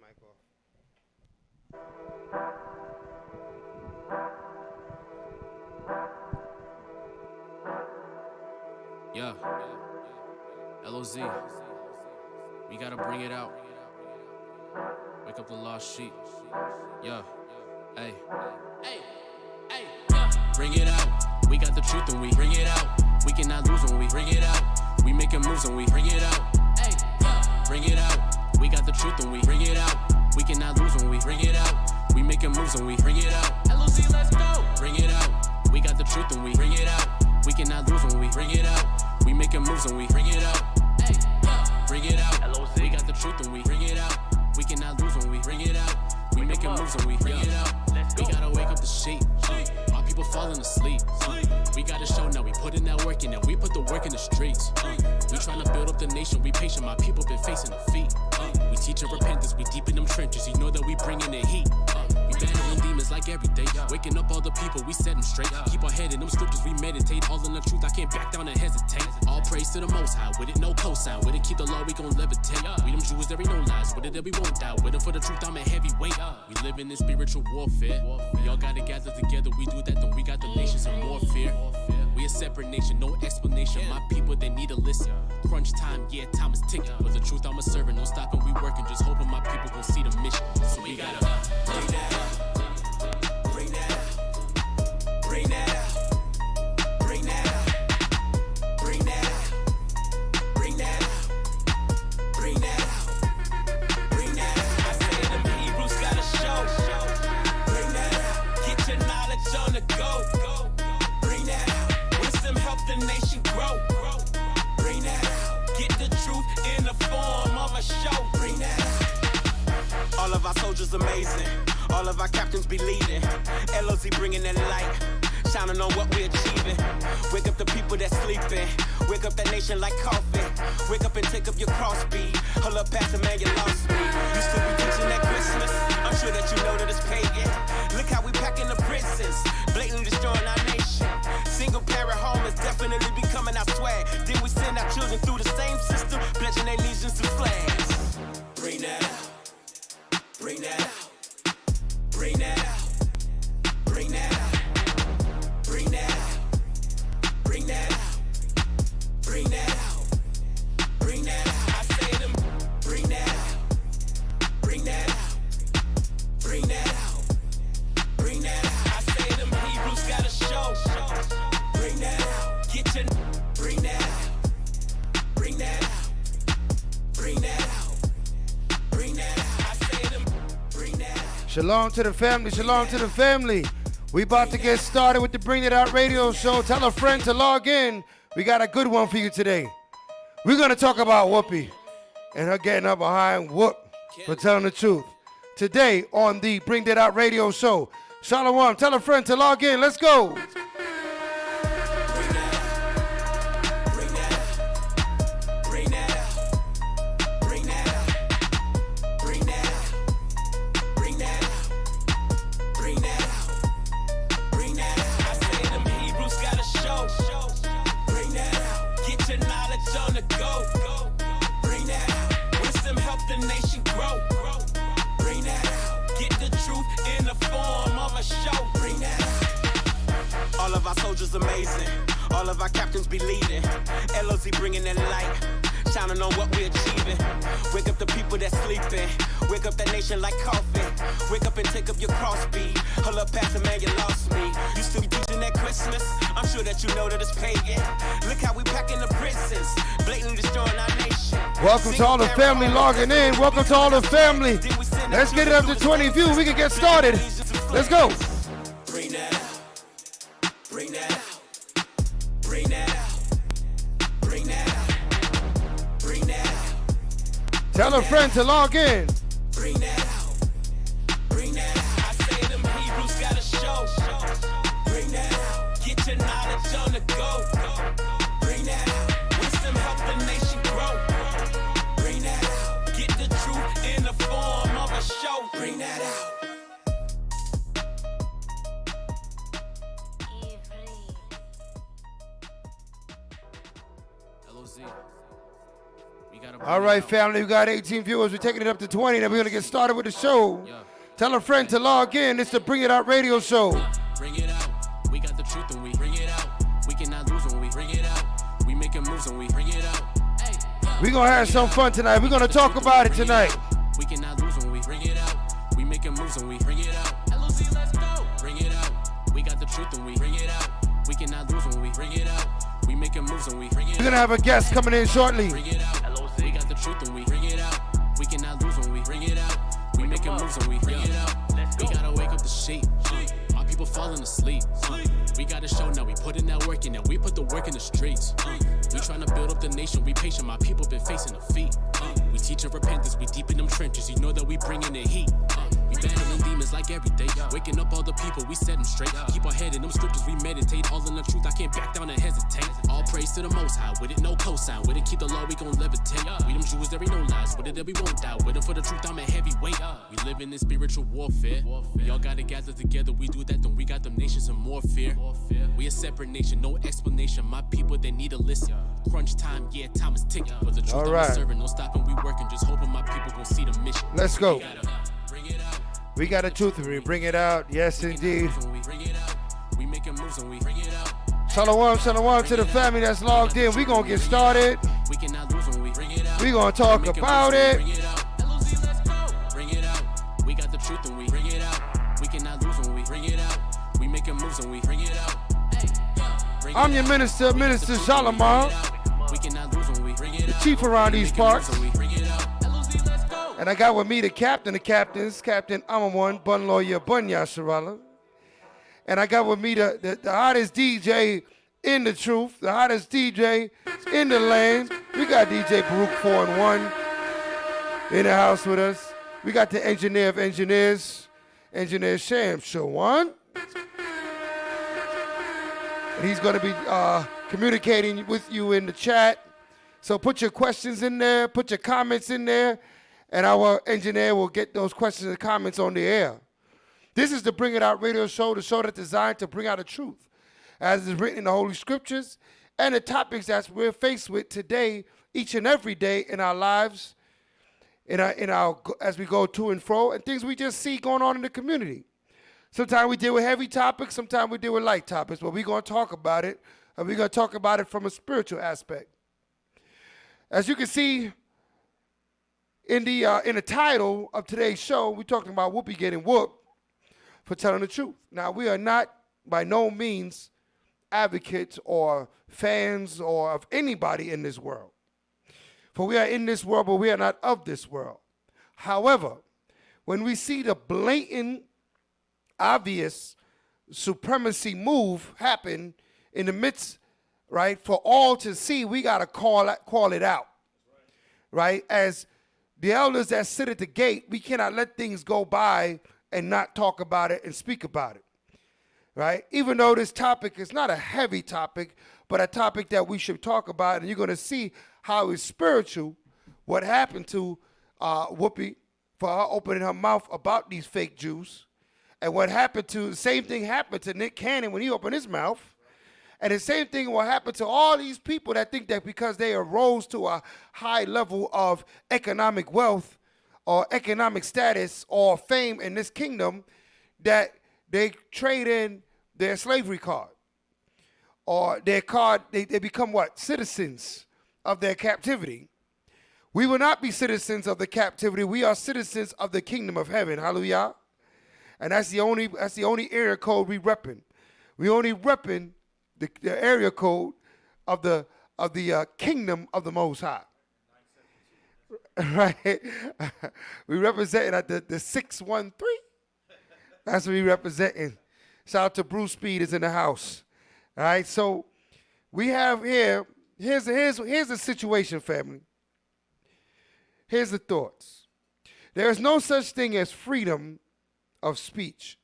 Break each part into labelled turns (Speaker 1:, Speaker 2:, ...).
Speaker 1: mic off.
Speaker 2: Yeah, LOZ, we gotta bring it out. Wake up the lost sheep. Yeah, hey, yeah. Bring it out. We got the truth and we bring it out. We cannot lose when we bring it out. We making moves when we bring it out. Hey, yeah. Bring it out. We got the truth and we bring it out. We cannot lose when we bring it out. We making moves when we bring it out. LOZ, let's go. Bring it out. We got the truth and we bring it out. We cannot lose when we bring it out. We making moves and we bring it out. Hey, yeah. Bring it out. LOZ. We got the truth and we bring it out. We cannot lose when we bring it out. We making moves and we bring it out. We gotta wake up the sheep. My people falling asleep. We gotta show now. We put in that work and now we put the work in the streets. We tryna build up the nation. We patient. My people been facing defeat. We teaching repentance. We deep in them trenches. You know that we bringing the heat. We battling demons like every day. Waking up all the people. We set them straight. Keep our head in them scriptures. We meditate. All in the truth. I can't back down and hesitate. All praise to the Most High. With it, no cosign. With it, keep the law. We gon' levitate. We them Jews. There ain't no lies. With it, that we won't die. With it for the truth. I'm a heavyweight. We live in this spiritual warfare. We all gotta gather together. We do that, then we got the nations in more fear. We a separate nation, no explanation. My people, they need to listen. Crunch time, yeah, time is ticking. For the truth, I'm a servant. No stopping, we working. Just hoping my people gon' see the mission. So we gotta bring that out. Bring that out. Bring that out. Bring that out. Bring that out. Bring that out. Bring that out. Bring that out. I say them Hebrews gotta show. Bring that out. Get your knowledge on the go. Bring that out. Wisdom help the nation grow. Bring that out. Get the truth in the form of a show. Bring that out. All of our soldiers amazing. All of our captains be leading. LOZ bringing that light. Shining on what we're achieving. Wake up the people that's sleeping. Wake up that nation like coffee. Wake up and take up your cross beat. Hold up, Pastor, man, you lost me. You still be teaching that Christmas. I'm sure that you know that it's pagan. Look how we packing the prisons. Blatantly destroying our nation. Single parent home is definitely becoming our swag. Then we send our children through the same system, pledging their allegiance to flags. Bring that out. Bring that out. Bring that out. Bring that out. Bring that out. Bring that out. Bring that out. Bring that out. I say them. Bring that out. Bring that out. Bring that out. Bring that out. I say them Hebrews gotta show. Bring that out. Get your. Bring that out. Bring that out. Bring that out. Bring that out. I say them. Bring that out.
Speaker 1: Shalom to the family. Shalom to the family. We about to get started with the Bring It Out radio show. Tell a friend to log in. We got a good one for you today. We're going to talk about Whoopi and her getting up behind Whoop for telling the truth. Today on the Bring It Out radio show. Shalom. Tell a friend to log in. Let's go.
Speaker 3: Amazing. All of our captains be leading. LOZ bringing that light. Shining on what we're achieving. Wake up the people that's sleeping. Wake up that nation like coffee. Wake up and take up your cross beat. Hold up, Pastor, man, you lost me. You still be teaching that Christmas? I'm sure that you know that it's pagan. Look how we packing the prisons. Blatantly destroying our nation.
Speaker 1: Welcome to all the family logging in. Welcome to all the family. Let's get it up to 20 views. We can get started. Let's go.
Speaker 3: Bring that out. Bring that out. Bring that out. Bring that out. Bring that out.
Speaker 1: Tell a friend to log in.
Speaker 3: Bring that out. Bring that out. I say them Hebrews gotta show. Bring that out. Get your knowledge on the go. Bring that out. Wisdom help the nation grow. Bring that out. Get the truth in the form of a show. Bring that out.
Speaker 2: We gotta
Speaker 1: All right, family, we got 18 viewers. We're taking it up to 20, then we're going to get started with the show. Tell a friend to log in. It's the Bring It Out radio show.
Speaker 2: Bring it out. We got the truth and we bring it out. We cannot lose when we bring it out. We making moves when we bring it out. Hey,
Speaker 1: we're going to have some fun tonight. We're going to talk about it tonight.
Speaker 2: We cannot lose when we bring it out. We making moves when we bring it out. LOC, let's go. Bring it out. We got the truth and we bring it out. We cannot lose when we bring it out. We making moves when we bring it out.
Speaker 1: We're going to have a guest coming in shortly.
Speaker 2: Bring it out. LOC. We got the truth and we bring it out. We cannot lose when we bring it out. We making moves when we bring it out. We gotta wake up the sheep. My people falling asleep. We got a show now. We put in that work in. Now we put the work in the streets. We trying to build up the nation. We patient. My people been facing defeat. We teaching repentance. We deep in them trenches. You know that we bringing the heat. We battling demons like every day. Waking up all the people. We set them straight. Keep our head in them scriptures. We meditate. All in the truth. I can't back down and hesitate. All praise to the Most High. With it, no cosign. With it, keep the law. We gon' levitate. We them Jews. There ain't no lies. With it, that we won't die. With it for the truth. I'm a heavyweight. We live in this spiritual warfare. We all gotta gather together. We do that, then we got them nations in more fear. We a separate nation, no explanation. My people, they need to listen. Crunch time, yeah, time is ticking. For the truth, I'm serving, no stopping, we working. Just hoping my people gon' see the mission.
Speaker 1: Let's go. We got a truth and we bring it out. Yes, indeed.
Speaker 2: We making moves and we bring it out.
Speaker 1: Shalom to the family that's logged in. We gonna get started.
Speaker 2: We cannot lose when we bring it out.
Speaker 1: We gonna talk about it.
Speaker 2: Bring it out. We got the truth and we bring it out. We cannot lose when we bring it out. We making moves and we bring it out.
Speaker 1: I'm your minister, Minister Shalamar,
Speaker 2: We cannot lose when we bring it
Speaker 1: the
Speaker 2: out.
Speaker 1: chief around these parts.
Speaker 2: Let's go.
Speaker 1: And I got with me the captain of captains, Captain Amawan, Bun Lawyer, Bunya Sharala. And I got with me the hottest DJ in the truth, the hottest DJ in the land. We got DJ Baruch 4 and 1 in the house with us. We got the engineer of engineers, Engineer Sham Shawan. And he's going to be communicating with you in the chat. So put your questions in there, put your comments in there, and our engineer will get those questions and comments on the air. This is the Bring It Out radio show, the show that's designed to bring out the truth, as is written in the Holy Scriptures, and the topics that we're faced with today, each and every day in our lives, in our as we go to and fro, and things we just see going on in the community. Sometimes we deal with heavy topics, sometimes we deal with light topics, but we're going to talk about it, and we're going to talk about it from a spiritual aspect. As you can see in the title of today's show, we're talking about Whoopi getting whooped for telling the truth. Now, we are not by no means advocates or fans or of anybody in this world. For we are in this world, but we are not of this world. However, when we see the blatant, obvious supremacy move happen in the midst, right, for all to see, we got to call it out, right? As the elders that sit at the gate, we cannot let things go by and not talk about it and speak about it, right? Even though this topic is not a heavy topic, but a topic that we should talk about, and you're going to see how it's spiritual, what happened to Whoopi for her opening her mouth about these fake Jews, and what happened to, the same thing happened to Nick Cannon when he opened his mouth, and the same thing will happen to all these people that think that because they arose to a high level of economic wealth or economic status or fame in this kingdom, that they trade in their slavery card. Or their card, they become what? Citizens of their captivity. We will not be citizens of the captivity. We are citizens of the kingdom of heaven. Hallelujah. And that's the only area code we repping. We only repping the area code of the kingdom of the Most High. Right? We representing at the 613. That's what we representing. Shout out to Bruce Speed is in the house. All right, so we have here's the situation, family. Here's the thoughts. There is no such thing as freedom of speech,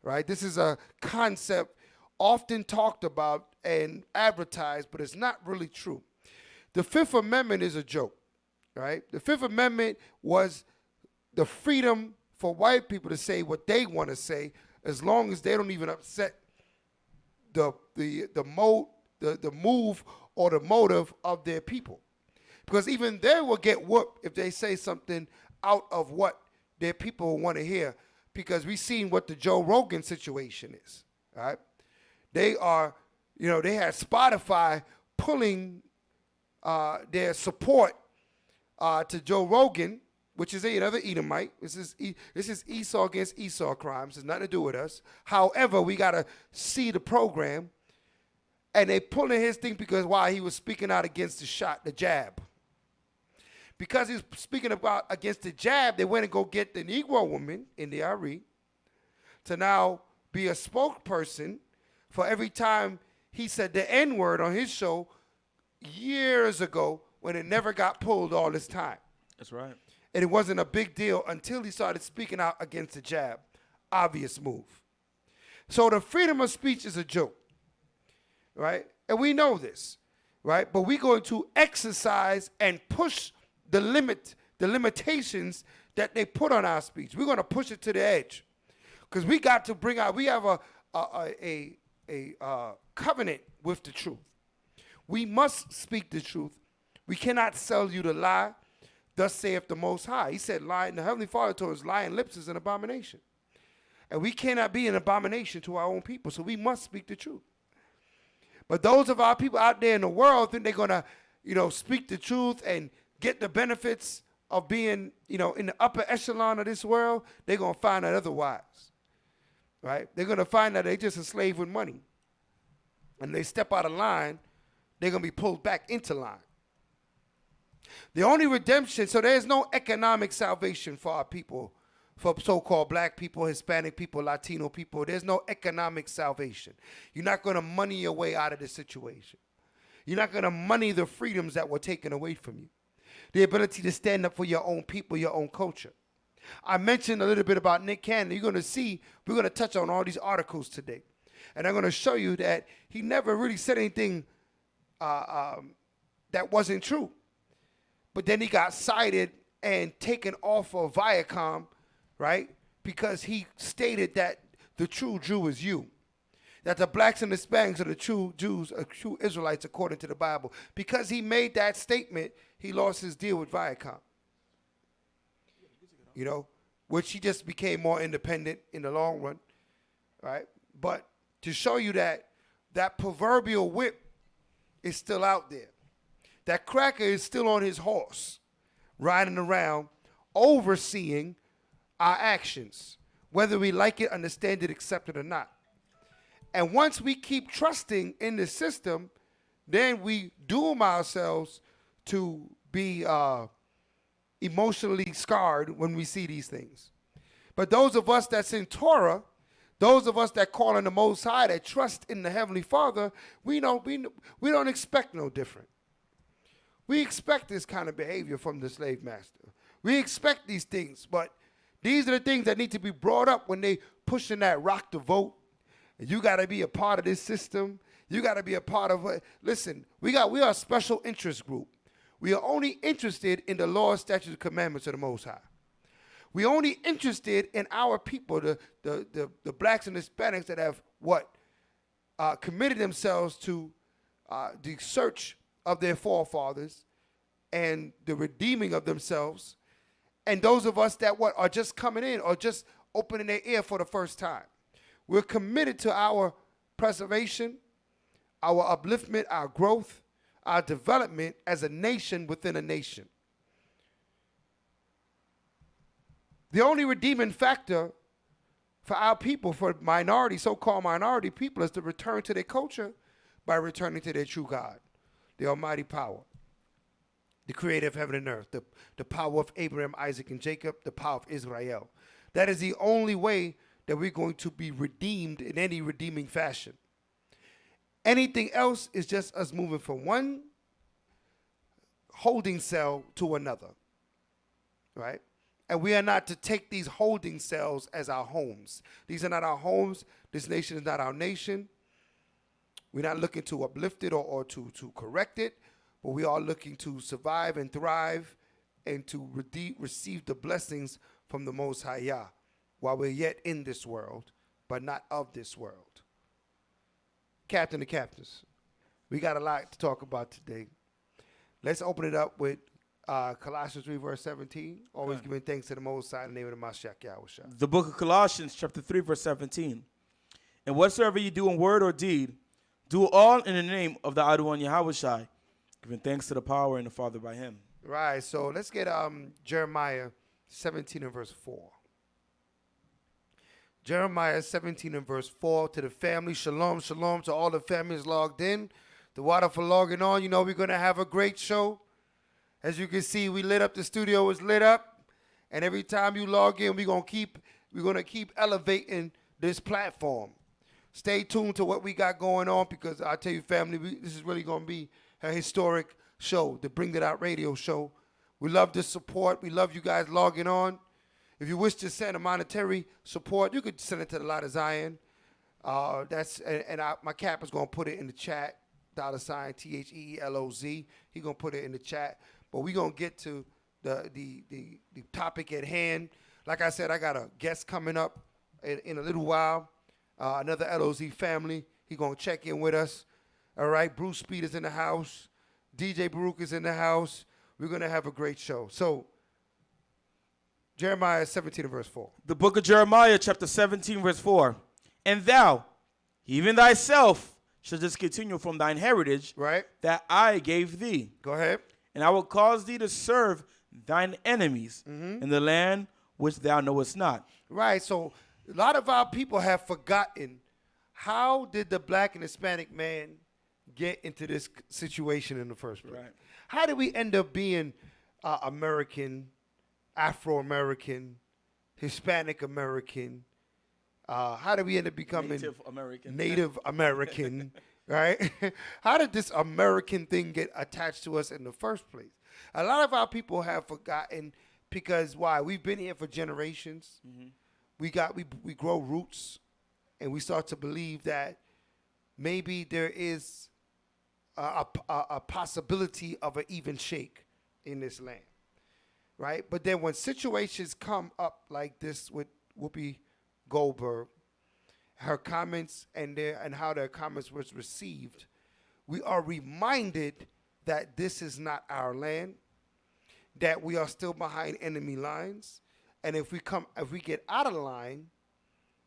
Speaker 1: right? This is a concept often talked about and advertised, but it's not really true. The Fifth Amendment is a joke, right? The Fifth Amendment was the freedom for white people to say what they want to say, as long as they don't even upset the move or the motive of their people. Because even they will get whooped if they say something out of what their people want to hear. Because we've seen what the Joe Rogan situation is. All right? They are, they had Spotify pulling their support to Joe Rogan, which is another Edomite. This is Esau against Esau crimes. It's nothing to do with us. However, we got to see the program. And they pulling his thing because why? He was speaking out against the jab. Because he was speaking about against the jab, they went and go get the Negro woman in the RE to now be a spokesperson for every time he said the N-word on his show years ago when it never got pulled all this time.
Speaker 4: That's right.
Speaker 1: And it wasn't a big deal until he started speaking out against the jab. Obvious move. So the freedom of speech is a joke, right? And we know this, right? But we're going to exercise and push the limitations that they put on our speech. We're going to push it to the edge. Because we got to bring out, we have a covenant with the truth. We must speak the truth. We cannot sell you the lie. Thus saith the Most High. He said, lying, the Heavenly Father told us, lying lips is an abomination. And we cannot be an abomination to our own people, so we must speak the truth. But those of our people out there in the world think they're going to, speak the truth and get the benefits of being, in the upper echelon of this world. They're going to find out otherwise, right? They're going to find that they're just a slave with money. And they step out of line, they're going to be pulled back into line. The only redemption, so there's no economic salvation for our people, for so-called black people, Hispanic people, Latino people. There's no economic salvation. You're not going to money your way out of this situation. You're not going to money the freedoms that were taken away from you. The ability to stand up for your own people, your own culture. I mentioned a little bit about Nick Cannon. You're going to see, we're going to touch on all these articles today. And I'm going to show you that he never really said anything that wasn't true. But then he got cited and taken off of Viacom, right? Because he stated that the true Jew is you. That the blacks and the Hispanics are the true Jews, are true Israelites according to the Bible. Because he made that statement, he lost his deal with Viacom. Which he just became more independent in the long run, right? But to show you that that proverbial whip is still out there. That cracker is still on his horse, riding around, overseeing our actions, whether we like it, understand it, accept it or not. And once we keep trusting in the system, then we doom ourselves to be emotionally scarred when we see these things. But those of us that's in Torah, those of us that call on the Most High, that trust in the Heavenly Father, we don't expect no different. We expect this kind of behavior from the slave master. We expect these things, but these are the things that need to be brought up when they pushing that rock to vote. And you got to be a part of this system. You got to be a part of it. Listen, we are a special interest group. We are only interested in the laws, statutes, and commandments of the Most High. We're only interested in our people, the blacks and Hispanics that have committed themselves to the search of their forefathers and the redeeming of themselves, and those of us that are just coming in or just opening their ear for the first time. We're committed to our preservation, our upliftment, our growth, our development as a nation within a nation. The only redeeming factor for our people, for minority, so-called minority people, is to return to their culture by returning to their true God, the almighty power, the creator of heaven and earth, the power of Abraham, Isaac, and Jacob, the power of Israel. That is the only way that we're going to be redeemed in any redeeming fashion. Anything else is just us moving from one holding cell to another, right? And we are not to take these holding cells as our homes. These are not our homes. This nation is not our nation. We're not looking to uplift it or to correct it, but we are looking to survive and thrive and to receive the blessings from the Most High Yah while we're yet in this world, but not of this world. Captain of captains, we got a lot to talk about today. Let's open it up with Colossians 3, verse 17. Always giving thanks to the Most High in the name of the Mashiach Yahushua.
Speaker 4: The book of Colossians, chapter 3, verse 17. And whatsoever you do in word or deed, do all in the name of the Adonai Yahushua, giving thanks to the power and the Father by him.
Speaker 1: Right, so let's get Jeremiah 17 and verse 4. Jeremiah 17 and verse 4 to the family. Shalom, shalom to all the families logged in. The water for logging on. You know we're going to have a great show. As you can see, we lit up. The studio is lit up. And every time you log in, we're going to keep elevating this platform. Stay tuned to what we got going on because I tell you, family, this is really going to be a historic show, the Bring It Out radio show. We love the support. We love you guys logging on. If you wish to send a monetary support, you could send it to the Light of Zion. My cap is going to put it in the chat, $, THEELOZ. He's going to put it in the chat. But we're going to get to the topic at hand. Like I said, I got a guest coming up in a little while, another LOZ family. He's going to check in with us. All right, Bruce Speed is in the house. DJ Baruch is in the house. We're going to have a great show. So, Jeremiah 17 and verse 4.
Speaker 4: The book of Jeremiah, chapter 17, verse 4. And thou, even thyself, shalt discontinue from thine heritage that I gave thee.
Speaker 1: Go ahead.
Speaker 4: And I will cause thee to serve thine enemies in the land which thou knowest not.
Speaker 1: Right. So a lot of our people have forgotten, how did the black and Hispanic man get into this situation in the first place?
Speaker 4: Right.
Speaker 1: How did we end up being American, Afro-American, Hispanic American? How did we end up becoming Native American, right? How did this American thing get attached to us in the first place? A lot of our people have forgotten because why? We've been here for generations. Mm-hmm. We grow roots, and we start to believe that maybe there is a possibility of an even shake in this land, right? But then when situations come up like this with Whoopi Goldberg, her comments and how their comments was received, we are reminded that this is not our land, that we are still behind enemy lines, and if we get out of line,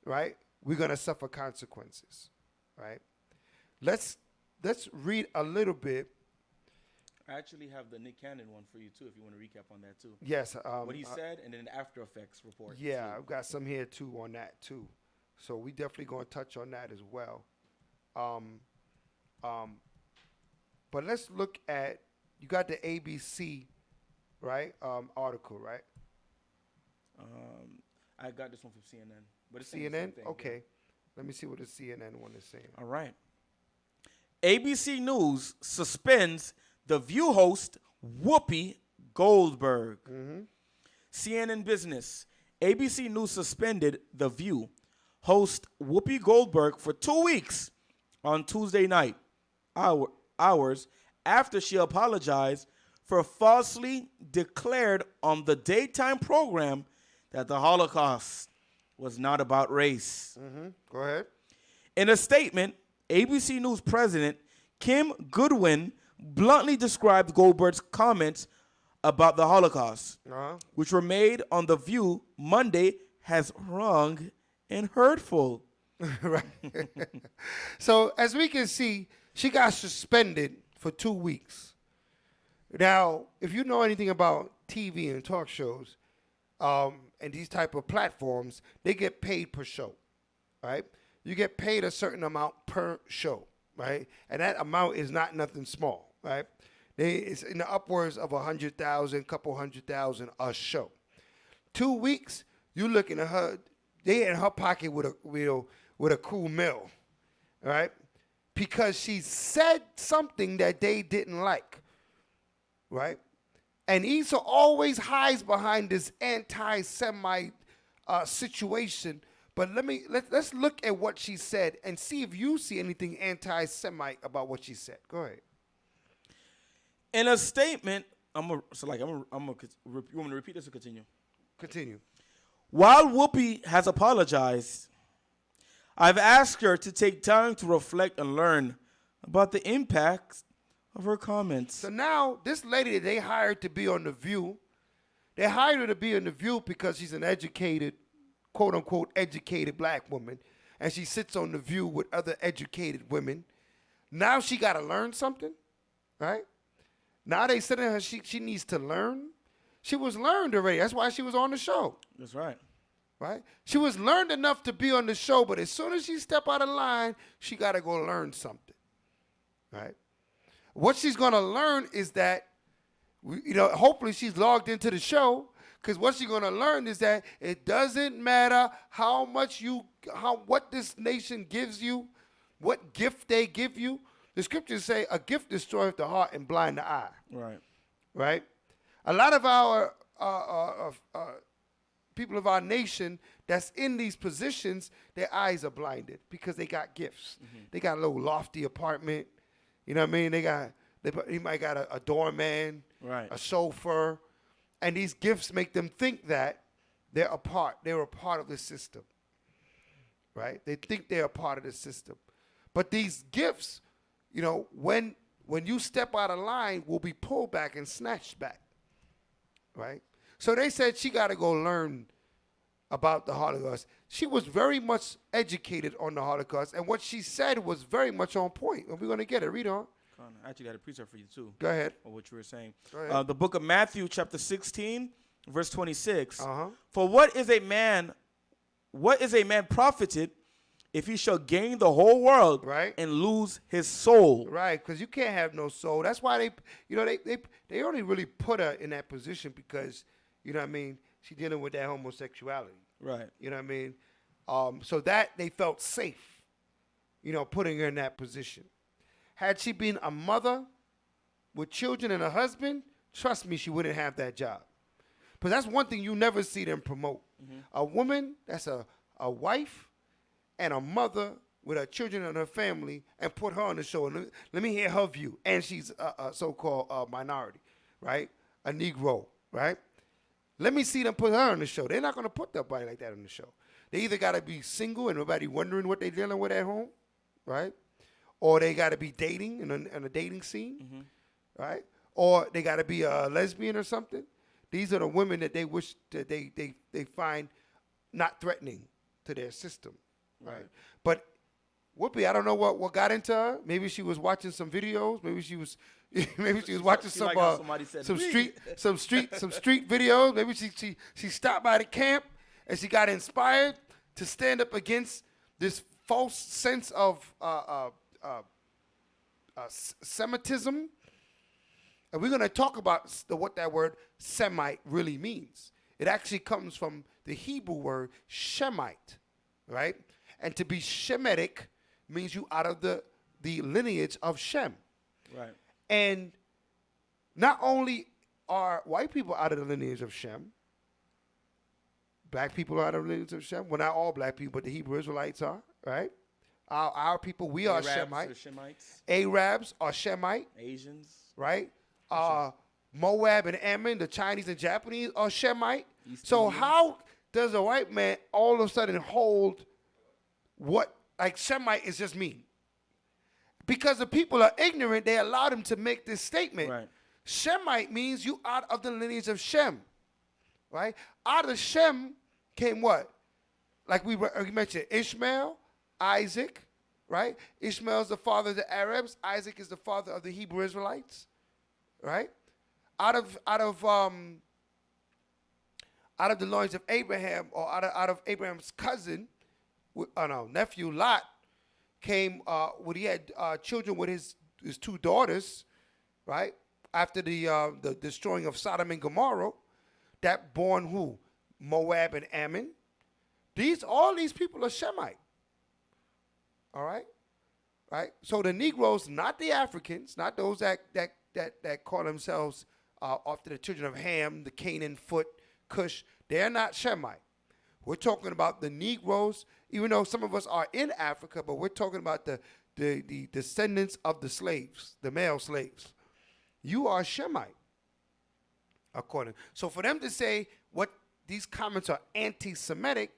Speaker 1: right, we're gonna suffer consequences, right? Let's read a little bit.
Speaker 4: I actually have the Nick Cannon one for you too, if you want to recap on that too.
Speaker 1: Yes.
Speaker 4: What he said, and then After Effects report.
Speaker 1: Yeah, I've got some here too on that too. So we definitely going to touch on that as well. But let's look at, you got the ABC, right? Article, right?
Speaker 4: I got this one from CNN. But it's
Speaker 1: CNN? Okay. Yeah. Let me see what the CNN one is saying.
Speaker 4: All right. ABC News suspends The View host Whoopi Goldberg. Mm-hmm. CNN Business. ABC News suspended The View host Whoopi Goldberg for 2 weeks on Tuesday night, hours after she apologized for falsely declared on the daytime program that the Holocaust was not about race.
Speaker 1: Mm-hmm. Go ahead.
Speaker 4: In a statement, ABC News president Kim Goodwin bluntly described Goldberg's comments about the Holocaust, which were made on The View Monday, as wrong and hurtful.
Speaker 1: Right. So, as we can see, she got suspended for 2 weeks. Now, if you know anything about TV and talk shows, and these type of platforms, they get paid per show, right? You get paid a certain amount per show, right? And that amount is not nothing small, right? It's in the upwards of 100,000, couple 100,000 a show. 2 weeks, you looking at her, they in her pocket with a cool meal, right? Because she said something that they didn't like, right? And Issa always hides behind this anti-Semite situation. But let's look at what she said and see if you see anything anti-Semite about what she said. Go ahead.
Speaker 4: In a statement, you want me to repeat this or continue?
Speaker 1: Continue.
Speaker 4: While Whoopi has apologized, I've asked her to take time to reflect and learn about the impacts of her comments.
Speaker 1: So now this lady that they hired to be on The View, they hired her to be on The View because she's an educated, quote unquote, educated black woman, and she sits on The View with other educated women. Now she got to learn something, right? Now they said to her she needs to learn. She was learned already. That's why she was on the show.
Speaker 4: That's right.
Speaker 1: Right? She was learned enough to be on the show, but as soon as she step out of line, she got to go learn something. Right? What she's going to learn is that, hopefully she's logged into the show, because what she's going to learn is that it doesn't matter what this nation gives you, what gift they give you. The scriptures say a gift destroys the heart and blind the eye.
Speaker 4: Right.
Speaker 1: Right? A lot of our people of our nation that's in these positions, their eyes are blinded because they got gifts. Mm-hmm. They got a little lofty apartment. You know what I mean? He might got a doorman,
Speaker 4: right,
Speaker 1: a chauffeur, and these gifts make them think that they're a part of the system. Right? They think they're a part of the system. But these gifts, when you step out of line, will be pulled back and snatched back. Right? So they said she got to go learn about the Holocaust. She was very much educated on the Holocaust, and what she said was very much on point. And we're going to get it. Read on.
Speaker 4: I actually got a precept for you, too.
Speaker 1: Go ahead.
Speaker 4: On what you were saying.
Speaker 1: Go ahead.
Speaker 4: The book of Matthew, chapter 16, verse 26.
Speaker 1: Uh-huh.
Speaker 4: For what is a man profited if he shall gain the whole world,
Speaker 1: right,
Speaker 4: and lose his soul?
Speaker 1: Right, because you can't have no soul. That's why they only really put her in that position because, she's dealing with that homosexuality.
Speaker 4: Right.
Speaker 1: You know what I mean? So that they felt safe, putting her in that position. Had she been a mother with children and a husband, trust me, she wouldn't have that job. But that's one thing you never see them promote. Mm-hmm. A woman that's a wife and a mother with her children and her family, and put her on the show. And let me hear her view. And she's a so-called minority, right? A Negro, right? Let me see them put her on the show. They're not going to put nobody like that on the show. They either got to be single and nobody wondering what they're dealing with at home, right? Or they got to be dating in a dating scene, mm-hmm, right? Or they got to be a lesbian or something. These are the women that they wish that they find not threatening to their system, right? But Whoopi, I don't know what got into her. Maybe she was watching some videos. Maybe she was watching some street videos. Maybe she stopped by the camp and she got inspired to stand up against this false sense of Semitism. And we're going to talk about what that word Semite really means. It actually comes from the Hebrew word Shemite, right? And to be Shemitic means you out of the lineage of Shem.
Speaker 4: Right.
Speaker 1: And not only are white people out of the lineage of Shem, black people are out of the lineage of Shem. Well, not all black people, but the Hebrew Israelites are, right? Our people, we are Shemite. Arabs are Shemite.
Speaker 4: Asians.
Speaker 1: Right? Moab and Ammon, the Chinese and Japanese are Shemite. So how does a white man all of a sudden hold what, like Shemite is just me? Because the people are ignorant, they allowed him to make this statement.
Speaker 4: Right.
Speaker 1: Shemite means you out of the lineage of Shem. Right? Out of Shem came what? Like we mentioned, Ishmael, Isaac, right? Ishmael is the father of the Arabs. Isaac is the father of the Hebrew Israelites. Right? Out of the loins of Abraham, or out of Abraham's cousin, nephew Lot, came when he had children with his two daughters, right? After the destroying of Sodom and Gomorrah, that born who? Moab and Ammon. All these people are Shemite. All right? Right? So the Negroes, not the Africans, not those that call themselves after the children of Ham, the Canaan foot, Cush, they're not Shemite. We're talking about the Negroes, even though some of us are in Africa, but we're talking about the descendants of the slaves, the male slaves. You are Shemite, according. So for them to say what these comments are anti-Semitic,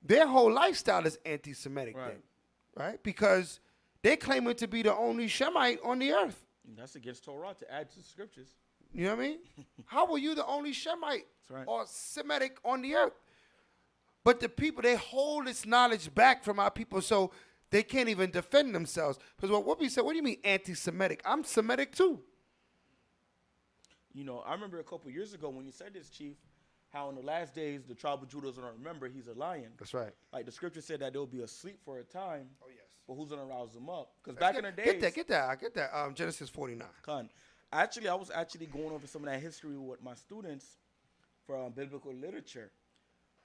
Speaker 1: their whole lifestyle is anti-Semitic,
Speaker 4: right?
Speaker 1: Then, right? Because They claim it to be the only Shemite on the earth.
Speaker 4: And that's against Torah to add to the scriptures.
Speaker 1: You know what I mean? How are you the only Shemite
Speaker 4: right.
Speaker 1: or Semitic on the earth? But the people, they hold this knowledge back from our people, so they can't even defend themselves. Because what Whoopi said, what do you mean anti-Semitic? I'm Semitic too.
Speaker 4: You know, I remember a couple years ago when you said this, Chief, how in the last days the tribe of Judah is going to remember he's a lion.
Speaker 1: That's right.
Speaker 4: Like the scripture said that they'll be asleep for a time.
Speaker 1: Oh, yes.
Speaker 4: But who's going to rouse them up? Because back in the days.
Speaker 1: I get that. Genesis 49.
Speaker 4: Actually, I was going over some of that history with my students from biblical literature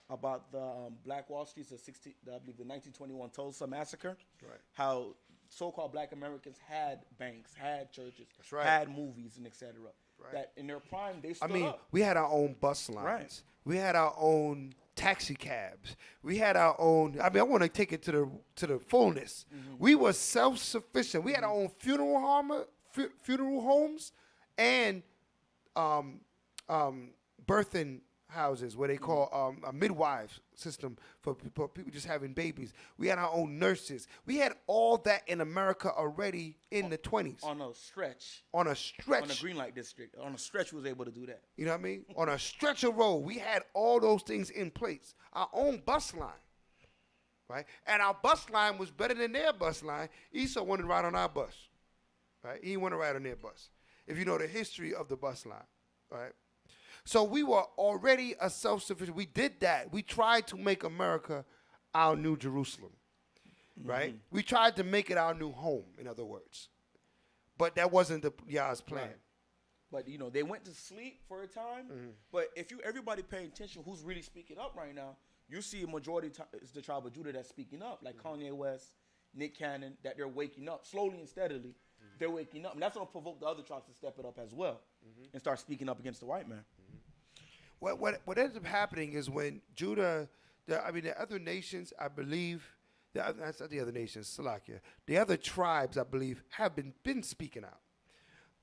Speaker 4: about the Black Wall Streets of I believe the 1921 Tulsa massacre.
Speaker 1: Right.
Speaker 4: How so-called Black Americans had banks, had churches,
Speaker 1: That's right.
Speaker 4: had movies, and etc.
Speaker 1: Right.
Speaker 4: That in their prime they stood up.
Speaker 1: We had our own bus lines.
Speaker 4: Right.
Speaker 1: We had our own taxi cabs. We had our own. I want to take it to the fullness. Mm-hmm. We were self-sufficient. We had our own funeral homes, and birthing houses where they call a midwife system for people just having babies. We had our own nurses. We had all that in America already in the 20s.
Speaker 4: On a stretch.
Speaker 1: On a stretch.
Speaker 4: On the Green Light District. On a stretch, we was able to do that.
Speaker 1: You know what I mean? On a stretch of road, we had all those things in place. Our own bus line, right? And our bus line was better than their bus line. Esau wanted to ride on our bus, right? He didn't want to ride on their bus. If you know the history of the bus line, right? So we were already a self-sufficient. We did that. We tried to make America our new Jerusalem, right? Mm-hmm. We tried to make it our new home, in other words. But that wasn't Yah's plan.
Speaker 4: Right. But, you know, they went to sleep for a time. Mm-hmm. But if everybody paying attention, who's really speaking up right now, you see a majority is the tribe of Judah that's speaking up, like Kanye West, Nick Cannon, that they're waking up slowly and steadily. Mm-hmm. They're waking up. And that's going to provoke the other tribes to step it up as well and start speaking up against the white man.
Speaker 1: What ends up happening is when Judah, the other nations, I believe, that's not the other nations, Salakia, the other tribes, I believe, have been speaking out.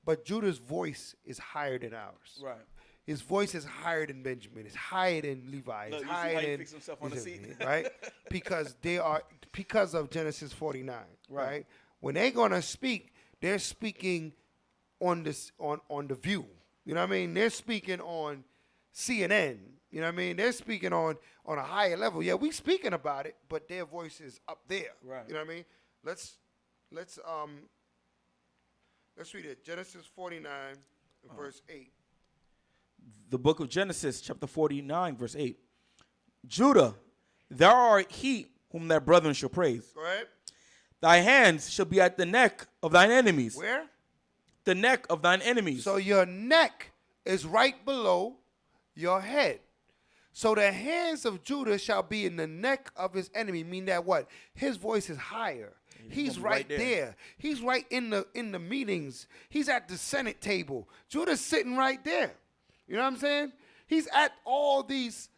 Speaker 1: But Judah's voice is higher than ours.
Speaker 4: Right.
Speaker 1: His voice is higher than Benjamin. It's higher than Levi. It's higher than.
Speaker 4: He fix himself on the seat.
Speaker 1: Right? Because of Genesis 49. Right? When they're gonna speak, they're speaking on the View. You know what I mean? They're speaking on CNN, you know what I mean? They're speaking on a higher level. Yeah, we speaking about it, but their voice is up there.
Speaker 4: Right.
Speaker 1: You know what I mean? Let's read it. Genesis 49, verse 8.
Speaker 4: The book of Genesis, chapter 49, verse 8. Judah, thou art he whom thy brethren shall praise.
Speaker 1: Go ahead.
Speaker 4: Thy hands shall be at the neck of thine enemies.
Speaker 1: Where?
Speaker 4: The neck of thine enemies.
Speaker 1: So your neck is right below your head. So the hands of Judah shall be in the neck of his enemy. Mean that what? His voice is higher. He's right there. He's right in the meetings. He's at the Senate table. Judah's sitting right there. You know what I'm saying? He's at all these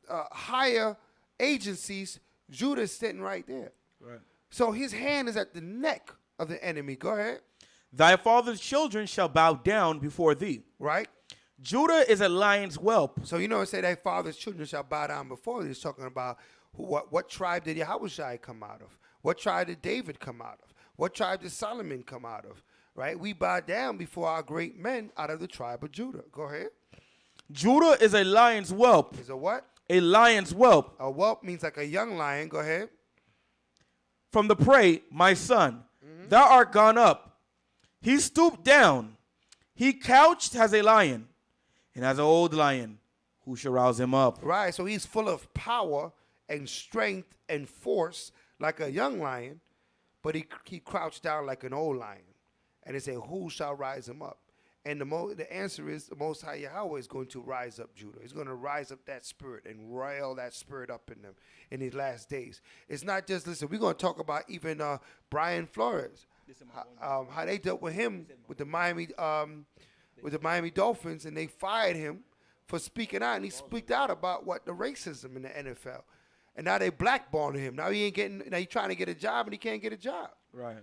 Speaker 1: higher agencies. Judah's sitting right there.
Speaker 4: Right.
Speaker 1: So his hand is at the neck of the enemy. Go ahead.
Speaker 4: Thy father's children shall bow down before thee.
Speaker 1: Right.
Speaker 4: Judah is a lion's whelp.
Speaker 1: So you know it say thy father's children shall bow down before thee. It's talking about what tribe did Yahushua come out of? What tribe did David come out of? What tribe did Solomon come out of? Right? We bow down before our great men out of the tribe of Judah. Go ahead.
Speaker 4: Judah is a lion's whelp.
Speaker 1: Is a what?
Speaker 4: A lion's whelp.
Speaker 1: A whelp means like a young lion. Go ahead.
Speaker 4: From the prey, my son, thou art gone up. He stooped down. He couched as a lion. And as an old lion, who shall rouse him up?
Speaker 1: Right, so he's full of power and strength and force like a young lion, but he crouched down like an old lion. And they say, who shall rise him up? And the answer is the Most High Yahweh is going to rise up Judah. He's going to rise up that spirit and rail that spirit up in them in these last days. It's not just, listen, we're going to talk about even Brian Flores, how they dealt with him with the Miami Dolphins, and they fired him for speaking out, and he speaked out about what the racism in the NFL, and now they blackballing him. Now he's trying to get a job, and he can't get a job. Right.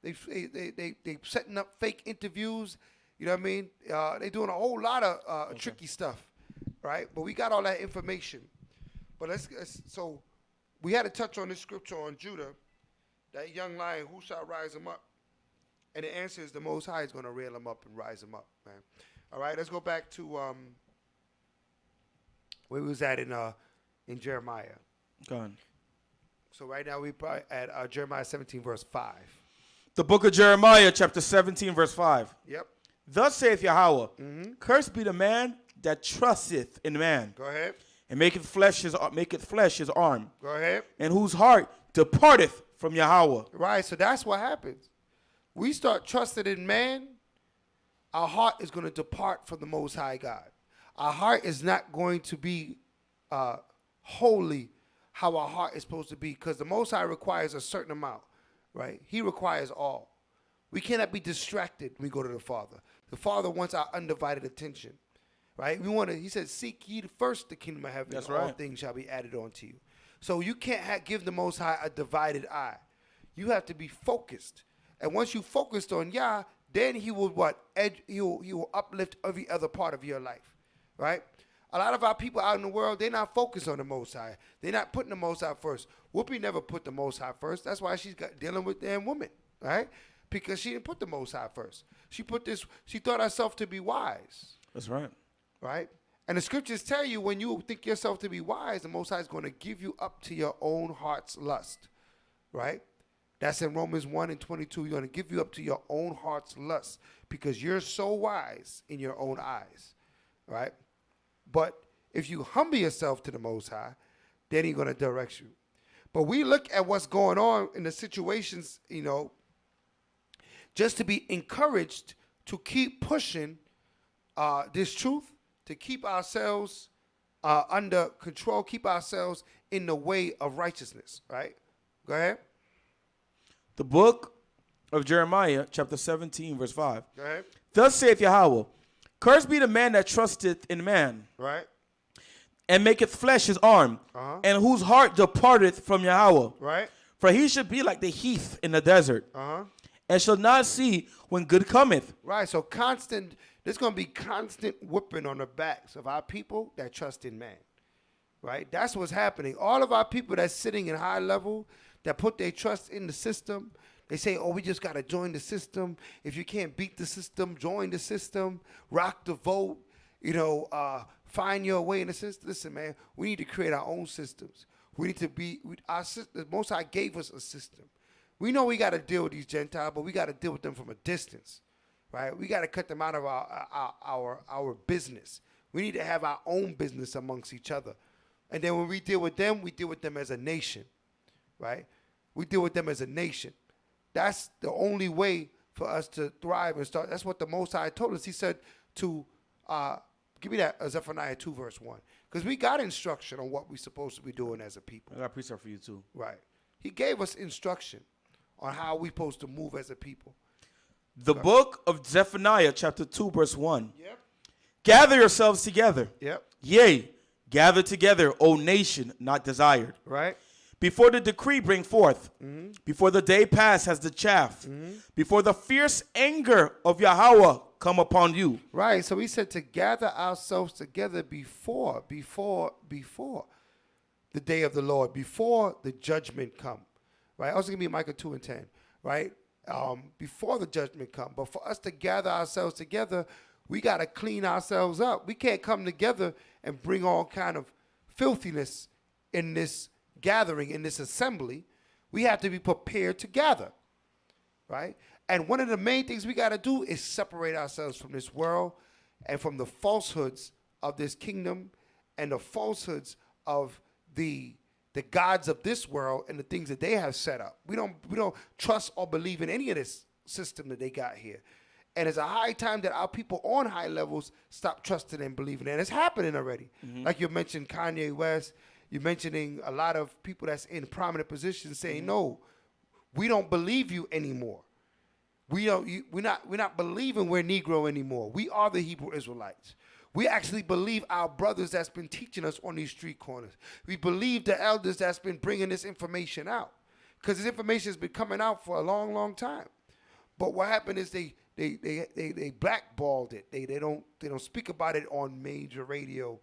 Speaker 1: They setting up fake interviews. You know what I mean? They doing a whole lot of tricky stuff, right? But we got all that information. But so we had to touch on this scripture on Judah, that young lion, who shall rise him up? And the answer is the Most High is going to rail him up and rise him up, man. All right, let's go back to where we was at in Jeremiah.
Speaker 4: Go on.
Speaker 1: So right now we probably at Jeremiah 17, verse 5.
Speaker 4: The book of Jeremiah, chapter 17, verse 5.
Speaker 1: Yep.
Speaker 4: Thus saith Yahweh, cursed be the man that trusteth in man,
Speaker 1: Go ahead.
Speaker 4: and maketh flesh his arm,
Speaker 1: Go ahead.
Speaker 4: and whose heart departeth from Yahweh.
Speaker 1: Right, so that's what happens. We start trusting in man, our heart is going to depart from the Most High God. Our heart is not going to be holy how our heart is supposed to be, because the Most High requires a certain amount, right? He requires all. We cannot be distracted when we go to the Father. The Father wants our undivided attention, right? He said, seek ye first the kingdom of heaven,
Speaker 4: That's
Speaker 1: and all
Speaker 4: right.
Speaker 1: things shall be added unto you. So you can't give the Most High a divided eye. You have to be focused. And once you focused on Yah, then he will he will uplift every other part of your life, right? A lot of our people out in the world, they're not focused on the Most High. They're not putting the Most High first. Whoopi never put the Most High first. That's why she's dealing with damn women, right? Because she didn't put the Most High first. She thought herself to be wise.
Speaker 4: That's right.
Speaker 1: Right? And the scriptures tell you when you think yourself to be wise, the Most High is going to give you up to your own heart's lust. Right? That's in Romans 1 and 22. You're going to give you up to your own heart's lust because you're so wise in your own eyes. Right? But if you humble yourself to the Most High, then He's going to direct you. But we look at what's going on in the situations, just to be encouraged to keep pushing this truth, to keep ourselves under control, keep ourselves in the way of righteousness, right? Go ahead.
Speaker 4: The book of Jeremiah, chapter 17, verse 5.
Speaker 1: Go ahead.
Speaker 4: Thus saith Yahweh, cursed be the man that trusteth in man,
Speaker 1: Right.
Speaker 4: and maketh flesh his arm,
Speaker 1: Uh-huh.
Speaker 4: and whose heart departeth from Yahweh.
Speaker 1: Right.
Speaker 4: For he should be like the heath in the desert,
Speaker 1: Uh-huh.
Speaker 4: and shall not see when good cometh.
Speaker 1: Right. So there's going to be constant whooping on the backs of our people that trust in man. Right? That's what's happening. All of our people that's sitting in high level, that put their trust in the system, they say, oh, we just got to join the system. If you can't beat the system, join the system, rock the vote, find your way in the system. Listen, man, we need to create our own systems. We need to be, our system, Most High gave us a system. We know we got to deal with these Gentiles, but we got to deal with them from a distance, right? We got to cut them out of our business. We need to have our own business amongst each other. And then when we deal with them as a nation, right? We deal with them as a nation. That's the only way for us to thrive and start. That's what the Most High told us. He said to, give me that, Zephaniah 2, verse 1. Because we got instruction on what we're supposed to be doing as a people.
Speaker 4: I got a precept for you too.
Speaker 1: Right. He gave us instruction on how we're supposed to move as a people.
Speaker 4: The book of Zephaniah, chapter 2, verse 1.
Speaker 1: Yep.
Speaker 4: Gather yourselves together.
Speaker 1: Yep.
Speaker 4: Yea, gather together, O nation not desired.
Speaker 1: Right.
Speaker 4: Before the decree bring forth, before the day pass has the chaff, before the fierce anger of Yahweh come upon you.
Speaker 1: Right. So he said to gather ourselves together before the day of the Lord, before the judgment come. Right. Also give me Micah 2 and 10. Right. Before the judgment come. But for us to gather ourselves together, we got to clean ourselves up. We can't come together and bring all kind of filthiness in this gathering, in this assembly. We have to be prepared to gather, right? And one of the main things we got to do is separate ourselves from this world and from the falsehoods of this kingdom and the falsehoods of the gods of this world and the things that they have set up. We don't trust or believe in any of this system that they got here. And it's a high time that our people on high levels stop trusting and believing. And it's happening already. Like you mentioned Kanye West, you're mentioning a lot of people that's in prominent positions saying, no, we don't believe you anymore. We're not believing we're Negro anymore. We are the Hebrew Israelites. We actually believe our brothers that's been teaching us on these street corners. We believe the elders that's been bringing this information out. Because this information has been coming out for a long, long time. But what happened is they blackballed it. They don't speak about it on major radio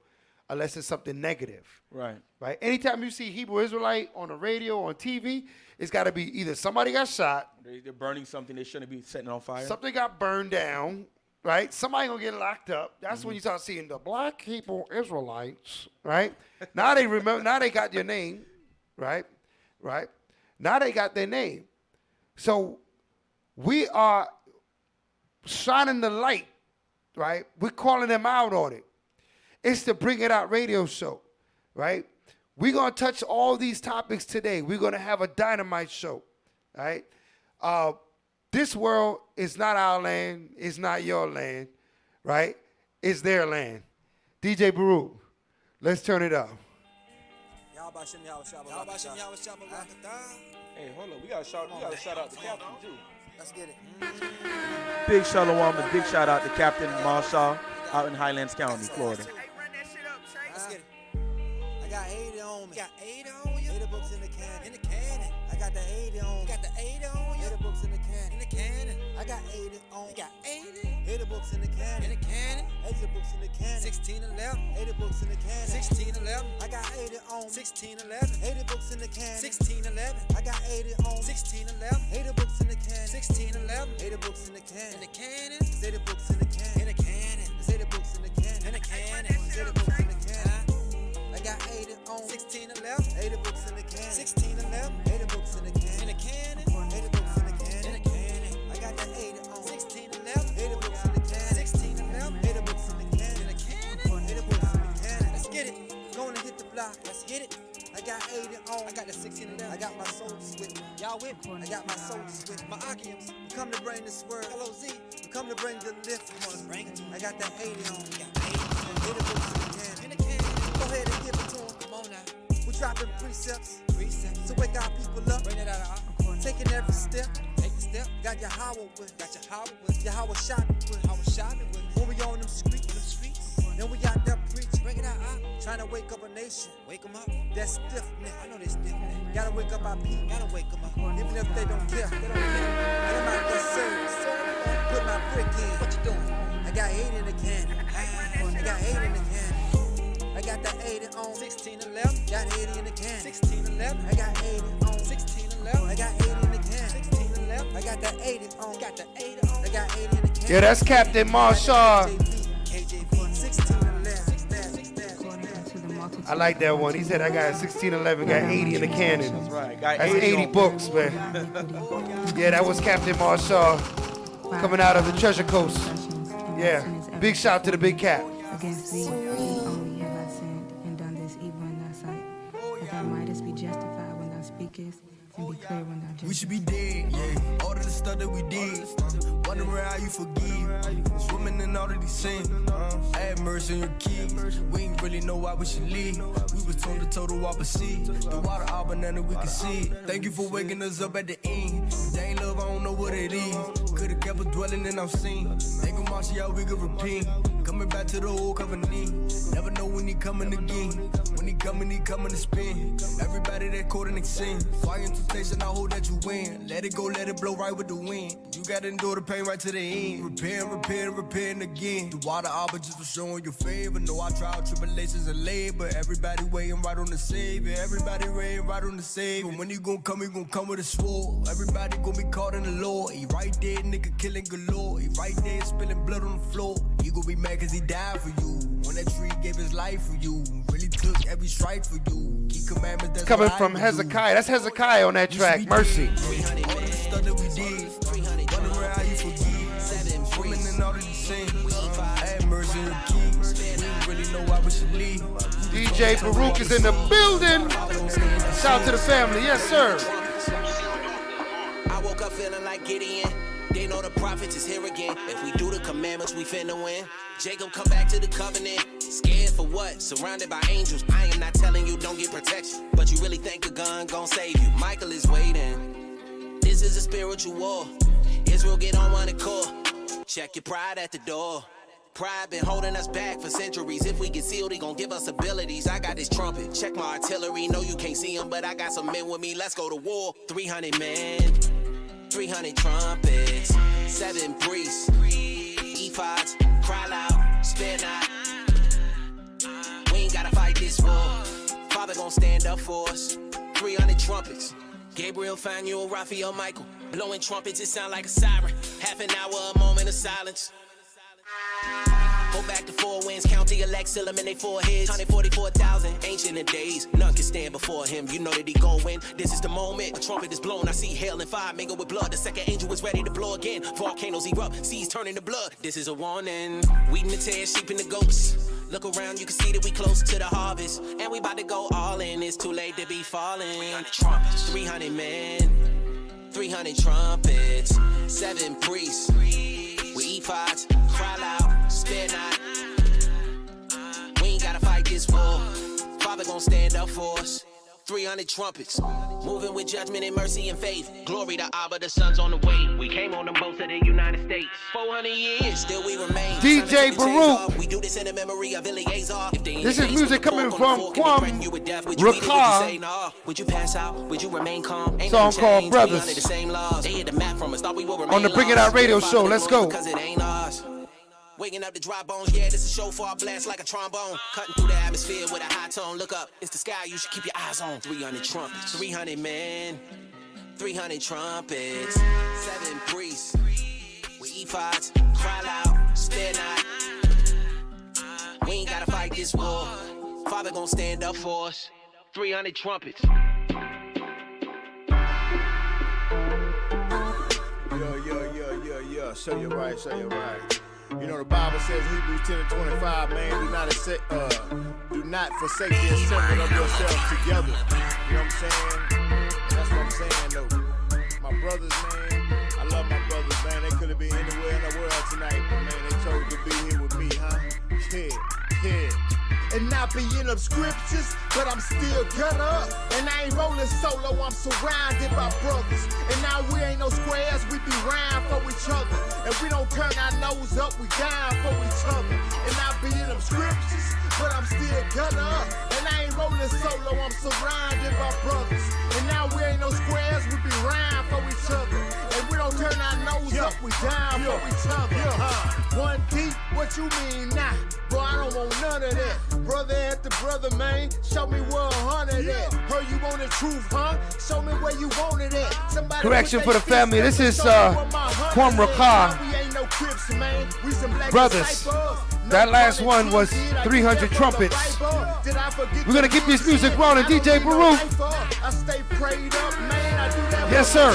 Speaker 1: unless it's something negative.
Speaker 4: Right.
Speaker 1: Right? Anytime you see Hebrew Israelite on the radio or on TV, it's got to be either somebody got shot,
Speaker 4: They're burning something they shouldn't be setting on fire.
Speaker 1: something got burned down, right? Somebody gonna get locked up. That's when you start seeing the black Hebrew Israelites, right? Now they remember. Now they got your name, right? Right? Now they got their name. So we are shining the light, right? We're calling them out on it. It's the Bring It Out radio show, right? We're going to touch all these topics today. We're going to have a dynamite show, right? This world is not our land. It's not your land, right? It's their land. DJ Baruch, let's turn it up.
Speaker 4: Hey, hold on. We got to shout out the captain, too.
Speaker 5: Let's get it.
Speaker 4: Big shalom and big shout out to Captain Marshall out in Highlands County, Florida.
Speaker 5: Let's get it. I got 80 on me. Got 80 on you? 80 books in the cannon. In the cannon. I got the 80 on me. Got the 80 on you? 80 books in the cannon. In the cannon. I got 80 on. You got 80? 80 books in the cannon. In the cannon. 80 books in the cannon. 1611. 80 books in the cannon. 1611. I got 80 on. 1611. 80 books in the cannon. 1611. I got 80 on. 1611. 80 books in the cannon. 1611. 80 books in the cannon. In the cannon. 80 books in the cannon. In the cannon. 80 books in the cannon. In the cannon. 80 books in the cannon. I got 80 on. 1611. 80 books in the cannon. 1611. 80 books in the cannon. In the cannon. 80 books in the cannon. In the cannon. I got that 80 on. 1611. 80 books in the cannon. 1611. 80 books in the cannon. In the cannon. 80 books in the cannon. Let's get it. Gonna hit the block. Let's hit it. I got 80 on. I got the 1611. I got my soldiers with me. Y'all with me? I got my soldiers with me. My Akims. We come to bring this word. LOZ. We come to bring the lift. I got that 80 on. Got 80 books in the cannon. In the cannon. Go ahead and give it to them. Come on now. We dropping precepts. To wake our people up. Bring it out. Taking every step. Take a step. Got your Howard with. Got your Howard with. Your Howard shopping with. Howard shopping with. When we on them streets. Then we out there preaching. Bring it out. Trying to wake up a nation. Wake them up. That stiff neck. I know they stiff neck. Gotta wake up our people. Gotta wake them up. Even if they don't care. They don't care. I'm out there serving. Put my brick in. What you doing? I got 80 in the cannon. I got 80 in the cannon. I got that 80 on. 1611. Got 80 in the cannon. 1611. I got 80 on. 1611. I got 80 in the cannon. 1611. I got that 80 on. Got the 80 on. I got 80 in the cannon.
Speaker 1: Yeah, that's Captain Marshall. I like that one. He said, I got 1611, got 80 in the cannon.
Speaker 4: That's right. Got
Speaker 1: That's 80 books, man. Yeah, that was Captain Marshall coming out of the Treasure Coast. Yeah, big shout to the big cat.
Speaker 6: Against thee, only have I sinned and done this evil in thy sight, that thou mightest be justified when thou speakest, and be clear when thou judgest.
Speaker 7: We should be dead, yeah. All of the stuff that we did. Wondering how you forgive. Swimming in all of these sins. I had mercy on your kids. We ain't really know why we should leave. We was told the total opposite. The water out banana, we can see it. Thank you for waking us up at the end. They ain't love, I don't know what it is. Could've kept us dwelling in our sin. Thank you, Marshall, we could repent. Coming back to the old covenant. Never know when he coming again. When he coming to spin. Everybody that caught in their sin. Fire and temptation, I hope that you win. Let it go, let it blow right with the wind. You gotta endure the pain right to the end. Repairing again. The water arbor just for showing your favor. Know our trial, tribulations, and labor. Everybody waiting right on the Savior. Everybody waiting right on the Savior. When he gon' come with a sword. Everybody gon' be caught in the Lord. He right there, nigga killing galore. He right there spilling blood on the floor. He gon' be mad cause he died for you. When that tree gave his life for you. Really took every strike for you. Keep commandments, that's
Speaker 1: Coming from Hezekiah. That's Hezekiah on that track. Mercy.
Speaker 7: All of the stuff that we did. Wondering how you forgive. Swimming in all of these sins. I had mercy on your kids. We didn't really know why we should leave.
Speaker 1: DJ Baruch is in the building. Shout to the family. Yes, sir.
Speaker 3: I woke up feeling like Gideon. They know the prophets is here again. If we do the commandments, we finna win. Jacob come back to the covenant. Scared for what? Surrounded by angels. I am not telling you don't get protection, but you really think a gun gon' save you. Michael is waiting. This is a spiritual war. Israel get on one accord. Check your pride at the door. Pride been holding us back for centuries. If we get sealed, he gon' give us abilities. I got this trumpet. Check my artillery. Know you can't see him, but I got some men with me. Let's go to war. 300 men. 300 trumpets, 7 priests, ephods, cry loud, spare not. We ain't gotta fight this war. Father gon' stand up for us. 300 trumpets. Gabriel, Fanuel, Raphael, Michael. Blowing trumpets, it sound like a siren. Half an hour, a moment of silence. Hold back the four winds, count the elect, seal them in their foreheads. 144,000, ancient of days. None can stand before him. You know that he gon' win. This is the moment. A trumpet is blown. I see hail and fire mingle with blood. The second angel is ready to blow again. Volcanoes erupt, seas turning to blood. This is a warning. Wheat and the tares, sheep and the goats. Look around, you can see that we close to the harvest. And we about to go all in. It's too late to be falling. 300 trumpets, 300 men, 300 trumpets, 7 priests. We ephods, cry loud, spare not. We ain't gotta fight this war. Father gon' stand up for us. 300 trumpets, moving with judgment and mercy and faith. Glory to Abba, the sun's on the way. We came on the boats of the United States. 400 years, still we remain.
Speaker 1: DJ Baruch.
Speaker 3: We do this in the memory of Eleazar.
Speaker 1: This is music coming from Whopped.
Speaker 3: Would you pass out? Would you remain calm? Ain't
Speaker 1: Song called Brothers.
Speaker 3: The same laws. They hit the map from us, thought we will remain
Speaker 1: On the Bring It Out radio show, let's go.
Speaker 3: Because it ain't ours. Waking up the dry bones, yeah, this is shofar blast like a trombone. Cutting through the atmosphere with a high tone. Look up, it's the sky, you should keep your eyes on. 300 trumpets, 300 men, 300 trumpets, 7 priests. We ephods, cry loud, spare not. We ain't gotta fight this war. Father gon' stand up for us. 300 trumpets.
Speaker 8: Yeah. Show you right. You know the Bible says in Hebrews 10:25, man, do not forsake the assembling of yourselves together. You know what I'm saying? That's what I'm saying though. My brothers, man, I love my brothers, man. They could have been anywhere in the world tonight, but man, they chose to be here with me, huh? Yeah.
Speaker 7: And not being up scriptures, but I'm still cut up. And I ain't rolling solo, I'm surrounded by brothers. And now we ain't no squares, we be round for each other. And we don't turn our nose up, we down for each other. And not being up scriptures, but I'm still cut up. And I ain't rolling solo, I'm surrounded by brothers. And now we ain't no squares, we be round for each other. And we don't turn our nose up, we down for each other. One deep, what you mean now? Boy, I don't want none of that. Brother after brother, man, show me where 100 at. Heard you want the truth, huh? Show me where you want it at. Somebody
Speaker 1: Correction for the family. This is Kwam Rakah. Brothers. That last one was 300 trumpets. We're gonna keep this music rolling. DJ Baruch. Yes, sir.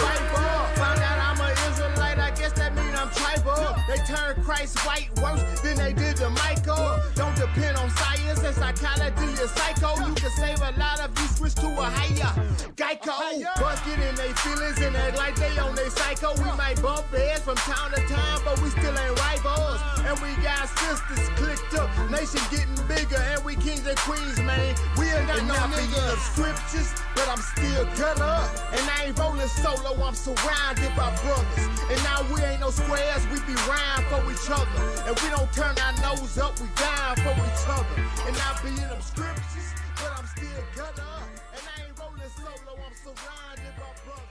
Speaker 7: They turn Christ white worse than they did to Michael. Don't depend on science and psychology or psycho. You can save a lot if you switch to a higher Geico. Bucket in their feelings and act like they on their psycho. We might bump heads from time to time, but we still ain't rivals. And we got sisters clicked up, nation getting bigger, and we kings and queens, man. We ain't got no niggas of scriptures, but I'm still cut up. And I ain't rolling solo, I'm surrounded by brothers. And now we ain't no squares, we be round for each other. And we don't turn our nose up, we down for each other. And I be in them scriptures, but I'm still cut up. And I ain't rolling solo, I'm surrounded by brothers.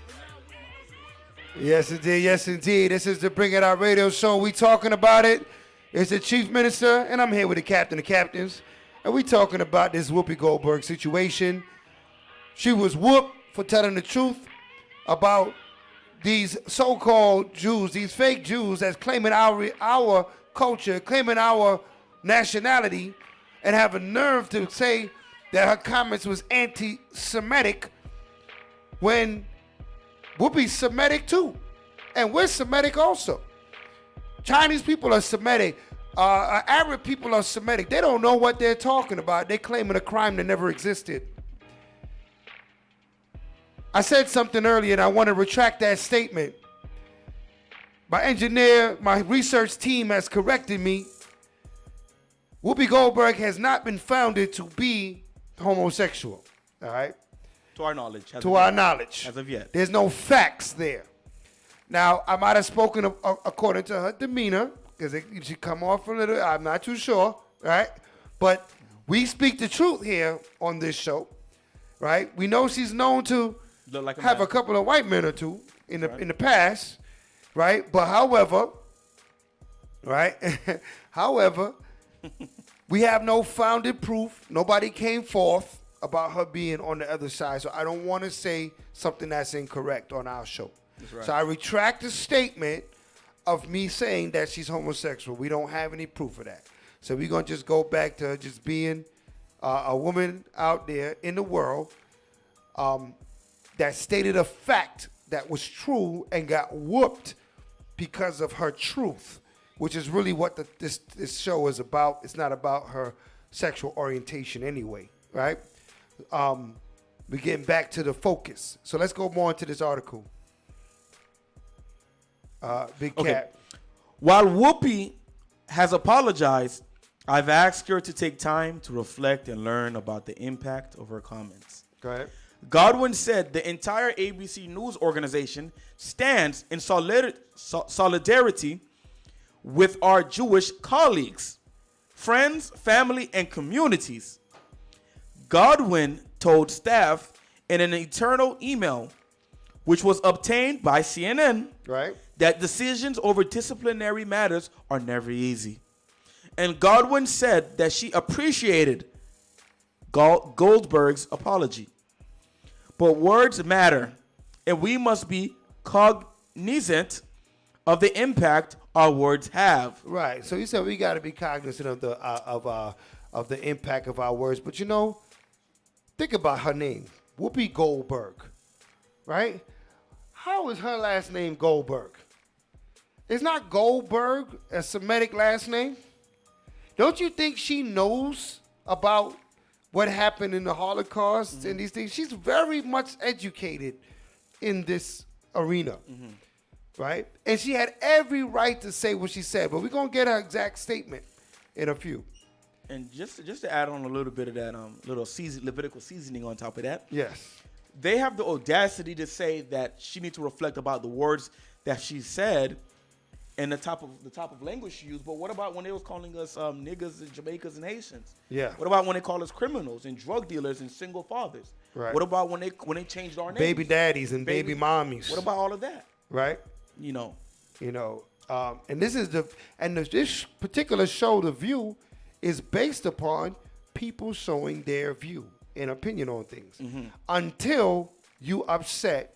Speaker 7: And now we ain't no squares.
Speaker 1: Yes, indeed. This is the Bring It Out radio show. We talking about it. It's the Chief Minister, and I'm here with the Captain of Captains. And we talking about this Whoopi Goldberg situation. She was whooped for telling the truth about these so-called Jews, these fake Jews that's claiming our culture, claiming our nationality, and have a nerve to say that her comments was anti-Semitic when Whoopi's Semitic too. And we're Semitic also. Chinese people are Semitic. Arab people are Semitic. They don't know what they're talking about. They're claiming a crime that never existed. I said something earlier, and I want to retract that statement. My engineer, my research team has corrected me. Whoopi Goldberg has not been founded to be homosexual. All right?
Speaker 4: To our knowledge.
Speaker 1: To our knowledge.
Speaker 4: As of yet.
Speaker 1: There's no facts there. Now, I might have spoken according to her demeanor, because she come off a little, I'm not too sure, right? But we speak the truth here on this show, right? We know she's known to
Speaker 4: like
Speaker 1: have a couple of white men or two in the past, right? But however, right? However, We have no founded proof. Nobody came forth about her being on the other side. So I don't want to say something that's incorrect on our show. That's right. So I retract the statement of me saying that she's homosexual. We don't have any proof of that. So we're going to just go back to her just being a woman out there in the world that stated a fact that was true and got whooped because of her truth, which is really what this show is about. It's not about her sexual orientation anyway, right? We're getting back to the focus. So let's go more into this article. Big Cat.
Speaker 4: While Whoopi has apologized, I've asked her to take time to reflect and learn about the impact of her comments.
Speaker 1: Go ahead.
Speaker 4: Godwin said the entire ABC News organization stands in solidarity with our Jewish colleagues, friends, family, and communities. Godwin told staff in an internal email, which was obtained by CNN,
Speaker 1: right,
Speaker 4: that decisions over disciplinary matters are never easy. And Godwin said that she appreciated Goldberg's apology. But words matter, and we must be cognizant of the impact our words have.
Speaker 1: Right. So he said we got to be cognizant of the impact of our words. But think about her name, Whoopi Goldberg, right? How is her last name Goldberg? Is not Goldberg a Semitic last name? Don't you think she knows about what happened in the Holocaust and these things? She's very much educated in this arena, right? And she had every right to say what she said, but we're going to get her exact statement in a few.
Speaker 4: And just to add on a little bit of that little Levitical seasoning on top of that.
Speaker 1: Yes.
Speaker 4: They have the audacity to say that she needs to reflect about the words that she said and the type of language she used. But what about when they was calling us niggas and Jamaicans and Haitians?
Speaker 1: Yeah.
Speaker 4: What about when they call us criminals and drug dealers and single fathers?
Speaker 1: Right.
Speaker 4: What about when they changed our names?
Speaker 1: Baby daddies and baby mommies.
Speaker 4: What about all of that?
Speaker 1: Right. And this particular show, The View, is based upon people showing their view and opinion on things. Until you upset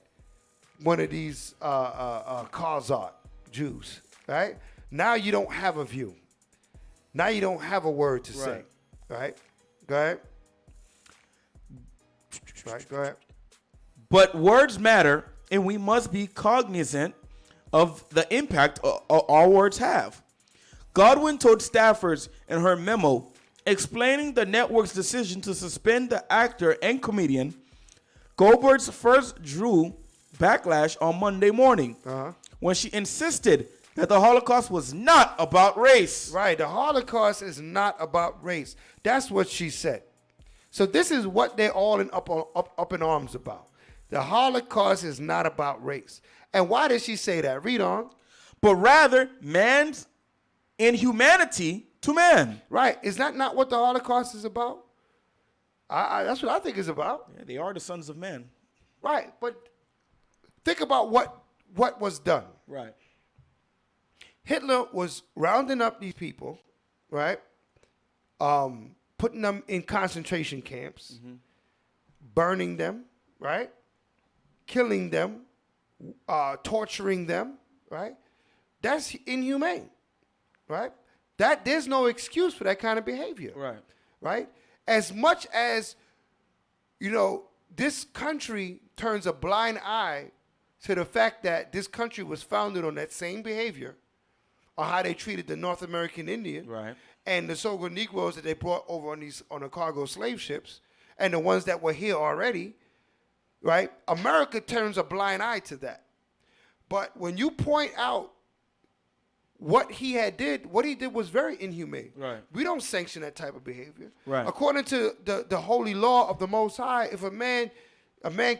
Speaker 1: one of these Khazar Jews, right? Now you don't have a view. Now you don't have a word to say, right? Go ahead. Right, go ahead.
Speaker 4: But words matter, and we must be cognizant of the impact our words have. Godwin told staffers in her memo explaining the network's decision to suspend the actor and comedian. Goldberg's first drew backlash on Monday morning when she insisted that the Holocaust was not about race.
Speaker 1: Right, the Holocaust is not about race. That's what she said. So this is what they're all up in arms about. The Holocaust is not about race. And why did she say that? Read on.
Speaker 4: But rather, man's inhumanity to man.
Speaker 1: Right. Is that not what the Holocaust is about? That's what I think it's about.
Speaker 4: Yeah, they are the sons of men.
Speaker 1: Right. But think about what was done.
Speaker 4: Right.
Speaker 1: Hitler was rounding up these people, right? Putting them in concentration camps, burning them, right? Killing them, torturing them, right? That's inhumane, right? There's no excuse for that kind of behavior.
Speaker 4: Right.
Speaker 1: Right? As much as, this country turns a blind eye to the fact that this country was founded on that same behavior, or how they treated the North American Indian,
Speaker 4: right,
Speaker 1: and the so-called Negroes that they brought over on the cargo slave ships, and the ones that were here already, right? America turns a blind eye to that. But when you point out what he did was very inhumane.
Speaker 4: Right.
Speaker 1: We don't sanction that type of behavior.
Speaker 4: Right.
Speaker 1: According to the holy law of the Most High, if a man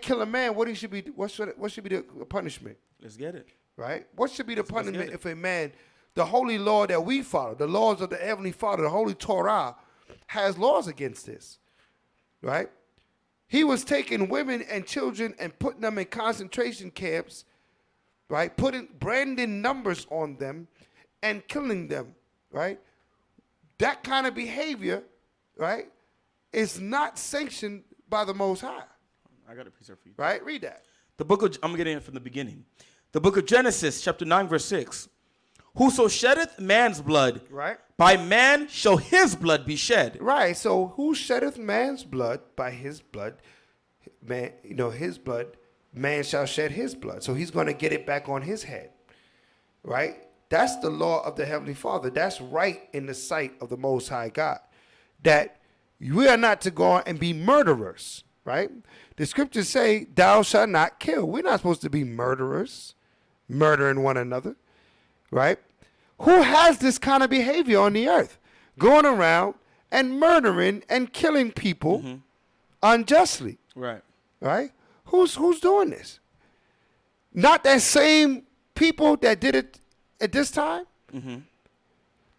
Speaker 1: kill a man, what should be the punishment?
Speaker 4: Let's get it.
Speaker 1: Right? What should be the punishment if a man, the holy law that we follow, the laws of the Heavenly Father, the Holy Torah, has laws against this, right? He was taking women and children and putting them in concentration camps, right? Putting branding numbers on them and killing them, right? that kind of behavior, right, is not sanctioned by the Most High.
Speaker 4: I got a piece of for you.
Speaker 1: Right? Read that.
Speaker 4: I'm getting it from the beginning. The book of Genesis, chapter 9, verse 6. Whoso sheddeth man's blood,
Speaker 1: Right?
Speaker 4: by man shall his blood be shed.
Speaker 1: Right. So who sheddeth man's blood, by his blood, man, his blood, man shall shed his blood. So he's going to get it back on his head. Right? That's the law of the Heavenly Father. That's right in the sight of the Most High God. That we are not to go on and be murderers. Right? The scriptures say, thou shalt not kill. We're not supposed to be murderers, murdering one another. Right? Who has this kind of behavior on the earth? Going around and murdering and killing people unjustly.
Speaker 4: Right.
Speaker 1: Right? Who's doing this? Not that same people that did it at this time.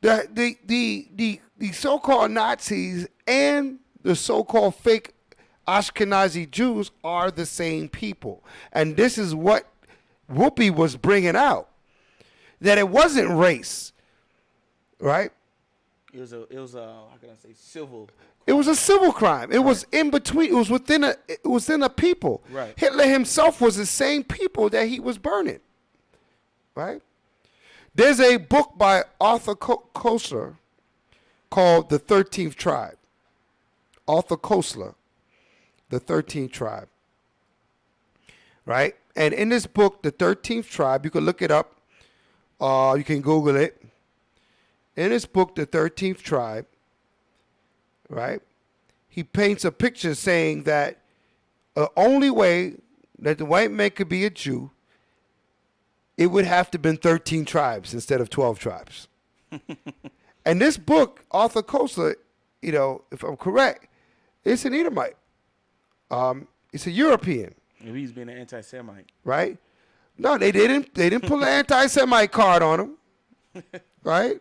Speaker 1: The so-called Nazis and the so-called fake Ashkenazi Jews are the same people. And this is what Whoopi was bringing out. That it wasn't race, right?
Speaker 4: It was how can I say, civil.
Speaker 1: It was a civil crime. It was in between. It was within a people.
Speaker 4: Right.
Speaker 1: Hitler himself was the same people that he was burning. Right? There's a book by Arthur Koestler called The 13th Tribe. Arthur Koestler, The 13th Tribe. Right? And in this book, The 13th Tribe, you can look it up. You can Google it. In his book, The 13th Tribe, right, he paints a picture saying that the only way that the white man could be a Jew, it would have to have been 13 tribes instead of 12 tribes. And this book, Arthur Koestler, if I'm correct, it's an Edomite. It's a European.
Speaker 4: Maybe he's being an anti-Semite.
Speaker 1: Right? No, they didn't. They didn't pull an anti-Semite card on him, right?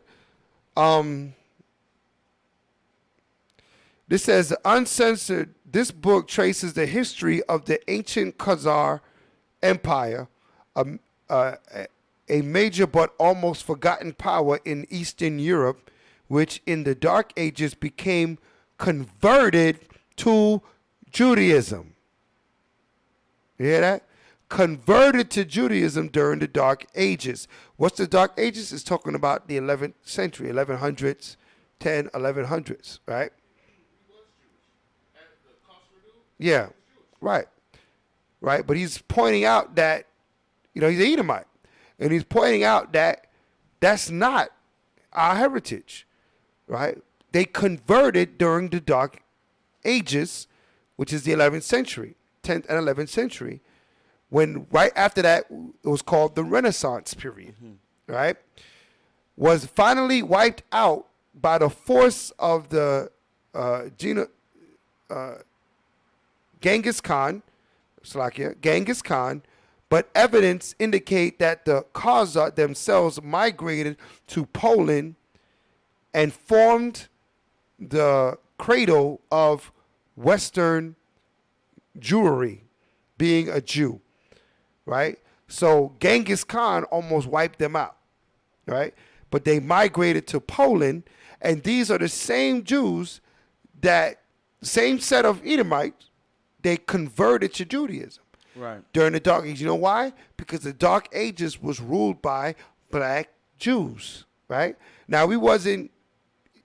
Speaker 1: This says uncensored. This book traces the history of the ancient Khazar Empire, a major but almost forgotten power in Eastern Europe, which in the Dark Ages became converted to Judaism. You hear that? Converted to Judaism during the Dark Ages. What's the Dark Ages? It's talking about the 11th century, 1100s, 1100s, right? Yeah, right. Right, but he's pointing out that, he's an Edomite. And he's pointing out that that's not our heritage, right? They converted during the Dark Ages, which is the 11th century, 10th and 11th century. When right after that, it was called the Renaissance period, right? Was finally wiped out by the force of the Genghis Khan, but evidence indicate that the Khazar themselves migrated to Poland and formed the cradle of Western Jewry, being a Jew. Right? So Genghis Khan almost wiped them out, right? But they migrated to Poland, and these are the same Jews that, same set of Edomites, they converted to Judaism.
Speaker 4: Right.
Speaker 1: During the Dark Ages. You know why? Because the Dark Ages was ruled by black Jews, right? Now, we wasn't,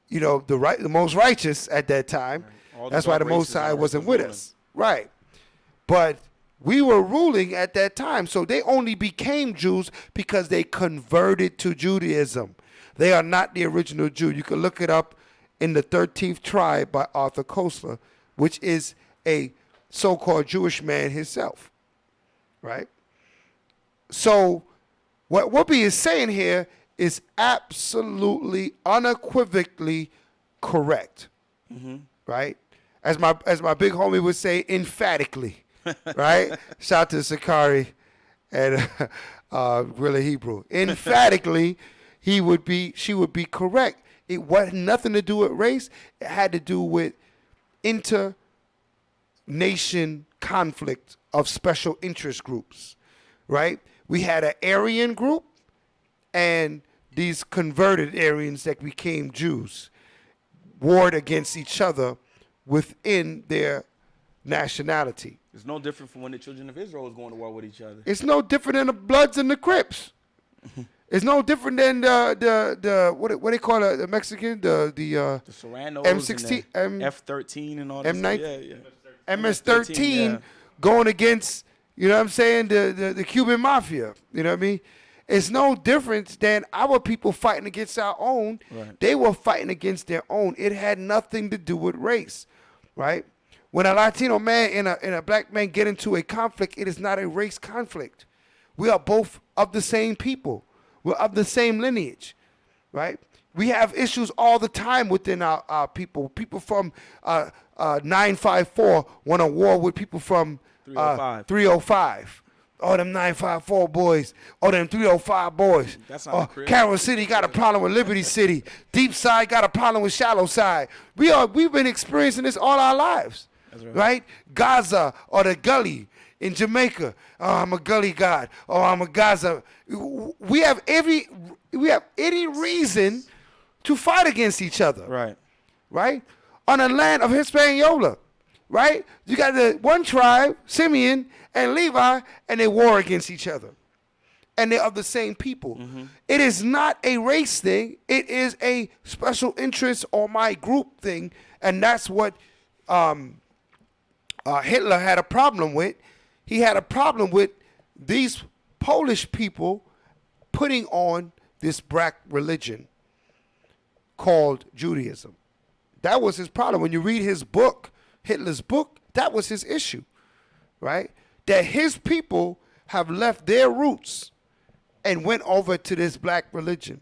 Speaker 1: the most righteous at that time.
Speaker 4: Right.
Speaker 1: That's why the Most High wasn't with us. Right. But we were ruling at that time, so they only became Jews because they converted to Judaism. They are not the original Jew. You can look it up in The 13th Tribe by Arthur Koestler, which is a so-called Jewish man himself, right? So what Whoopi is saying here is absolutely, unequivocally correct, right? As my big homie would say, emphatically. Right? Shout to Sakari and Gorilla Hebrew. Emphatically, she would be correct. It had nothing to do with race. It had to do with inter-nation conflict of special interest groups. Right? We had an Aryan group and these converted Aryans that became Jews. warred against each other within their nationality.
Speaker 4: It's no different from when the children of Israel was going to war with each other.
Speaker 1: It's no different than the Bloods and the Crips. It's no different than the what they call it, the Mexican the
Speaker 4: Serranos,
Speaker 1: M16
Speaker 4: and F-13 and all that.
Speaker 1: M9
Speaker 4: Yeah.
Speaker 1: MS-13 going against, you know what I'm saying, the Cuban mafia. You know what I mean? It's no different than our people fighting against our own.
Speaker 4: Right.
Speaker 1: They were fighting against their own. It had nothing to do with race, right? When a Latino man and a black man get into a conflict, it is not a race conflict. We are both of the same people. We're of the same lineage, right? We have issues all the time within our people. People from 954 want to war with people from 305. Oh, them 954 boys. Oh, them 305 boys.
Speaker 4: That's not the crib.
Speaker 1: Carroll City got a problem with Liberty City. Deep Side got a problem with Shallow Side. We've been experiencing this all our lives, right? Gaza or the Gully in Jamaica. Oh, I'm a Gully God. Oh, I'm a Gaza. We have any reason to fight against each other, right? On the land of Hispaniola, right? You got the one tribe, Simeon and Levi, and they war against each other. And they're of the same people. Mm-hmm. It is not a race thing. It is a special interest or my group thing. And that's what Hitler had a problem with. He had a problem with these Polish people putting on this black religion called Judaism. That was his problem. When you read his book, Hitler's book, that was his issue, right? That his people have left their roots and went over to this black religion.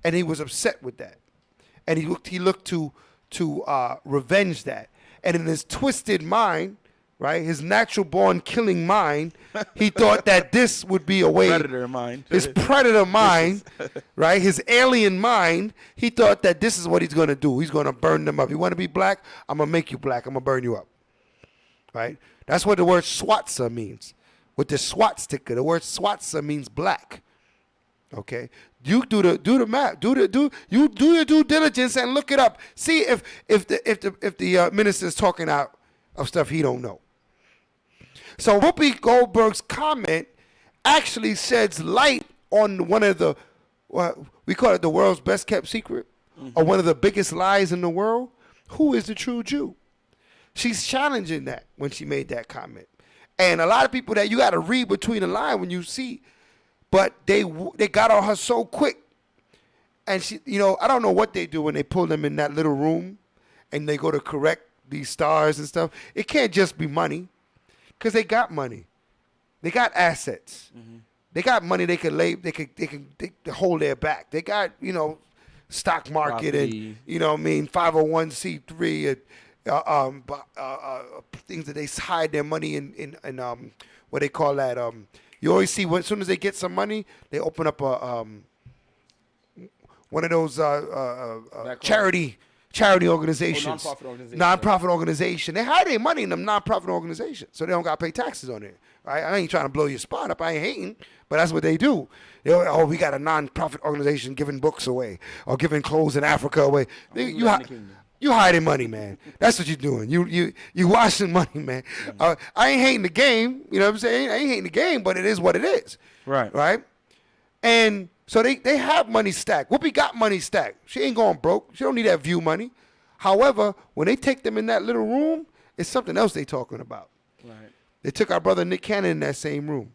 Speaker 1: And he was upset with that. And he looked to revenge that. And in his twisted mind, right, his natural born killing mind, he thought that this would be a way.
Speaker 4: Predator mind.
Speaker 1: His predator mind, right, his alien mind, he thought that this is what he's going to do. He's going to burn them up. You want to be black? I'm going to make you black. I'm going to burn you up. Right? That's what the word Swatza means. With the SWAT sticker, the word Swatza means black. Okay? You do the math. You do your due diligence and look it up. See if the minister is talking out of stuff he don't know. So Whoopi Goldberg's comment actually sheds light on one of the, we call it the world's best kept secret, or one of the biggest lies in the world. Who is the true Jew? She's challenging that when she made that comment. And a lot of people that you got to read between the line when you see, but they got on her so quick. And she, I don't know what they do when they pull them in that little room and they go to correct these stars and stuff. It can't just be money, because they got money. They got assets. Mm-hmm. They got money they can lay, they can hold their back. They got, stock market property. And, 501c3 and things that they hide their money in what they call that. You always see as soon as they get some money, they open up one of those charity organizations. Nonprofit organization. They hide their money in them nonprofit organizations, so they don't got to pay taxes on it. Right? I ain't trying to blow your spot up. I ain't hating, but that's what they do. We got a nonprofit organization giving books away or giving clothes in Africa away. You hiding money, man. That's what you're doing. You washing money, man. I ain't hating the game. You know what I'm saying? I ain't hating the game, but it is what it is. Right? And so they have money stacked. Whoopi got money stacked. She ain't going broke. She don't need that view money. However, when they take them in that little room, it's something else they talking about. Right. They took our brother Nick Cannon in that same room.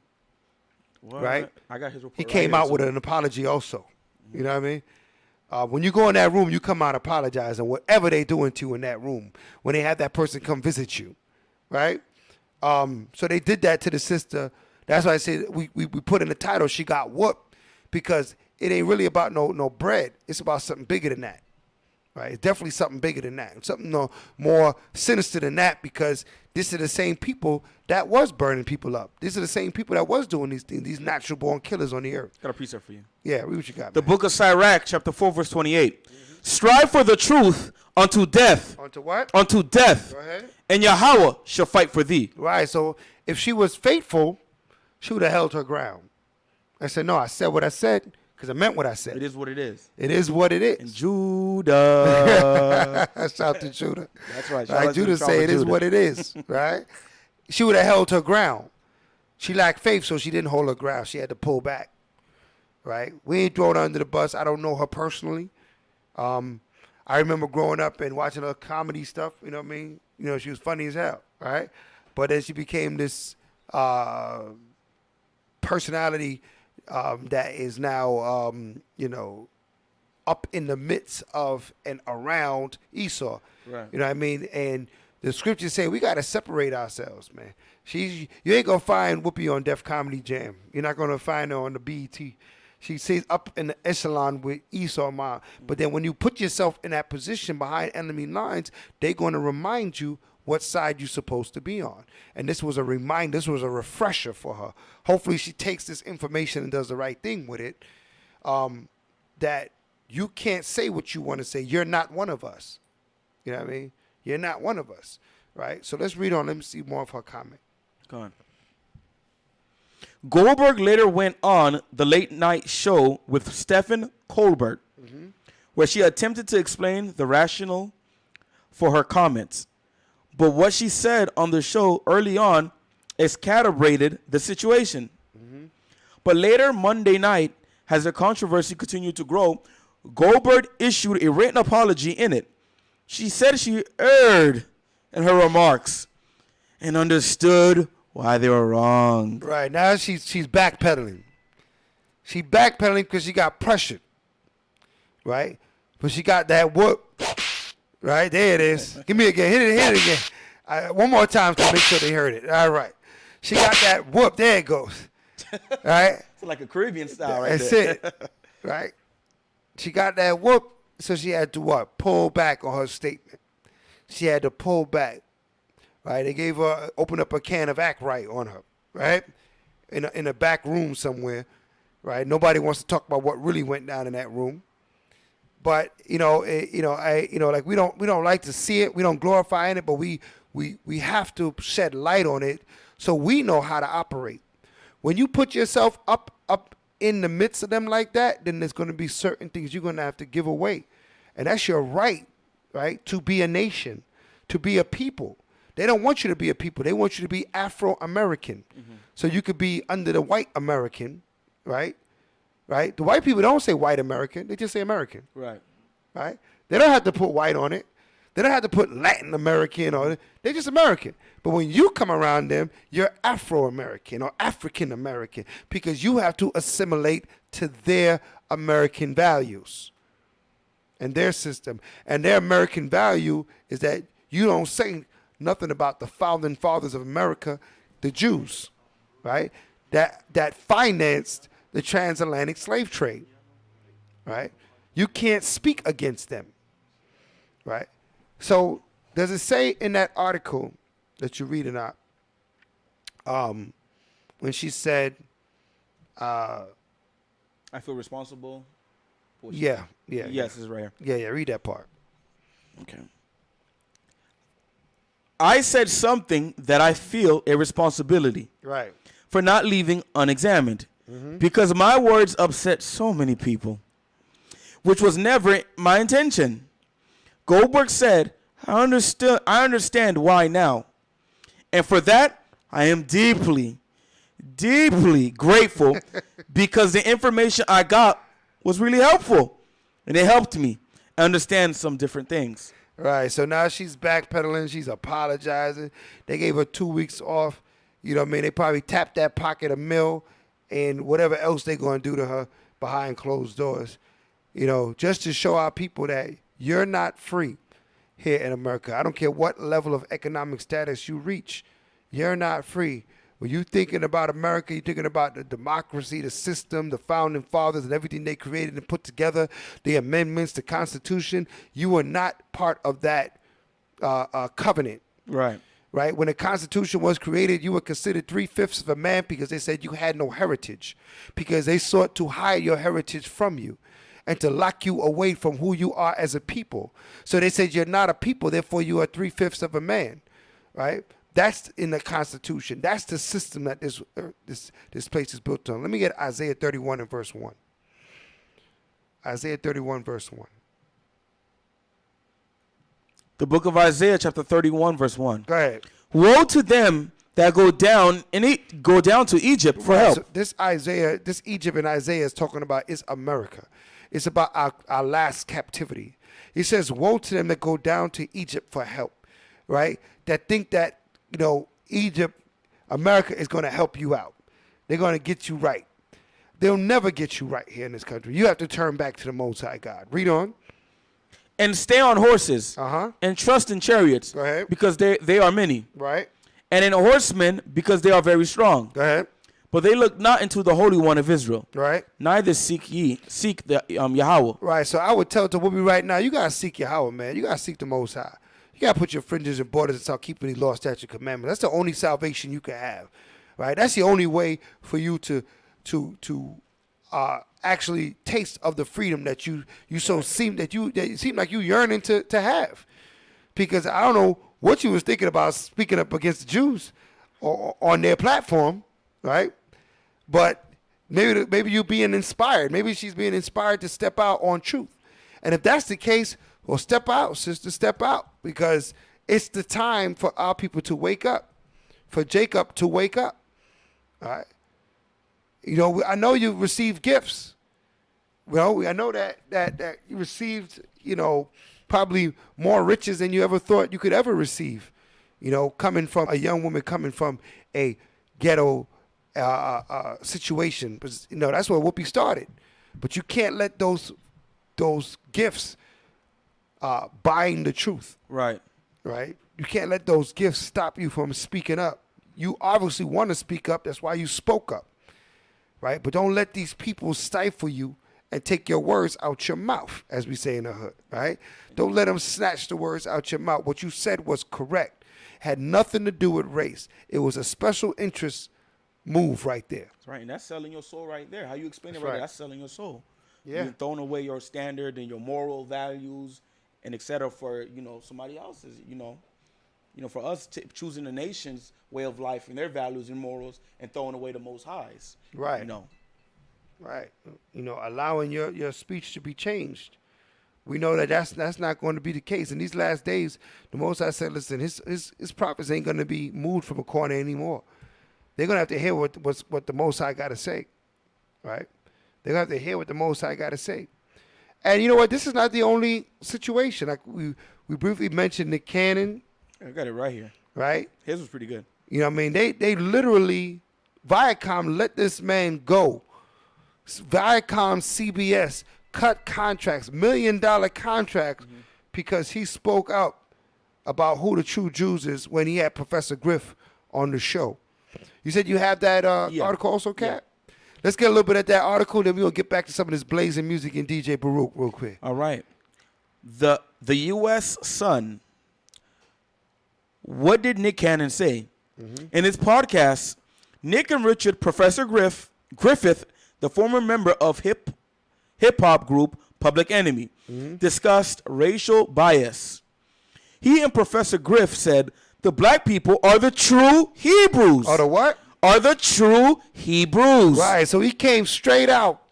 Speaker 1: What? Right?
Speaker 4: I got his report.
Speaker 1: He came out with an apology also. Mm-hmm. You know what I mean? When you go in that room, you come out apologizing whatever they doing to you in that room when they have that person come visit you, right? So they did that to the sister. That's why I said we put in the title, she got whooped, because it ain't really about no bread. It's about something bigger than that, right? It's definitely something bigger than that. Something more sinister than that, because these are the same people that was burning people up. These are the same people that was doing these things, these natural born killers on the earth.
Speaker 4: Got a precept for you.
Speaker 1: Yeah, read what you got.
Speaker 4: The book of Sirach, chapter 4, verse 28. Mm-hmm. Strive for the truth unto death.
Speaker 1: Unto what?
Speaker 4: Unto death.
Speaker 1: Go ahead.
Speaker 4: And Yahweh shall fight for thee.
Speaker 1: Right, so if she was faithful, she would have held her ground. I said, no, I said what I said, because I meant what I said.
Speaker 4: It is what it is.
Speaker 1: It is what it is.
Speaker 4: And Judah.
Speaker 1: Shout out to Judah.
Speaker 4: That's right.
Speaker 1: Right, Judah say it is what it is, right? She would have held her ground. She lacked faith, so she didn't hold her ground. She had to pull back, right? We ain't throwing her under the bus. I don't know her personally. I remember growing up and watching her comedy stuff, you know what I mean? You know, she was funny as hell, right? But then she became this personality that is now, you know, up in the midst of and around Esau.
Speaker 4: Right.
Speaker 1: You know what I mean? And the scriptures say we got to separate ourselves, man. You ain't going to find Whoopi on Def Comedy Jam. You're not going to find her on the BET. She stays up in the echelon with Esau Ma. But then when you put yourself in that position behind enemy lines, they're going to remind you what side you're supposed to be on. And this was a reminder, this was a refresher for her. Hopefully she takes this information and does the right thing with it. That you can't say what you want to say. You're not one of us. You know what I mean? You're not one of us, right? So let's read on. Let me see more of her comment.
Speaker 4: Go on. Goldberg later went on the late night show with Stephen Colbert, where she attempted to explain the rationale for her comments. But what she said on the show early on exaggerated the situation. But later Monday night, as the controversy continued to grow, Goldberg issued a written apology in it. She said she erred in her remarks and understood why they were wrong.
Speaker 1: Right, now she's backpedaling. She backpedaling because she got pressured, right? But she got that whoop, right? There it is. Give me again. Hit it again. One more time to make sure they heard it. All right. She got that whoop. There it goes. Right?
Speaker 4: It's like a Caribbean style right
Speaker 1: That's
Speaker 4: there.
Speaker 1: it. Right? She got that whoop, so she had to what? Pull back on her statement. She had to pull back. Right? They gave her, opened up a can of Act Right on her, right? In a back room somewhere, right? Nobody wants to talk about what really went down in that room. But like we don't like to see it. We don't glorify in it, but we have to shed light on it so we know how to operate. When you put yourself up in the midst of them like that, then there's going to be certain things you're going to have to give away, and that's your right, to be a nation, to be a people. They don't want you to be a people. They want you to be Afro-American. So you could be under the white American, right? Right? The white people don't say white American. They just say American.
Speaker 4: Right.
Speaker 1: Right? They don't have to put white on it. They don't have to put Latin American on it. They're just American. But when you come around them, you're Afro-American or African American because you have to assimilate to their American values and their system. And their American value is that you don't say nothing about the founding fathers of America, the Jews, right? That financed the transatlantic slave trade, right? You can't speak against them, right? So does it say in that article that you're reading out, when she said,
Speaker 4: I feel responsible?
Speaker 1: Yeah.
Speaker 4: Yes, it's right here.
Speaker 1: Yeah, read that part.
Speaker 4: Okay. I said something that I feel a responsibility
Speaker 1: Right.
Speaker 4: for not leaving unexamined because my words upset so many people, which was never my intention. Goldberg said, I understand why now. And for that, I am deeply, deeply grateful because the information I got was really helpful and it helped me understand some different things.
Speaker 1: Right, so now she's backpedaling. She's apologizing. They gave her 2 weeks off. You know what I mean? They probably tapped that pocket a mill and whatever else they're going to do to her behind closed doors. You know, just to show our people that you're not free here in America. I don't care what level of economic status you reach. You're not free. When you're thinking about America, you're thinking about the democracy, the system, the founding fathers, and everything they created and put together, the amendments, the Constitution. You are not part of that covenant.
Speaker 4: Right.
Speaker 1: Right? When the Constitution was created, you were considered 3/5 of a man because they said you had no heritage, because they sought to hide your heritage from you and to lock you away from who you are as a people. So they said you're not a people, therefore you are 3/5 of a man. Right? That's in the Constitution. That's the system that this place is built on. Let me get Isaiah 31 and verse 1. Isaiah 31, verse 1.
Speaker 4: The book of Isaiah, chapter 31, verse 1.
Speaker 1: Go ahead.
Speaker 4: Woe to them that go down to Egypt for help.
Speaker 1: So this Egypt in Isaiah is talking about is America. It's about our last captivity. He says, woe to them that go down to Egypt for help, right? That think that, Egypt, America is going to help you out. They're going to get you right. They'll never get you right here in this country. You have to turn back to the Most High God. Read on.
Speaker 4: And stay on horses. And trust in chariots.
Speaker 1: Go ahead.
Speaker 4: Because they are many.
Speaker 1: Right.
Speaker 4: And in horsemen because they are very strong.
Speaker 1: Go ahead.
Speaker 4: But they look not into the Holy One of Israel.
Speaker 1: Right.
Speaker 4: Neither seek the Yahweh.
Speaker 1: Right. So I would tell to Whoopi right now, you got to seek Yahweh, man. You got to seek the Most High. You got to put your fringes and borders and start keeping these law, statute, commandments. That's the only salvation you can have. Right. That's the only way for you to actually taste of the freedom that you seem like you yearning to have. Because I don't know what you was thinking about speaking up against the Jews on their platform, right? But maybe you being inspired. Maybe she's being inspired to step out on truth. And if that's the case, well, step out, sister, step out. Because it's the time for our people to wake up, for Jacob to wake up, all right? I know you received gifts. Well, I know that you received, probably more riches than you ever thought you could ever receive. Coming from a young woman, coming from a ghetto situation. But, that's where Whoopi started. But you can't let those gifts bind the truth.
Speaker 4: Right.
Speaker 1: Right? You can't let those gifts stop you from speaking up. You obviously want to speak up. That's why you spoke up. Right? But don't let these people stifle you and take your words out your mouth, as we say in the hood, right? Don't let them snatch the words out your mouth. What you said was correct. Had nothing to do with race. It was a special interest move right there.
Speaker 4: That's right, and that's selling your soul right there. How you explain it
Speaker 1: That's right.
Speaker 4: there, that's selling your soul.
Speaker 1: Yeah.
Speaker 4: You're throwing away your standard and your moral values and et cetera for, somebody else's, for us choosing the nation's way of life and their values and morals and throwing away the Most High's.
Speaker 1: Right. Right. Allowing your speech to be changed. We know that's not going to be the case. In these last days, the Most High said, listen, his prophets ain't going to be moved from a corner anymore. They're going to have to hear what the Most High got to say. Right? They're going to have to hear what the Most High got to say. And you know what? This is not the only situation. Like we briefly mentioned Nick Cannon.
Speaker 4: I got it right here.
Speaker 1: Right?
Speaker 4: His was pretty good.
Speaker 1: They literally, Viacom let this man go. Viacom, CBS cut contracts, $1 million contracts, because he spoke out about who the true Jews is when he had Professor Griff on the show. You said you have that article also, Kat? Yeah. Let's get a little bit of that article, then we're going to get back to some of this blazing music and DJ Baruch real quick.
Speaker 4: All right. The U.S. Sun. What did Nick Cannon say? In his podcast, Nick and Richard, Professor Griffith, the former member of hip-hop group Public Enemy, discussed racial bias. He and Professor Griff said the black people are the true Hebrews.
Speaker 1: Are the what?
Speaker 4: Are the true Hebrews.
Speaker 1: Right, so he came straight out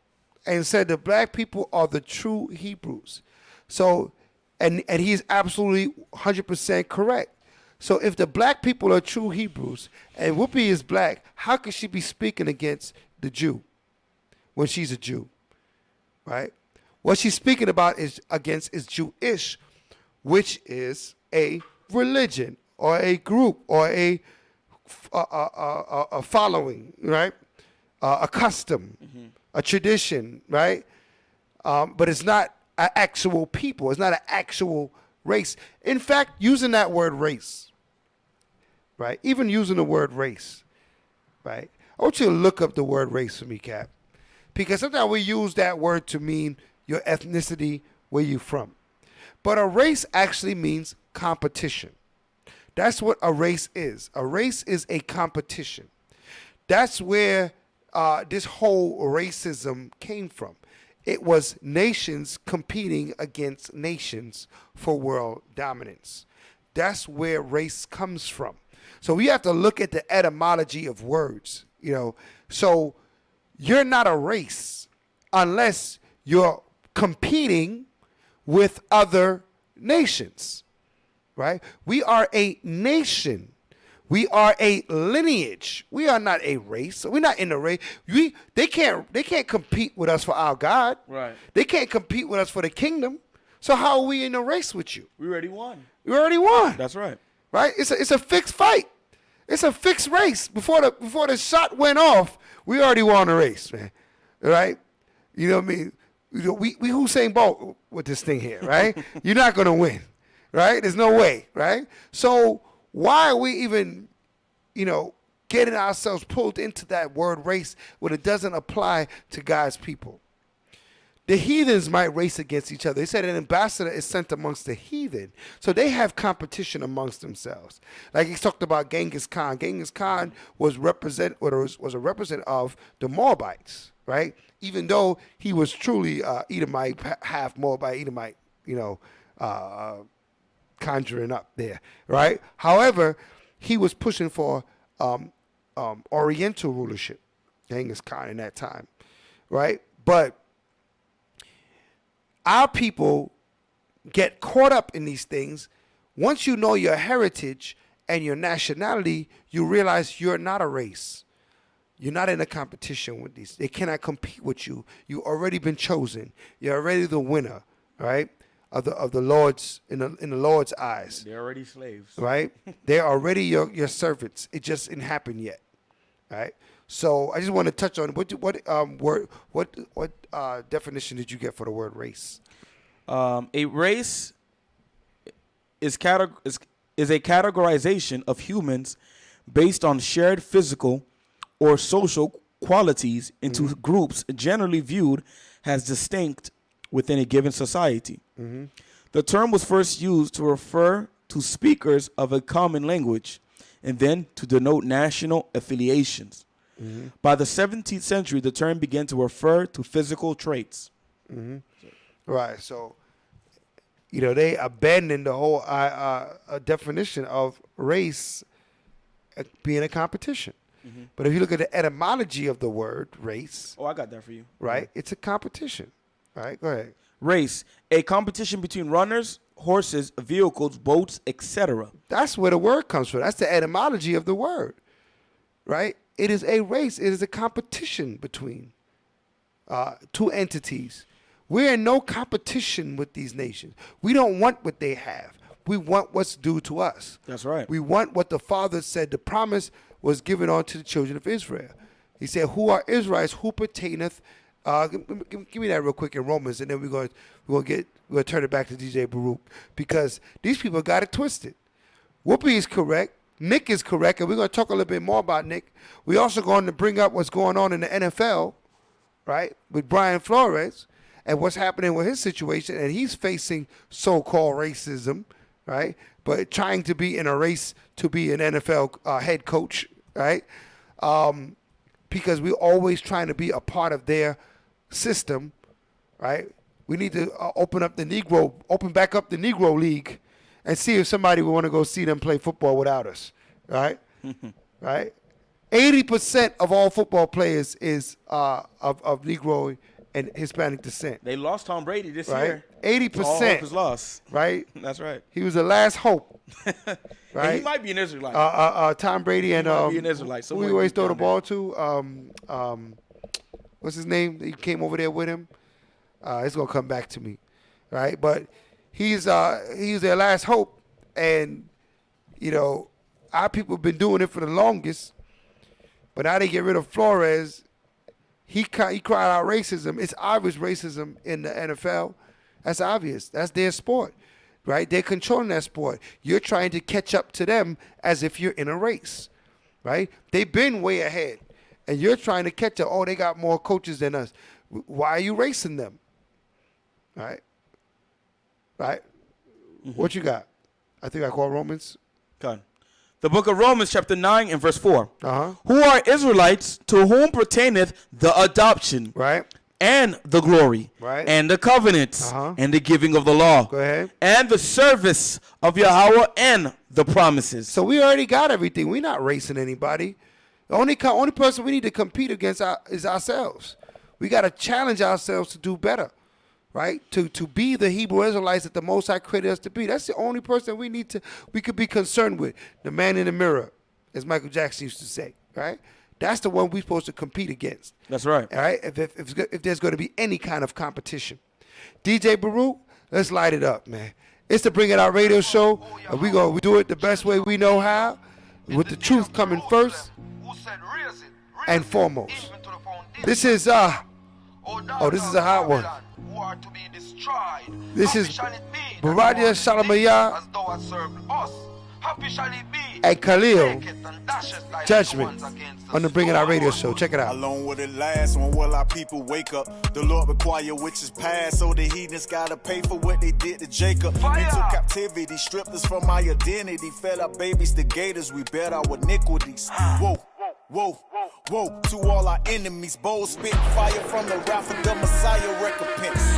Speaker 1: and said the black people are the true Hebrews. So, and he's absolutely 100% correct. So if the black people are true Hebrews and Whoopi is black, how could she be speaking against the Jew when she's a Jew, right? What she's speaking about is Jewish, which is a religion or a group or a following, right? A custom, a tradition, right? But it's not an actual people. It's not an actual race. In fact, using that word race, right? Even using the word race, right? I want you to look up the word race for me, Cap. Because sometimes we use that word to mean your ethnicity, where you're from. But a race actually means competition. That's what a race is. A race is a competition. That's where this whole racism came from. It was nations competing against nations for world dominance. That's where race comes from. So we have to look at the etymology of words, So you're not a race unless you're competing with other nations, right? We are a nation. We are a lineage. We are not a race. We're not in a race. They can't compete with us for our God.
Speaker 4: Right.
Speaker 1: They can't compete with us for the kingdom. So how are we in a race with you?
Speaker 4: We already won.
Speaker 1: We already won.
Speaker 4: That's right.
Speaker 1: Right? It's a fixed fight. It's a fixed race. Before the shot went off, we already won the race, man. Right? You know what I mean? We Usain Bolt with this thing here, right? You're not gonna win, right? There's no way, right? So why are we even, getting ourselves pulled into that word race when it doesn't apply to God's people? The heathens might race against each other. They said an ambassador is sent amongst the heathen. So they have competition amongst themselves. Like he talked about Genghis Khan. Genghis Khan was a representative of the Moabites, right? Even though he was truly Edomite, half Moabite, Edomite, conjuring up there, right? However, he was pushing for Oriental rulership, Genghis Khan in that time, right? But our people get caught up in these things. Once you know your heritage and your nationality, you realize you're not a race. You're not in a competition with these. They cannot compete with you. You've already been chosen. You're already the winner, right? Of the Lord's in the Lord's eyes.
Speaker 4: They're already slaves.
Speaker 1: Right? They're already your servants. It just didn't happen yet. Right? So I just want to touch on what definition did you get for the word race?
Speaker 4: A race is a categorization of humans based on shared physical or social qualities into groups generally viewed as distinct within a given society. The term was first used to refer to speakers of a common language and then to denote national affiliations. By the 17th century, the term began to refer to physical traits.
Speaker 1: Right. So, they abandoned the whole definition of race being a competition. But if you look at the etymology of the word race.
Speaker 4: Oh, I got that for you.
Speaker 1: Right. It's a competition. All right. Go ahead.
Speaker 4: Race, a competition between runners, horses, vehicles, boats, etc.
Speaker 1: That's where the word comes from. That's the etymology of the word. Right. It is a race. It is a competition between two entities. We're in no competition with these nations. We don't want what they have. We want what's due to us.
Speaker 4: That's right.
Speaker 1: We want what the Father said. The promise was given unto the children of Israel. He said, who are Israelites, who pertaineth. Give me that real quick in Romans, and then we're gonna turn it back to DJ Baruch, because these people got it twisted. Whoopi is correct. Nick is correct, and we're going to talk a little bit more about Nick. We're also going to bring up what's going on in the NFL, right, with Brian Flores and what's happening with his situation, and he's facing so-called racism, right, but trying to be in a race to be an NFL head coach, right, because we're always trying to be a part of their system, right. We need to open back up the Negro League and see if somebody would want to go see them play football without us, right? Right? 80% of all football players is of Negro and Hispanic descent.
Speaker 4: They lost Tom Brady this
Speaker 1: right?
Speaker 4: year.
Speaker 1: 80%.
Speaker 4: All hope is lost.
Speaker 1: Right?
Speaker 4: That's right.
Speaker 1: He was the last hope. Right?
Speaker 4: And he might be an Israelite.
Speaker 1: Tom Brady and
Speaker 4: might be an Israelite.
Speaker 1: who he always throw the ball to? What's his name? He came over there with him. It's gonna come back to me, right? But he's their last hope, and our people have been doing it for the longest. But now they get rid of Flores. He cried out racism. It's obvious racism in the NFL. That's obvious. That's their sport, right? They're controlling that sport. You're trying to catch up to them as if you're in a race, right? They've been way ahead, and you're trying to catch up. Oh, they got more coaches than us. Why are you racing them? Right? What you got? I think I call Romans.
Speaker 4: God. The book of Romans chapter 9 and verse 4.
Speaker 1: Uh-huh.
Speaker 4: Who are Israelites, to whom pertaineth the adoption,
Speaker 1: right,
Speaker 4: and the glory,
Speaker 1: right,
Speaker 4: and the covenants, and the giving of the law,
Speaker 1: go ahead,
Speaker 4: and the service of Yahweh and the promises.
Speaker 1: So we already got everything. We're not racing anybody. The only person we need to compete against is ourselves. We got to challenge ourselves to do better. right? To be the Hebrew Israelites that the Most High created us to be. That's the only person we could be concerned with. The man in the mirror, as Michael Jackson used to say, right? That's the one we're supposed to compete against.
Speaker 4: That's right.
Speaker 1: All right? If there's going to be any kind of competition. DJ Baruch, let's light it up, man. It's the Bring It Out radio show, and we do it the best way we know how, with the truth coming first and foremost. This is this is a hot one. This is Baradia Shalamaya and Khalil Judgment on the Bring It Out radio show. Check it out.
Speaker 9: How long will it last? When will our people wake up? The Lord require witches pass, so the heathens gotta pay for what they did to Jacob. Into captivity, stripped us from our identity, fed our babies to gators, we bear our iniquities. Whoa, whoa, whoa, to all our enemies, bold spit fire from the wrath of the Messiah, recompense.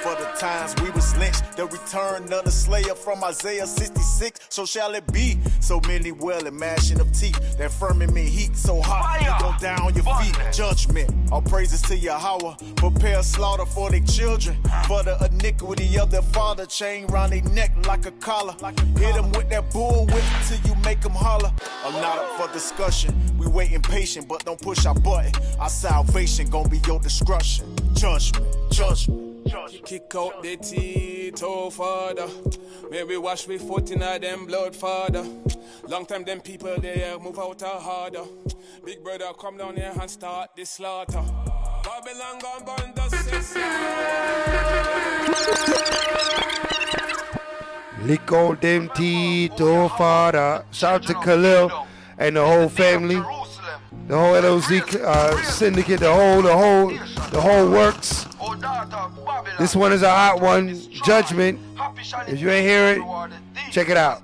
Speaker 9: For the times we was lynched, the return of the slayer from Isaiah 66, so shall it be. So many wailing, mashing of teeth, that firmament heat so hot, you go down on your feet. Judgment, all praises to Yahweh, prepare slaughter for their children, for the iniquity of their father, chain round their neck like a collar. Hit them with that bull whip till you make them holler. I'm not up for discussion, we waiting patient, but don't push our button. Our salvation gon' be your destruction. Judgment, judgment.
Speaker 10: Kick out the teeth, oh Father. Maybe wash me foot in them blood, Father. Long time them people there move out harder. Big brother come down here and start this slaughter. Babylon gone burn the system.
Speaker 1: Lick all them teeth, oh Father. Shout out to Khalil and the whole family, the whole LOZ syndicate, the whole works. This one is a hot one, Judgment. If you ain't hear it, check it out.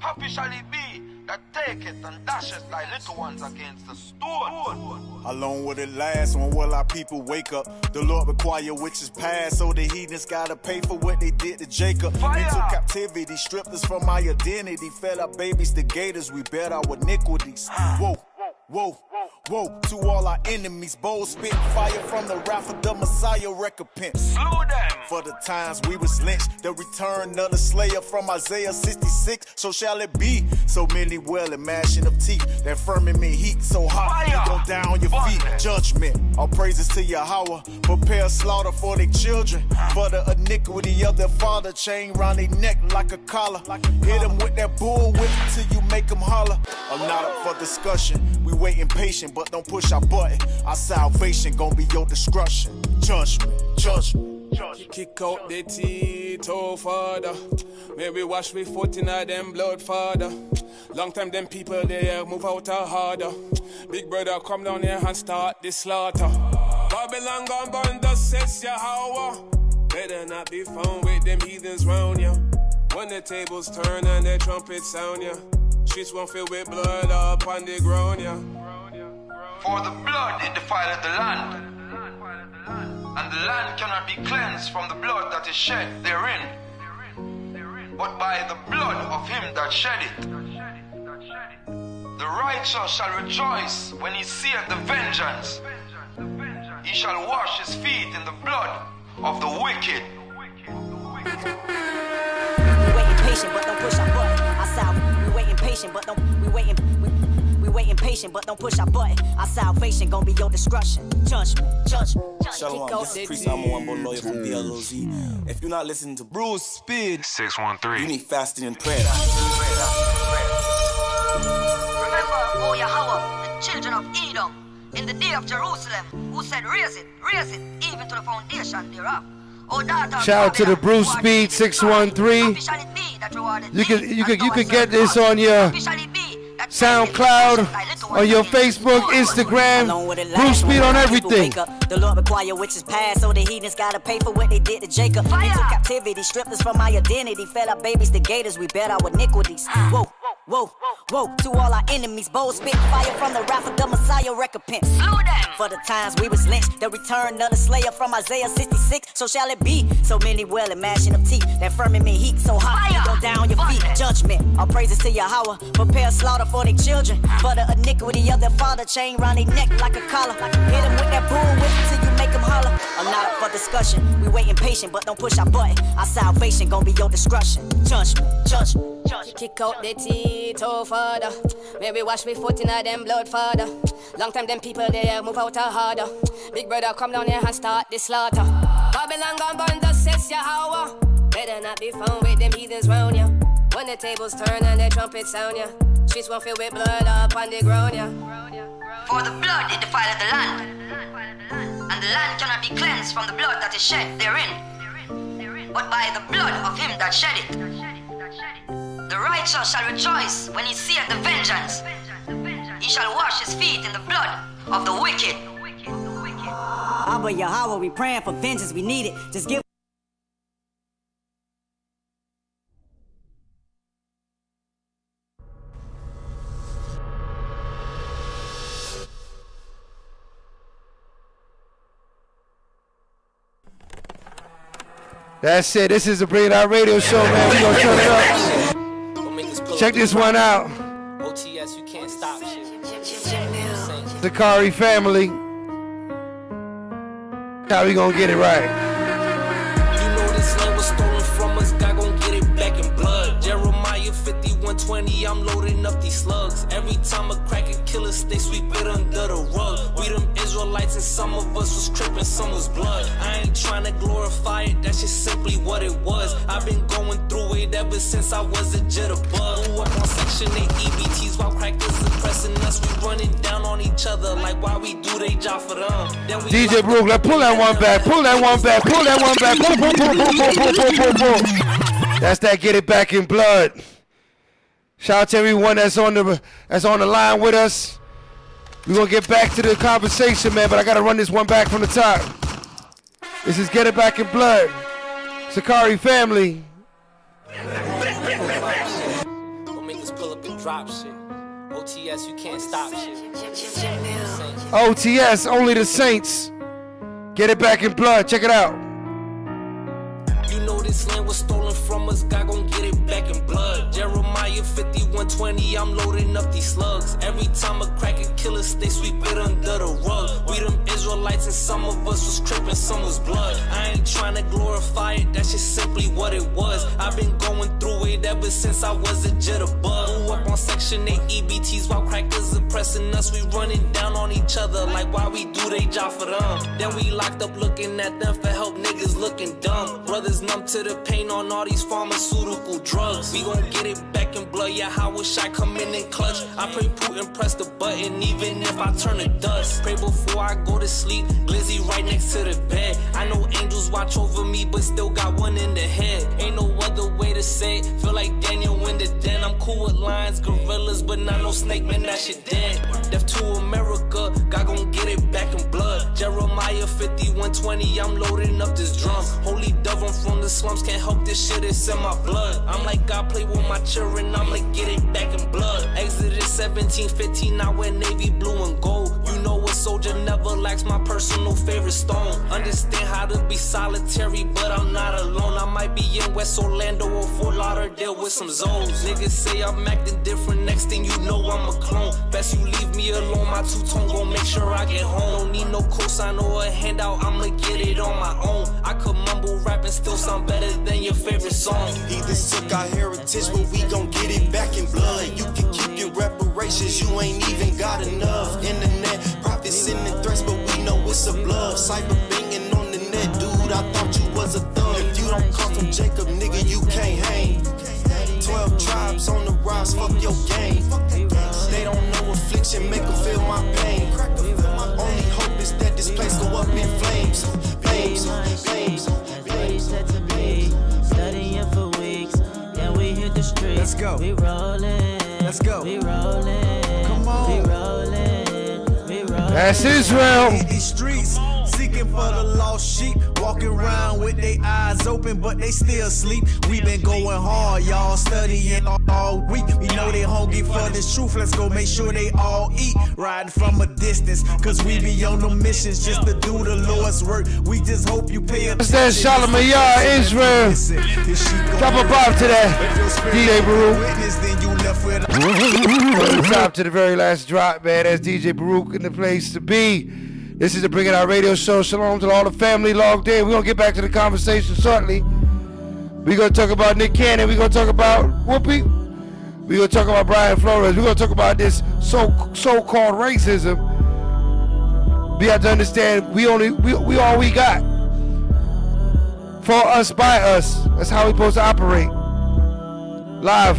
Speaker 11: Happy shall it be that take it and dash it like little ones against the stone.
Speaker 9: How long will it last? When will our people wake up? The Lord require witches pass, so the heathens gotta pay for what they did to Jacob. Into captivity, stripped us from our identity, fed our babies to gators, we bear our iniquities. Whoa, whoa, whoa, to all our enemies, bold spit fire from the wrath of the Messiah, recompense.
Speaker 11: Slew them.
Speaker 9: For the times we was lynched, the return of the slayer from Isaiah 66, so shall it be. So many wailing, mashing of teeth, that firmament heat so hot, you go down on your feet. Judgment, all praises to Yahweh, prepare slaughter for their children, for the iniquity of their father, chain round their neck like a collar. Hit them with that bull whip till you make them holler. I'm not up for discussion, we waiting patient, but don't push our button. Our salvation gon' be your destruction. Judgment, judgment.
Speaker 10: Kick out the teeth, oh Father. Maybe wash me foot in them blood, Father. Long time them people there move out harder. Big brother come down here and start this slaughter. Babylon gone burn the says Yahweh. Better not be found with them heathens round ya. When the tables turn and the trumpets sound ya, streets won't fill with blood up on the ground ya.
Speaker 11: For the blood it defileth the land, and the land cannot be cleansed from the blood that is shed therein, but by the blood of him that shed it. The righteous shall rejoice when he seeth the vengeance. He shall wash his feet in the blood of the wicked.
Speaker 12: We waiting patient, but don't push our button. We waiting patient, but don't push our button. Our salvation gon' be your destruction. Judgment, judgment.
Speaker 13: Shalom, this is Priest Amo, I'm a lawyer from BLOZ. If you're not listening to Bruce Speed 613, you need fasting and prayer.
Speaker 12: Remember, O Yahweh, the children of Edom, in the day of Jerusalem, who said, raise it, even to the foundation thereof.
Speaker 1: Shout out to the Bruce Speed 613. You can get this on your SoundCloud, on your Facebook, Instagram, Bruce Speed on everything.
Speaker 12: The Lord require witches pass, so the heathens gotta pay for what they did to Jacob. Into captivity, stripped us from our identity, fed our babies to gators, we bear our iniquities. Whoa, whoa, whoa, to all our enemies, bold spit fire from the wrath of the Messiah, recompense. For the times we was lynched, the return of the slayer from Isaiah 66, so shall it be. So many wailing, mashing of teeth, that firmament heat so hot, you go down on your feet. Judgment, all praises to Yahweh, prepare slaughter for their children, for the iniquity of their father, chain round their neck like a collar. Hit them with that bull whip till you make make them holler. I'm not up for discussion. We waiting patient, but don't push our button. Our salvation gon' be your discretion. Judgment.
Speaker 14: Kick out the teeth, oh father. Maybe wash me foot in them blood, father. Long time them people there move out harder. Big brother come down here and start the slaughter. Babylon gone burn the says Yahweh. Better not be found with them heathens round ya. When the tables turn and the trumpets sound ya. Streets won't fill with blood up on the ground ya.
Speaker 15: For the blood it defileth the land, and the land cannot be cleansed from the blood that is shed therein, but by the blood of him that shed it. The righteous shall rejoice when he seeth the vengeance. He shall wash his feet in the blood of the wicked.
Speaker 12: Abba Yahweh, we praying for vengeance, we need it. Just give.
Speaker 1: That's it. This is the Bring It Out Radio Show, man. We gonna turn it up. Check this one out.
Speaker 13: OTS, you can't stop shit.
Speaker 1: The Kari family. How we gonna get it right?
Speaker 13: You know this land was stolen from us, God gon' get it back in blood. Jeremiah 51:20, I'm loading up these slugs. Every time a cracker killer stay sweep it under the rug. We them Israelites and some of us was crippin', some was blood. I ain't tryna glorify it, that's just simply what it was. I've been going through it ever since I was a jitterbug. Grew up on Section 8 EBTs while crackers suppressing us. We running down on each other like why we do they job for them. Then we
Speaker 1: DJ Brook, let's pull that one back. Pull that one back. Pull that one back. Pull. That's that Get It Back in Blood. Shout out to everyone that's on the line with us. We're gonna get back to the conversation, man, but I gotta run this one back from the top. This is Get It Back in Blood. Sakari family.
Speaker 13: Don't make us pull up and drop shit. OTS, you can't stop shit.
Speaker 1: OTS, only the saints. Get It Back in Blood. Check it out.
Speaker 13: You know this land was stolen from us, God gon' get it back in blood. Jeremiah 51:20, I'm loading up these slugs. Every time a cracker killer stay sweep it under the rug. We them Israelites and some of us was crippin', some was blood. I ain't tryna glorify it, that's just simply what it was. I've been going through it ever since I was a jitterbug. Grew up on Section 8 EBTs while crackers oppressing us. We running down on each other like why we do they job for them. Then we locked up looking at them for help, niggas looking dumb. Brothers numb to the pain on all these pharmaceutical drugs. We gon' get it back in blood, yeah, how wish I come in and clutch. I pray Putin press the button even if I turn to dust. Pray before I go to sleep, Glizzy right next to the bed. I know angels watch over me, but still got one in the head. Ain't no other way to say it, feel like Daniel in the den. I'm cool with lions, gorillas, but not no snake, man, that shit dead. Death to America, God gon' get it back in blood. Jeremiah 51:20, I'm loading up this drum. Holy dove, I'm from the slums, can't help this shit, it's in my blood. I'm like God play with my children, I'ma get it back in blood. Exodus 17:15, I wear navy blue and gold. You know a soldier never lacks my personal favorite stone. Understand how to be solitary, but I'm not alone. I might be in West Orlando or Fort Lauderdale with some Zoes. Niggas say I'm acting different, next thing you know I'm a clone. Best you leave me alone, my two-tone gon' make sure I get home. Don't need no cosign or a handout, I'ma get it on my own. I could mumble rap and still sound better than your favorite song.
Speaker 16: He just took our heritage, but we gon' get it back in blood. You can keep your reparations, you ain't even got enough. Internet prophets sending threats, but we know it's a bluff. Cyber banging on the net, dude, I thought you was a thug. If you don't come from Jacob, nigga, you can't hang. 12 tribes on the rise, fuck your game. They don't know affliction, make them feel my pain. Only hope is that this place go up in flames. Flames, flames, flames.
Speaker 17: Studying for weeks, yeah, we hit the streets.
Speaker 7: Let's go.
Speaker 17: We rollin'.
Speaker 7: Let's go.
Speaker 17: We rollin'.
Speaker 7: Come on.
Speaker 17: We rollin'. We rollin'.
Speaker 1: That's Israel.
Speaker 7: These streets seeking for the lost sheep, walking around with their eyes open, but they still sleep. We been going hard, y'all, studying all week. We know they hungry for this truth. Let's go make sure they all eat. Riding from a distance, cause we be on the missions just to do the Lord's work. We just hope you pay attention.
Speaker 1: That's that Shalamayah, Israel. Drop a bob to that, DJ Baruch. From the top to the very last drop, man. That's DJ Baruch in the place to be. This is the Bring It Out radio show. Shalom to all the family logged in. We're going to get back to the conversation shortly. We're going to talk about Nick Cannon. We're going to talk about Whoopi. We're going to talk about Brian Flores. We're going to talk about this so-called racism. We have to understand we all we got. For us, by us. That's how we're supposed to operate. Live.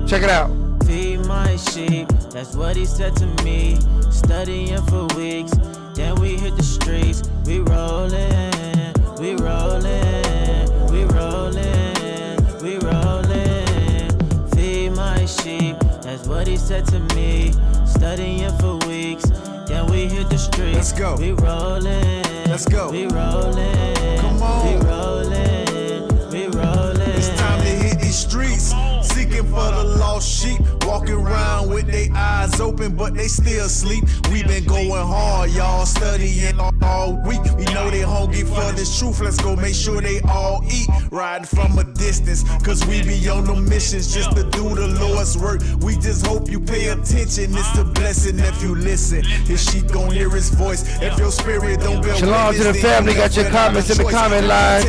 Speaker 1: Check it out.
Speaker 17: Feed my sheep, that's what he said to me. Studying for weeks, then we hit the streets. We rollin', we rollin', we rollin', we rollin'. Feed my sheep, that's what he said to me. Studying for weeks, then we hit the streets.
Speaker 7: Let's go.
Speaker 17: We rollin',
Speaker 7: let's go.
Speaker 17: We rollin',
Speaker 7: come on.
Speaker 17: We rollin', we rollin'.
Speaker 7: It's time to hit these streets. Seeking for the lost sheep, walking around with their eyes open, but they still sleep. We been going hard, y'all, studying all week. We know they hungry for this truth. Let's go make sure they all eat. Riding from a distance, cause we be on the missions just to do the Lord's work. We just hope you pay attention. It's a blessing if you listen. His sheep gon' hear his voice. If your spirit don't bear
Speaker 1: Shalom to the family. Got your comments in the comment line.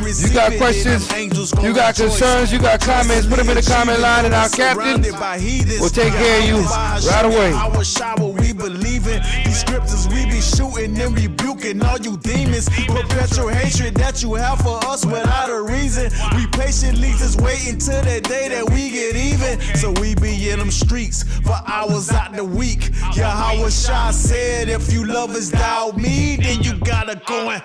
Speaker 1: You got questions, you got concerns, you got comments, put them in the comment line, and our captain will take care of you right away.
Speaker 7: Our shower, we believe in these scriptures. We be shooting and rebuking all you demons. Perpetual hatred that you have for us without a reason. We patiently just waiting till that day that we get even. So we be in them streets for hours out the week. Yahweh Shah said, if you lovers doubt me, then you gotta go and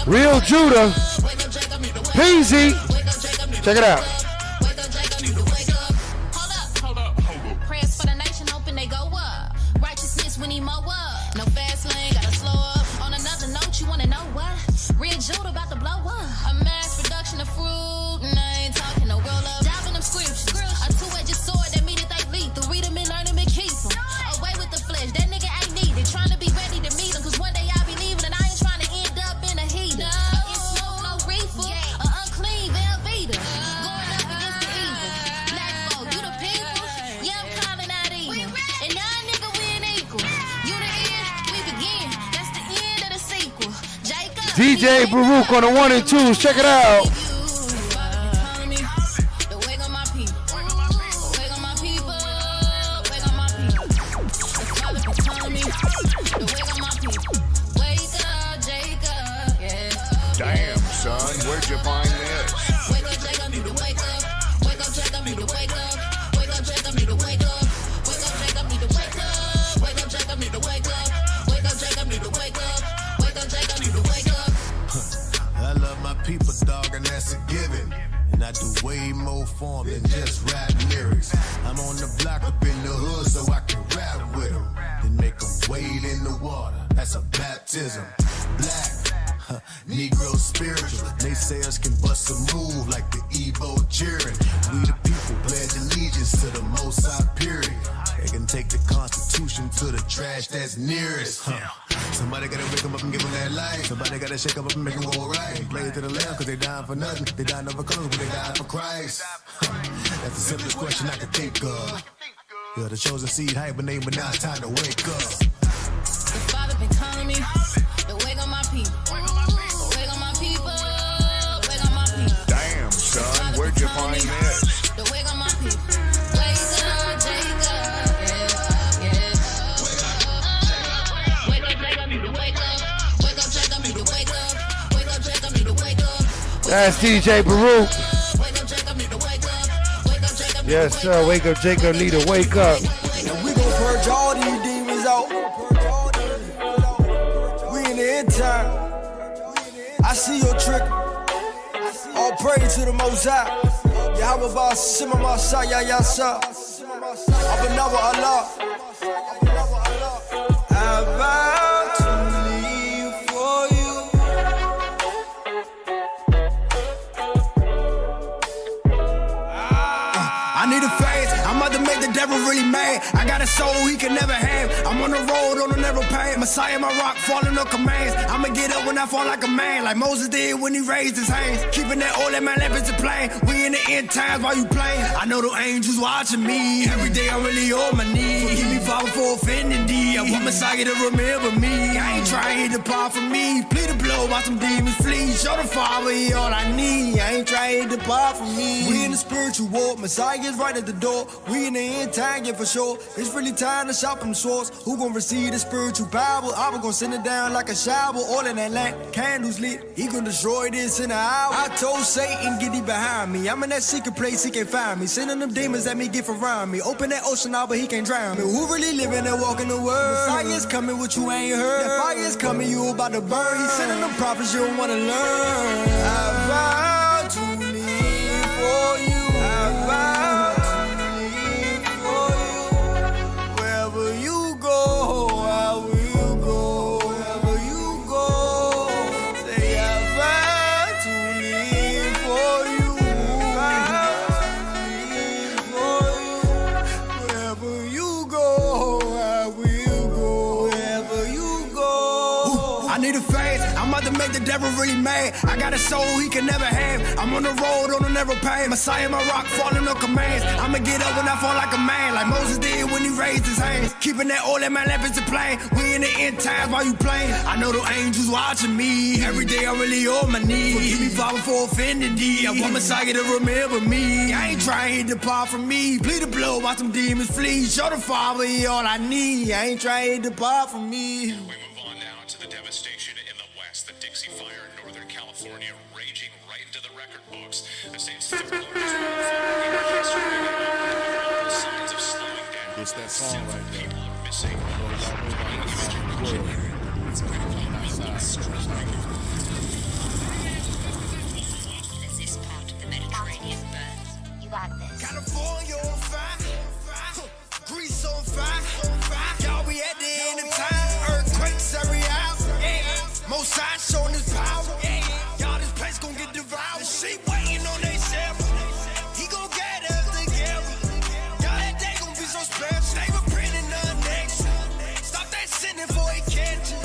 Speaker 1: Real Judah, Peasy. Check it out.
Speaker 18: Prayers for the nation, hoping they go up. Righteousness, we need more up. No fast lane, gotta slow up. On another note, you wanna know what? Real Judah about to blow up. A mass production of fruit, and I ain't talking no roll up. Diving them scriptures, a two-edged sword that mean that they lethal. Read them and learn them and keep them. Away with the flesh, that nigga ain't needed. Trying to be ready to meet him, cause one day I'll be leaving and I ain't trying to end up in a heat. No, it's smoke, no reefer, unclean Velveeta. Going up against the evil. Black folk, you the people, yeah, I'm calling out evil. And now, nigga, we ain't equal. You the end, we begin. That's the end of the sequel. Jacob,
Speaker 1: DJ Baruch on the 1 and 2s. Check it out.
Speaker 8: Damn, son, where'd you find this?
Speaker 18: Wake up, Jacob, need to wake up. Wake up, Jacob, need to wake up. Wake up, Jacob, need to wake up. Wake up, Jacob, need to wake up. Wake up, Jacob, need to wake up. Wake up, Jacob, need to wake up. Wake up, Jacob, need to wake up.
Speaker 7: I love my people, dog, and that's a given. And I do way more form than just rap lyrics. I'm on the block up in the hood so I can rap with them. Then make them wade in the water. That's a baptism. Black. Negro spiritual, naysayers can bust a move like the Evo cheering. We the people pledge allegiance to the Most High period. They can take the Constitution to the trash that's nearest. Somebody gotta wake them up and give them that life. Somebody gotta shake them up and make them go right. Play it to the left cause they dying for nothing. They dying over colors but they dying for Christ. That's the simplest question I can think of. You're the chosen seed, hibernate, but now it's time to wake up.
Speaker 18: The Father been calling me to wake up my people. Wake up my people. Wake up my people.
Speaker 8: Damn, son, where'd you find this?
Speaker 18: To wake up my people. Wake up, Jacob. Yeah, yeah. Wake up, Jacob, need to wake up. Wake up, Jacob, need to wake up. Wake up, Jacob, need to wake up.
Speaker 1: That's DJ Baruch.
Speaker 18: Wake up, Jacob, need to wake up. Wake up, Jacob,
Speaker 1: Yes, sir. Wake up, Jacob. Need to wake up.
Speaker 5: And we gon' purge all these demons out. We in the end time. I see your trick. All praise to the Most High. Yahweh Ba Shema Masaya Yasa. Abanawa Allah. I vow to live for you.
Speaker 7: need a phase. I'm about to make the devil really mad. I got a soul he can never have. I'm on the road on a narrow path. Messiah, my rock, falling on commands. I'ma get up when I fall like a man, like Moses did when he raised his hands. Keeping that oil in my lap is a plane. We in the end times while you playing. I know the angels watching me. Every day I'm really on my knees. Forgive me, Father, for offending thee. I want Messiah to remember me. I ain't trying to depart from me. Plead the blow, watch them demons flee. Show the Father he all I need. I ain't trying to depart from me. We in the spiritual war. Messiah is right at the door. We in the end time, yeah, for sure. It's really time to shop them swords. Who gon' receive the spiritual Bible? I'm gon' send it down like a shower. All in that lamp, candles lit. He gon' destroy this in an hour. I told Satan, get thee behind me. I'm in that secret place, he can't find me. Sending them demons at me, get around me. Open that ocean out, but he can't drown me. Who really living and walking the world? Messiah's coming, what you ain't heard. That fire's coming, you about to burn. He's sending them prophets you don't wanna learn. I vow to live for you. I vow to live for you. Wherever you go, I will go. Wherever you go, say I vow to live for you. I vow to live for you. Wherever you go, I will go. Wherever you go. I need a phase. I'm about to make the devil really mad. I got a soul he can never have. I'm on the road on a narrow path. Messiah, my rock, falling on commands. I'ma get up when I fall like a man, like Moses did when he raised his hands. Keeping that oil in my lap is a plane. We in the end times while you playing. I know the angels watching me. Every day I'm really on my knees. Forgive me, Father, for offending thee. I want Messiah to remember me. I ain't trying to depart from me. Plead the blow, watch them demons flee. Show the Father he all I need. I ain't trying to depart from me.
Speaker 19: We move on now to the devastation in the West. The Dixie Fire in Northern California raging right into the record books. The state's third largest wildfire yesterday. The signs of slowing down.
Speaker 8: It's that song
Speaker 19: Several
Speaker 8: right there.
Speaker 19: people are missing.
Speaker 15: As this part of the Mediterranean burns, you got this.
Speaker 7: California on fire, Greece on fire, y'all we at the end of time. Earthquakes every hour, most signs showing his power. Y'all this place gon' get devoured. The sheep waiting on they shepherd. He gon' get us together. Y'all that day gon' be so special. They were printing nothing extra. Stop that sinning before he catch you.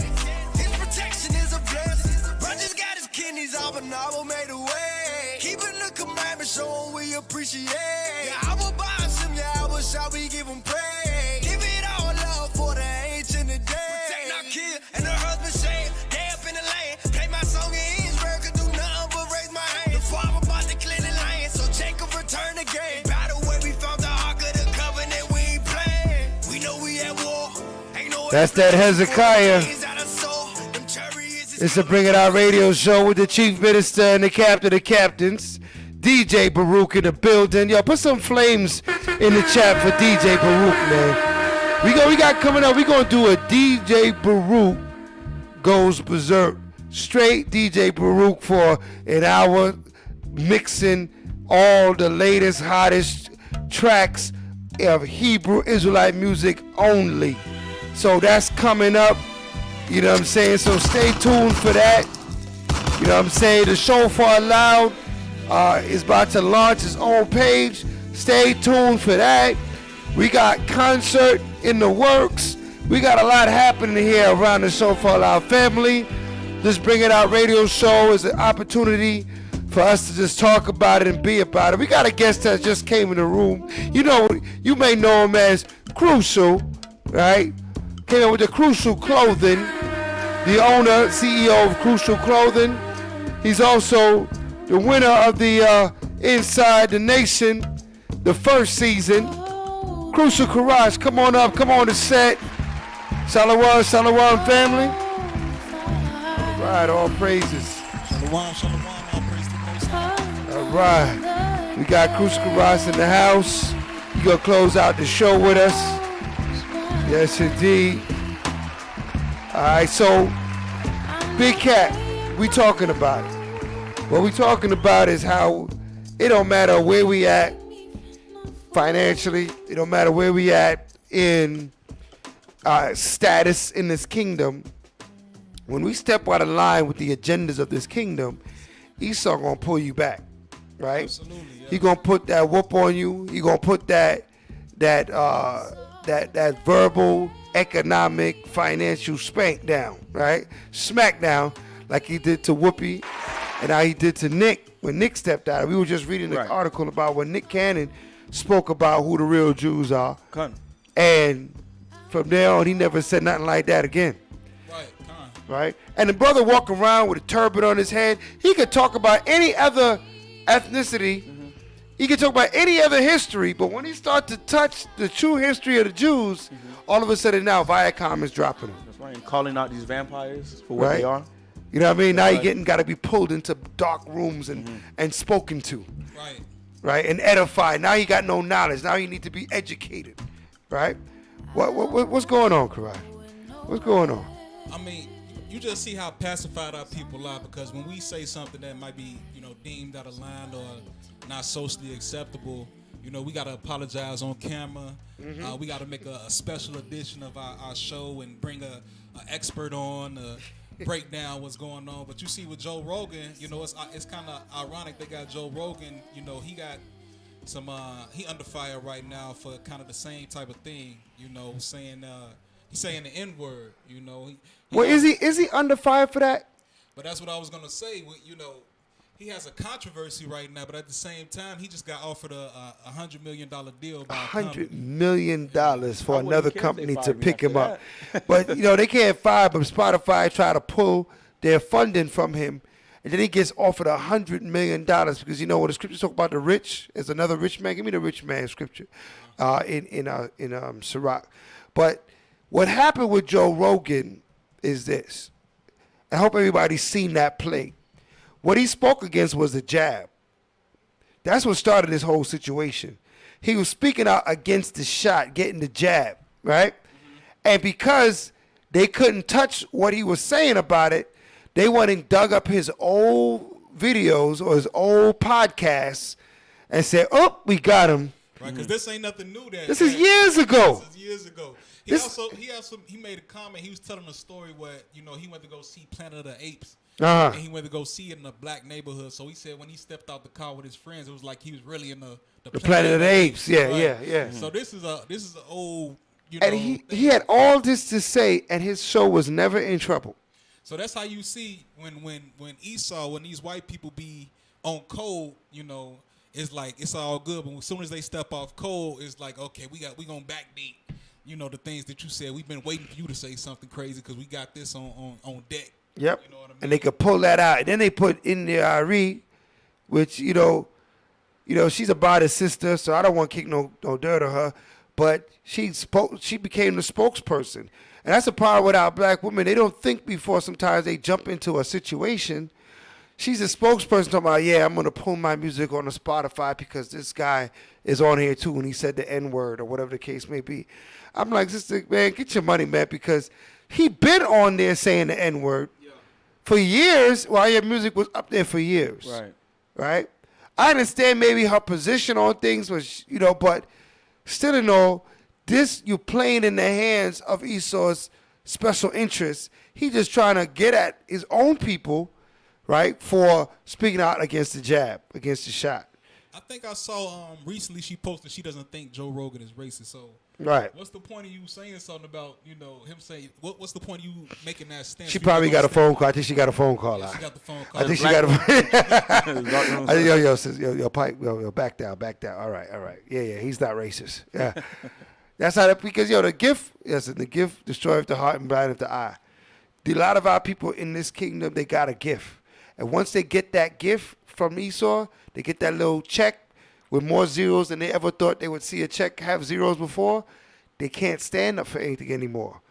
Speaker 7: His protection is a blessing. Bro just got his kidneys off and I made a way. Keeping the commandments, showing we appreciate. Yeah, I will boss him, yeah, I will shout, we give him praise. Give it all love for the ancient of days. Protect not kill, and the husband shade. They up in the lane, play my song in Israel, could do nothing but raise my hand. The father about to clean the lane, so Jacob return again. By the way, we found the ark of the covenant, we ain't playing. We know we at war. Ain't no
Speaker 1: That's that Hezekiah. It's a Bring It Out radio show with the chief minister and the captain of captains, DJ Baruch in the building. Yo, put some flames in the chat for DJ Baruch, man. We got coming up. We gonna do a DJ Baruch goes berserk. Straight DJ Baruch for an hour, mixing all the latest, hottest tracks of Hebrew Israelite music only. So that's coming up. You know what I'm saying? So stay tuned for that. You know what I'm saying? The Shofar Loud is about to launch its own page. Stay tuned for that. We got concert in the works. We got a lot happening here around the Shofar Loud family. This Bring It Out radio show is an opportunity for us to just talk about it and be about it. We got a guest that just came in the room. You know, you may know him as Crucial, right? Came up with the Crucial Clothing, the owner, CEO of Crucial Clothing. He's also the winner of the Inside the Nation, the first season. Crucial Courage, come on up, come on the set. Shalom, shalom, family. All right, all praises.
Speaker 20: Shalom, shalom, all praise to the Most High.
Speaker 1: All right, we got Crucial Courage in the house. You gonna close out the show with us? Yes, indeed. All right, so Big Cat, we talking about it. What we talking about is how it don't matter where we at financially. It don't matter where we at in status in this kingdom. When we step out of line with the agendas of this kingdom, Esau gonna pull you back, right?
Speaker 20: Absolutely. Yeah.
Speaker 1: He gonna put that whoop on you. He gonna put that verbal, economic, financial spank down, right? Smack down, like he did to Whoopi, and how he did to Nick when Nick stepped out. We were just reading an article about when Nick Cannon spoke about who the real Jews are, and from there on, he never said nothing like that again. Right? And the brother walking around with a turban on his head, he could talk about any other ethnicity. He could talk about any other history, but when he starts to touch the true history of the Jews, all of a sudden now Viacom is dropping him.
Speaker 4: That's right. And calling out these vampires for what they are.
Speaker 1: You know what I mean? Now you got to be pulled into dark rooms and spoken to. Right? And edified. Now you got no knowledge. Now you need to be educated. Right? What's going on, Karai? What's going on?
Speaker 20: I mean, you just see how pacified our people are, because when we say something that might be, deemed out of line or not socially acceptable, we got to apologize on camera. We got to make a special edition of our show and bring an expert on to break down what's going on. But you see with Joe Rogan, it's kind of ironic they got Joe Rogan. He got some he under fire right now for kind of the same type of thing. Saying he's saying the N-word.
Speaker 1: Is he under fire for that?
Speaker 20: But that's what I was gonna say. He has a controversy right now, but at the same time, he just got offered a $100 million deal by
Speaker 1: $100 million for another company to pick him up. But they can't fire him. Spotify try to pull their funding from him, and then he gets offered $100 million because when the scriptures talk about the rich, there's another rich man. Give me the rich man scripture in Sirach. But what happened with Joe Rogan is this. I hope everybody's seen that play. What he spoke against was the jab. That's what started this whole situation. He was speaking out against the shot, getting the jab, right? And because they couldn't touch what he was saying about it, they went and dug up his old videos or his old podcasts and said, "Oh, we got him."
Speaker 20: Right, because this ain't nothing new.
Speaker 1: This is years ago.
Speaker 20: This is years ago. He made a comment. He was telling a story where he went to go see Planet of the Apes. And he went to go see it in a black neighborhood. So he said when he stepped out the car with his friends, it was like he was really in the
Speaker 1: Planet of the Apes. Yeah.
Speaker 20: So this is an old.
Speaker 1: And he had all this to say, and his show was never in trouble.
Speaker 20: So that's how you see when Esau, when these white people be on code, it's like it's all good. But as soon as they step off code, it's like, okay, we gonna backdate. The things that you said. We've been waiting for you to say something crazy because we got this on deck.
Speaker 1: Yep. And they could pull that out. And then they put in the Ari, which, she's a brother sister, so I don't want to kick no dirt on her. But she became the spokesperson. And that's the problem with our black women. They don't think before sometimes they jump into a situation. She's a spokesperson talking about, I'm going to pull my music on the Spotify because this guy is on here too and he said the N-word or whatever the case may be. I'm like, sister, man, get your money, man, because he been on there saying the N-word for years while your music was up there for years. Right? I understand maybe her position on things was, but still in all, this you playing in the hands of Esau's special interests. He just trying to get at his own people, right, for speaking out against the jab, against the shot.
Speaker 20: I think I saw recently she posted she doesn't think Joe Rogan is racist. So what's the point of you saying something about him saying what's the point of you making that stance?
Speaker 1: She probably got a phone call. I think she got a phone call out.
Speaker 20: She got the phone call.
Speaker 1: I think she got a. I think yo, Pike, yo, back down. All right. Yeah, he's not racist. Yeah, that's how because the gift, the gift destroyeth the heart and blindeth the eye. A lot of our people in this kingdom, they got a gift, and once they get that gift from Esau, they get that little check with more zeros than they ever thought they would see a check have zeros before. They can't stand up for anything anymore.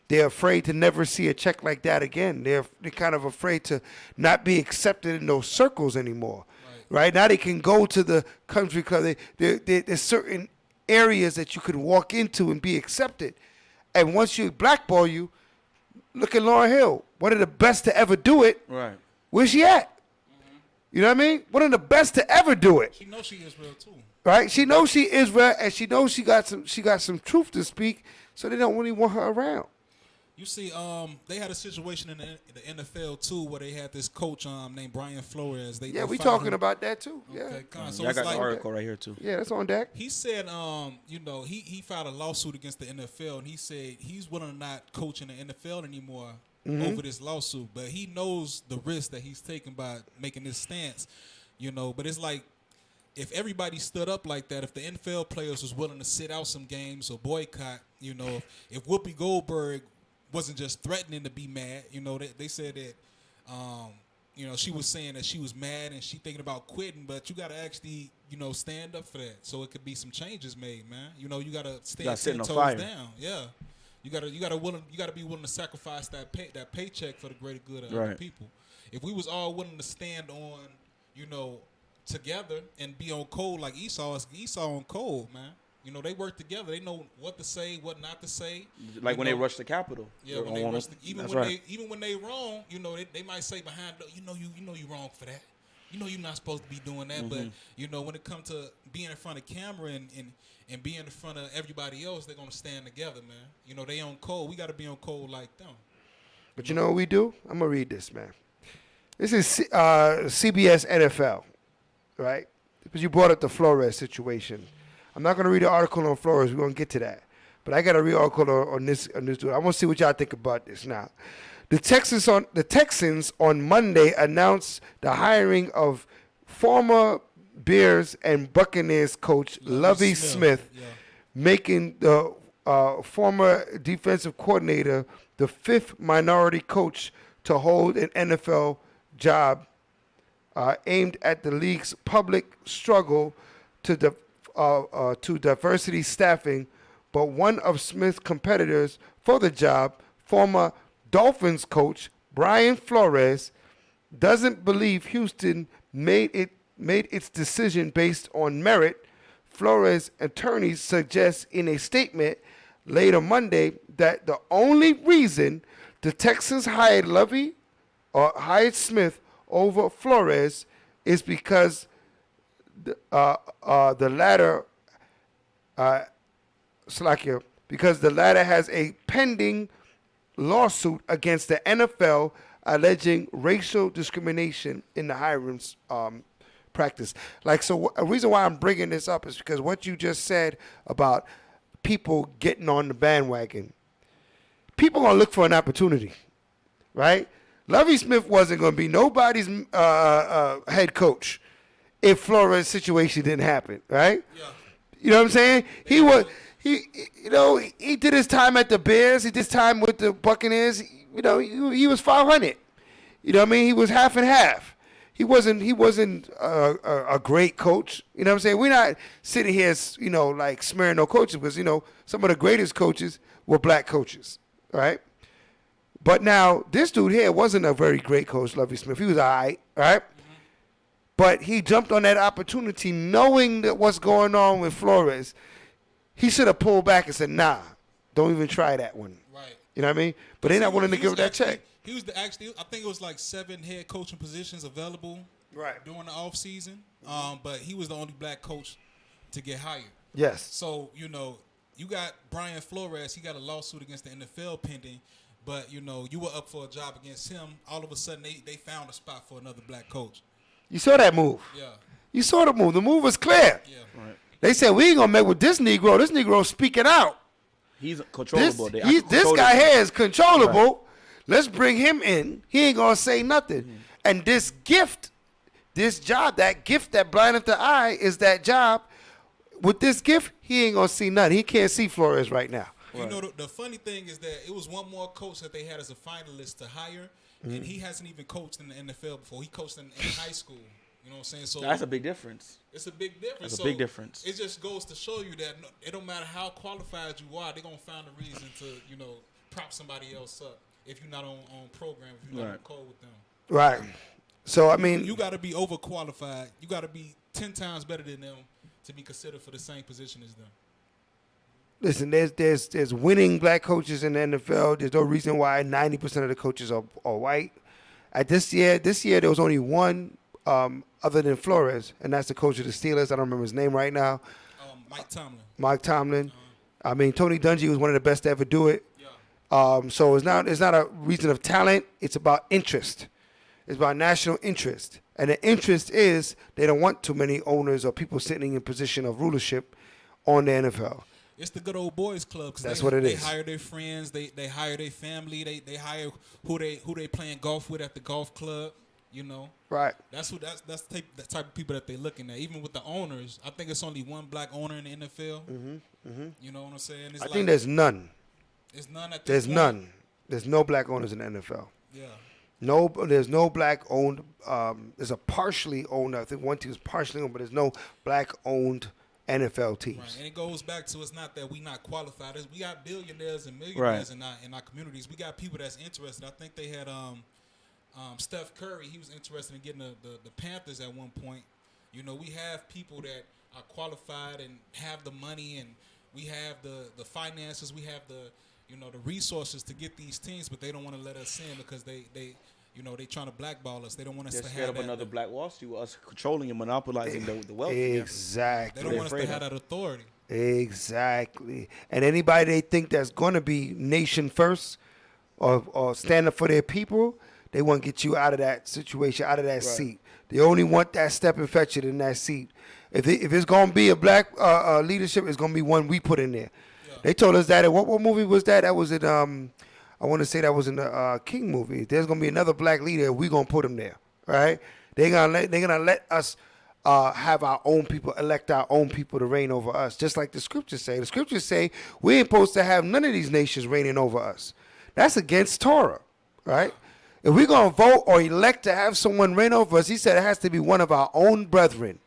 Speaker 1: They're afraid to never see a check like that again. They're kind of afraid to not be accepted in those circles anymore. Right? Now they can go to the country club. There's certain areas that you can walk into and be accepted. And once you blackball you, look at Lauryn Hill, one of the best to ever do it.
Speaker 4: Right.
Speaker 1: Where's she at? You know what I mean? One of the best to ever do it.
Speaker 20: She knows she is real too.
Speaker 1: Right? She knows she is real, and she knows she got some truth to speak, so they don't really want her around.
Speaker 20: You see, they had a situation in the NFL too, where they had this coach named Brian Flores.
Speaker 1: Yeah, we talking about that too. Yeah,
Speaker 20: Okay,
Speaker 4: Yeah, I got the article right here too.
Speaker 1: yeah, that's on deck.
Speaker 20: He said, he filed a lawsuit against the NFL, and he said he's willing to not coach in the NFL anymore over this lawsuit. But he knows the risk that he's taking by making this stance, But it's like, if everybody stood up like that, if the NFL players was willing to sit out some games or boycott, if Whoopi Goldberg wasn't just threatening to be mad, they said that, she was saying that she was mad and she thinking about quitting, but you got to actually, stand up for that. So it could be some changes made, man. You got to stand 10 toes down. Yeah. You got to be willing to sacrifice that paycheck for the greater good of other people. If we was all willing to stand on, together and be on code like Esau on code, man. They work together. They know what to say, what not to say.
Speaker 4: Like when they rush the Capitol.
Speaker 20: Yeah, when they rush even when they wrong, they might say behind, you wrong for that. You're not supposed to be doing that. But when it comes to being in front of camera and being in front of everybody else, they're gonna stand together, man. They on code. We got to be on code like them.
Speaker 1: But you know what we do? I'm gonna read this, man. This is CBS NFL, right? Because you brought up the Flores situation. I'm not going to read the article on Flores. We're going to get to that. But I got to read an article on this dude. I want to see what y'all think about this now. The Texans on Monday announced the hiring of former Bears and Buccaneers coach Lovie Smith, making the former defensive coordinator the fifth minority coach to hold an NFL job aimed at the league's public struggle to diversity staffing, but one of Smith's competitors for the job, former Dolphins coach Brian Flores, doesn't believe Houston made its decision based on merit. Flores' attorneys suggest in a statement later Monday that the only reason the Texans hired Smith over Flores is because the latter has a pending lawsuit against the NFL alleging racial discrimination in the hiring practice. A reason why I'm bringing this up is because what you just said about people getting on the bandwagon. People are going to look for an opportunity, right? Lovie Smith wasn't going to be nobody's head coach if Flores' situation didn't happen, right? Yeah. You know what I'm saying? He did his time at the Bears. He did his time with the Buccaneers. He was 500. You know what I mean? He was half and half. He wasn't a great coach. You know what I'm saying? We're not sitting here, like smearing no coaches because, some of the greatest coaches were black coaches, right? But now, this dude here wasn't a very great coach, Lovie Smith. He was all right, right? But he jumped on that opportunity knowing that what's going on with Flores. He should have pulled back and said, nah, don't even try that one. Right. You know what I mean? But they're not willing to give him that check.
Speaker 20: He was I think it was like 7 head coaching positions available during the offseason. But he was the only black coach to get hired.
Speaker 1: Yes.
Speaker 20: So, you got Brian Flores. He got a lawsuit against the NFL pending. But, you were up for a job against him. All of a sudden, they found a spot for another black coach.
Speaker 1: You saw that move. Yeah. You saw the move. The move was clear. Yeah. Right. They said, we ain't going to make with this Negro. This Negro speaking out.
Speaker 4: He's controllable.
Speaker 1: This guy here is controllable. Right. Let's bring him in. He ain't going to say nothing. Mm-hmm. And this job, that gift that blinded the eye is that job. With this gift, he ain't going to see nothing. He can't see Flores right now.
Speaker 20: Right. The funny thing is that it was one more coach that they had as a finalist to hire. And he hasn't even coached in the NFL before. He coached in high school. You know what I'm saying? So
Speaker 4: that's a big difference.
Speaker 20: It's a big difference.
Speaker 4: That's a big difference.
Speaker 20: It just goes to show you that it don't matter how qualified you are, they're going to find a reason to, prop somebody else up if you're not on program, if you're not on code with them.
Speaker 1: Right. So, I mean.
Speaker 20: You got to be overqualified. You got to be 10 times better than them to be considered for the same position as them.
Speaker 1: Listen, there's winning black coaches in the NFL. There's no reason why 90% of the coaches are white. This year there was only one other than Flores, and that's the coach of the Steelers. I don't remember his name right now.
Speaker 20: Mike Tomlin.
Speaker 1: Mike Tomlin. I mean, Tony Dungy was one of the best to ever do it. So it's not a reason of talent. It's about interest. It's about national interest. And the interest is they don't want too many owners or people sitting in position of rulership on the NFL.
Speaker 20: It's the good old boys club.
Speaker 1: That's what it is.
Speaker 20: They hire their friends. They hire their family. They hire who they playing golf with at the golf club. You know.
Speaker 1: Right.
Speaker 20: That's the type of people that they're looking at. Even with the owners, I think it's only one black owner in the NFL. You know what I'm saying? It's
Speaker 1: I think there's none.
Speaker 20: There's none at this
Speaker 1: There's
Speaker 20: point.
Speaker 1: none. There's no black owners in the NFL.
Speaker 20: Yeah.
Speaker 1: No, there's no black owned. There's a partially owned. I think one team is partially owned, but there's no black owned NFL teams.
Speaker 20: Right. And it goes back to, it's not that we not qualified. We got billionaires and millionaires in our communities. We got people that's interested. I think they had Steph Curry. He was interested in getting the Panthers at one point. You know, we have people that are qualified and have the money, and we have the finances. We have the resources to get these teams, but they don't want to let us in because they trying to blackball us. They don't want us
Speaker 4: They're
Speaker 20: to
Speaker 4: scared
Speaker 20: have
Speaker 4: of another Black Wall Street with us controlling and monopolizing the wealth.
Speaker 1: Exactly.
Speaker 20: They don't want us to have that authority.
Speaker 1: Exactly. And anybody they think that's going to be nation first or stand up for their people, they want to get you out of that situation, out of that seat. They only want that step and fetch it in that seat. If it's going to be a black leadership, it's going to be one we put in there. Yeah. They told us that. What movie was that? That was in, I want to say that was in the King movie. There's going to be another black leader. We're going to put him there, right? They're gonna let us have our own people, elect our own people to reign over us, just like the scriptures say. The scriptures say we ain't supposed to have none of these nations reigning over us. That's against Torah, right? If we're going to vote or elect to have someone reign over us, he said it has to be one of our own brethren,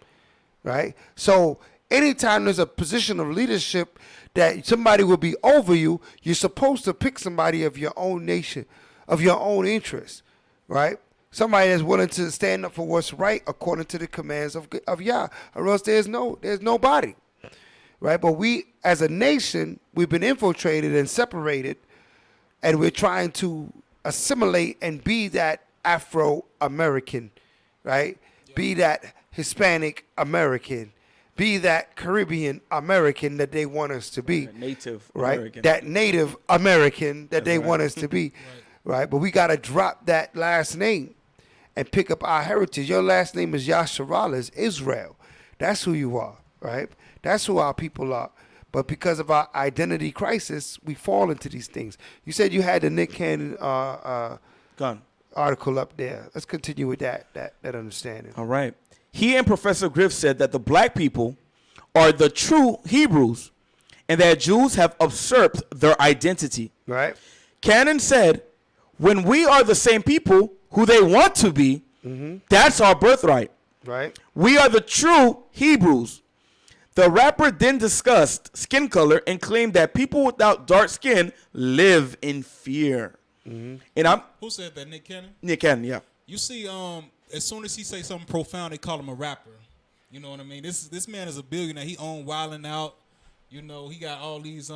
Speaker 1: right? So anytime there's a position of leadership that somebody will be over you, you're supposed to pick somebody of your own nation, of your own interest, right? Somebody that's willing to stand up for what's right according to the commands of Yah, or else there's nobody, right? But we, as a nation, we've been infiltrated and separated, and we're trying to assimilate and be that Afro-American, right? Yeah. Be that Hispanic American, be that Caribbean American that they want us to be.
Speaker 4: Native
Speaker 1: right?
Speaker 4: American.
Speaker 1: That Native American that they want us to be, right? But we got to drop that last name and pick up our heritage. Your last name is Yasharallah, is Israel. That's who you are, right? That's who our people are. But because of our identity crisis, we fall into these things. You said you had the Nick Cannon article up there. Let's continue with that understanding.
Speaker 4: All right. He and Professor Griff said that the black people are the true Hebrews and that Jews have usurped their identity.
Speaker 1: Right.
Speaker 4: Cannon said, when we are the same people who they want to be, that's our birthright.
Speaker 1: Right.
Speaker 4: We are the true Hebrews. The rapper then discussed skin color and claimed that people without dark skin live in fear. And
Speaker 20: Who said that? Nick Cannon?
Speaker 4: Nick Cannon, yeah.
Speaker 20: You see, as soon as he say something profound, they call him a rapper. You know what I mean? This man is a billionaire. He owned Wildin' Out. You know, he got all these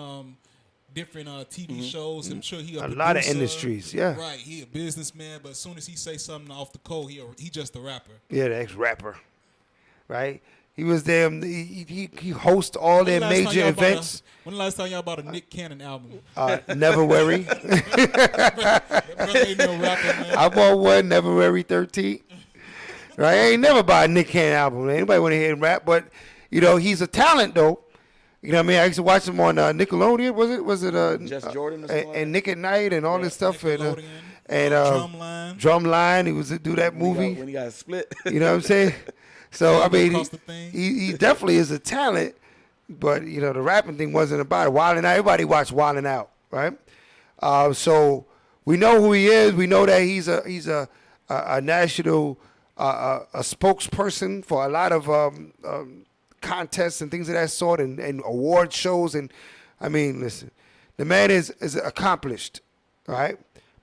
Speaker 20: different TV shows. I'm sure he a
Speaker 1: lot of industries, yeah.
Speaker 20: Right, he a businessman, but as soon as he say something off the code, he just a rapper.
Speaker 1: Yeah, the ex-rapper, right? He was there. He hosts all their major events.
Speaker 20: When the last time y'all bought a Nick Cannon album?
Speaker 1: Never Worry. I bought one, Never Worry 13. Right? I ain't never bought a Nick Cannon album. Anybody want to hear him rap? But, you know, he's a talent, though. You know what I mean? I used to watch him on Nickelodeon. Was it
Speaker 4: Just Jordan
Speaker 1: and Nick at Night and all this stuff. And
Speaker 20: Drumline.
Speaker 1: Drumline. He was to do that movie.
Speaker 4: When he got split.
Speaker 1: You know what I'm saying? So, I mean, he definitely is a talent, but, you know, the rapping thing wasn't about it. Wildin' Out, everybody watched Wildin' Out, right? So we know who he is. We know that he's a national a spokesperson for a lot of contests and things of that sort and award shows. And, I mean, listen, the man is accomplished, right?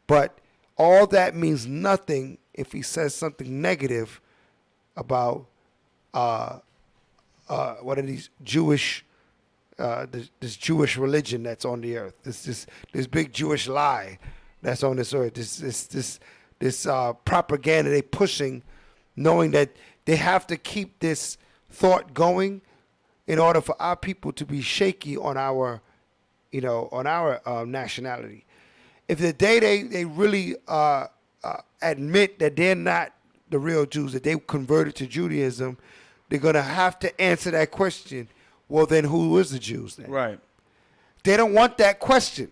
Speaker 1: But all that means nothing if he says something negative about what are these Jewish, this Jewish religion that's on the earth, this big Jewish lie that's on this earth, this propaganda they pushing, knowing that they have to keep this thought going in order for our people to be shaky on our, on our nationality. if the day they really admit that they're not the real Jews, that they converted to Judaism, they're going to have to answer that question. Well, then who is the Jews then?
Speaker 4: Right.
Speaker 1: They don't want that question,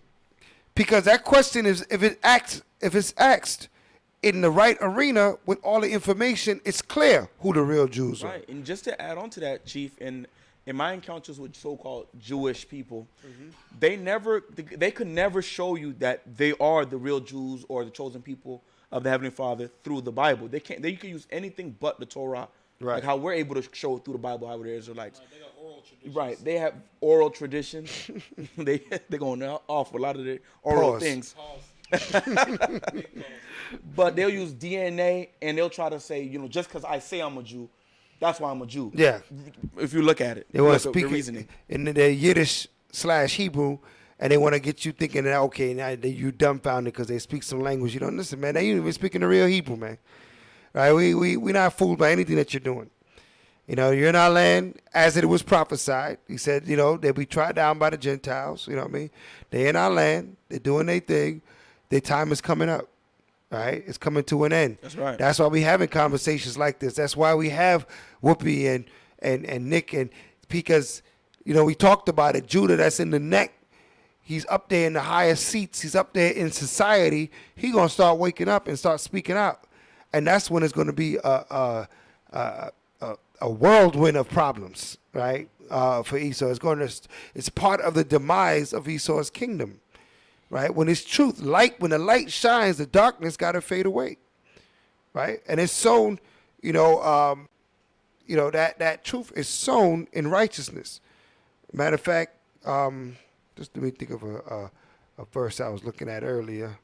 Speaker 1: because that question is, if it's asked in the right arena with all the information, it's clear who the real Jews are.
Speaker 4: Right. And just to add on to that, Chief, in my encounters with so-called Jewish people, they could never show you that they are the real Jews or the chosen people of the Heavenly Father through the Bible. They can't. You can use anything but the Torah.
Speaker 1: Right.
Speaker 4: Like how we're able to show through the Bible how we're the Israelites. They got oral traditions. Right. They have oral traditions. They're going off a lot of the oral things. But they'll use DNA and they'll try to say, just because I say I'm a Jew, that's why I'm a Jew.
Speaker 1: Yeah.
Speaker 4: If you look at it,
Speaker 1: They want to
Speaker 4: the
Speaker 1: speak
Speaker 4: reasoning.
Speaker 1: in their Yiddish/Hebrew, and they want to get you thinking that, okay, now that you dumbfounded because they speak some language. You don't listen, man. They ain't even speaking the real Hebrew, man. Right? We not fooled by anything that you're doing. You're in our land as it was prophesied. He said, they'll be tried down by the Gentiles. You know what I mean? They're in our land. They're doing their thing. Their time is coming up. Right? It's coming to an end.
Speaker 4: That's right.
Speaker 1: That's why we having conversations like this. That's why we have Whoopi and Nick, and because we talked about it. Judah, that's in the neck. He's up there in the highest seats. He's up there in society. He's gonna start waking up and start speaking out, and that's when it's gonna be a whirlwind of problems, right? For Esau, it's part of the demise of Esau's kingdom. Right? When it's truth, when the light shines, the darkness got to fade away. Right? And it's sown, that truth is sown in righteousness. Matter of fact, just let me think of a verse I was looking at earlier.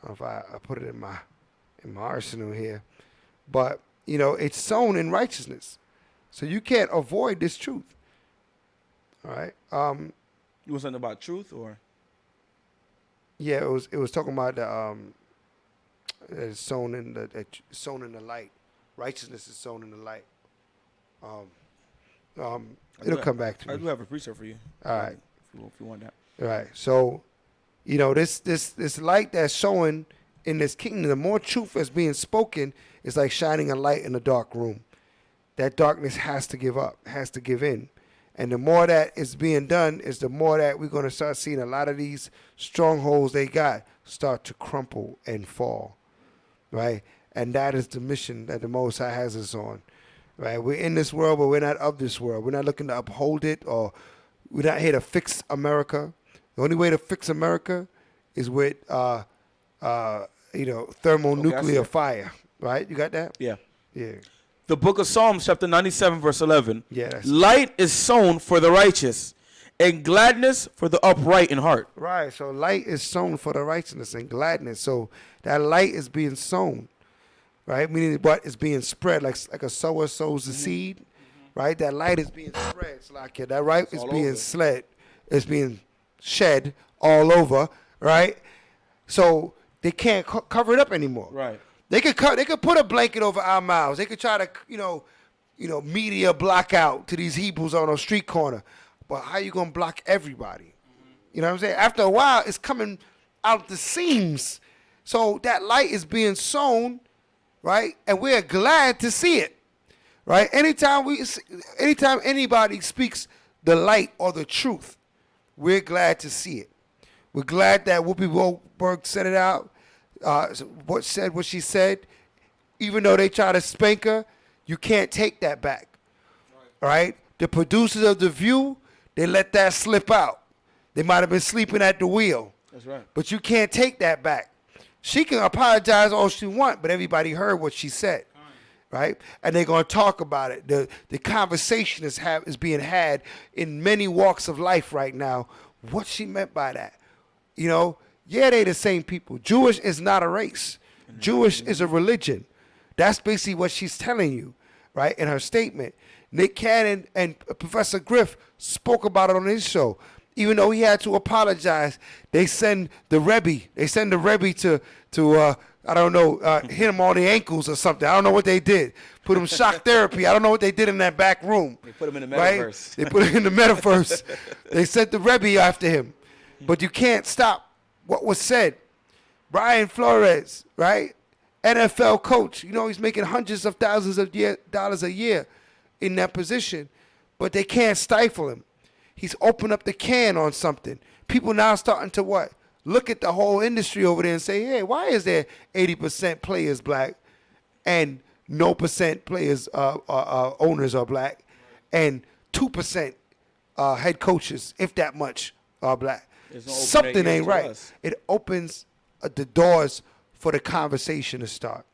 Speaker 1: I don't know if I put it in my arsenal here, but it's sown in righteousness, so you can't avoid this truth. All right.
Speaker 4: You want something about truth or?
Speaker 1: Yeah, it was talking about the it's sown in the light. Righteousness is sown in the light. It'll come back to me.
Speaker 4: I do have a precept for you.
Speaker 1: All right.
Speaker 4: If you want that.
Speaker 1: All right. So, this light that's showing in this kingdom, the more truth that's being spoken, is like shining a light in a dark room. That darkness has to give up, has to give in. And the more that is being done is the more that we're going to start seeing a lot of these strongholds they got start to crumple and fall, right? And that is the mission that the Most High has us on, right? We're in this world, but we're not of this world. We're not looking to uphold it, or we're not here to fix America. The only way to fix America is with, thermonuclear fire, right? You got that?
Speaker 4: Yeah.
Speaker 1: Yeah.
Speaker 4: The book of Psalms, chapter 97, verse 11.
Speaker 1: Yeah.
Speaker 4: Light is sown for the righteous, and gladness for the upright in heart.
Speaker 1: Right. So light is sown for the righteousness and gladness. So that light is being sown, right? Meaning what is being spread, like a sower sows the seed, right? That light is being spread. It's like that right is being it's being shed all over, right? So they can't cover it up anymore.
Speaker 4: Right.
Speaker 1: They could put a blanket over our mouths. They could try to, media block out to these Hebrews on a street corner. But how you gonna block everybody? You know what I'm saying? After a while, it's coming out the seams. So that light is being sown, right? And we're glad to see it, right? Anytime anybody speaks the light or the truth, we're glad to see it. We're glad that Whoopi Goldberg said it out. What she said, even though they try to spank her, you can't take that back. Right? The producers of The View, they let that slip out. They might have been sleeping at the wheel.
Speaker 4: That's right.
Speaker 1: But you can't take that back. She can apologize all she wants, but everybody heard what she said. Right? And they're going to talk about it. The conversation is being had in many walks of life right now. What she meant by that. Yeah, they the same people. Jewish is not a race. Jewish is a religion. That's basically what she's telling you, right, in her statement. Nick Cannon and Professor Griff spoke about it on his show. Even though he had to apologize, they send the Rebbe. They send the Rebbe to hit him on the ankles or something. I don't know what they did. Put him shock therapy. I don't know what they did in that back room.
Speaker 4: They put him in the metaverse.
Speaker 1: Right? They put him in the metaverse. They sent the Rebbe after him. But you can't stop what was said. Brian Flores, right? NFL coach. You know, he's making hundreds of thousands of dollars a year in that position, but they can't stifle him. He's opened up the can on something. People now starting to what? Look at the whole industry over there and say, hey, why is there 80% players black and no percent players, owners are black, and 2% head coaches, if that much, are black? Something ain't right.
Speaker 4: Us.
Speaker 1: It opens the doors for the conversation to start.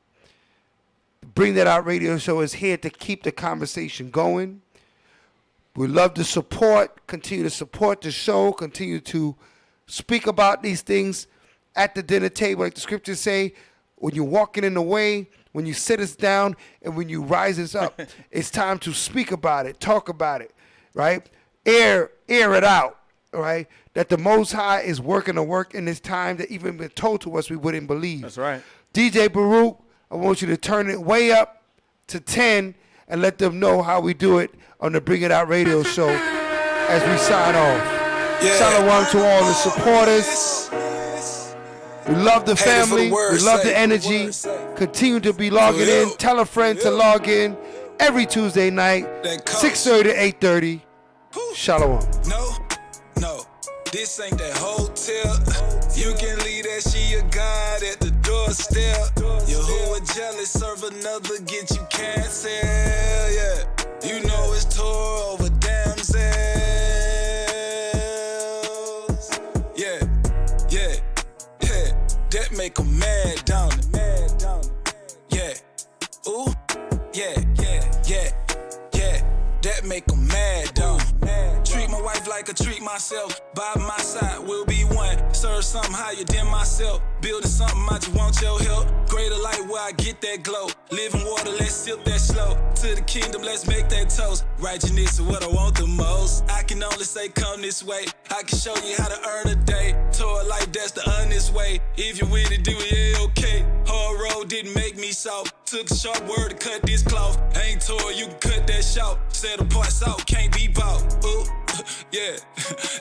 Speaker 1: Bring That Out radio show is here to keep the conversation going. We love the support. Continue to support the show. Continue to speak about these things at the dinner table. Like the scriptures say, when you're walking in the way, when you sit us down, and when you rise us up, it's time to speak about it, talk about it, right? Air it out, right? That the Most High is working a work in this time that even been told to us we wouldn't believe.
Speaker 4: That's right.
Speaker 1: DJ Baruch, I want you to turn it way up to 10 and let them know how we do it on the Bring It Out radio show as we sign off. Shalom to all the supporters. We love the family. We love the energy. Continue to be logging in. Tell a friend to log in every Tuesday night, 6:30 to 8:30. Shalom.
Speaker 21: No, this ain't that hotel. You can leave that she a god at the doorstep. You who are jealous, serve another, get you canceled. Yeah, you know it's tour over damsels. Yeah. That make 'em mad, don't it? Yeah. Ooh. Yeah. That make 'em mad, don't it? Treat my wife like I treat myself. By my side, we'll be one. Serve something higher than myself. Building something, I just want your help. Greater light where I get that glow. Living water, let's sip that slow. To the kingdom, let's make that toast. Righteousness is what I want the most. I can only say come this way. I can show you how to earn a day. Tour life, that's the honest way. If you with it, do it, yeah, okay. Hard road didn't make me soft. Took a sharp word to cut this cloth. Ain't tore, you can cut that short. Set the parts out, can't be bought. Ooh, yeah.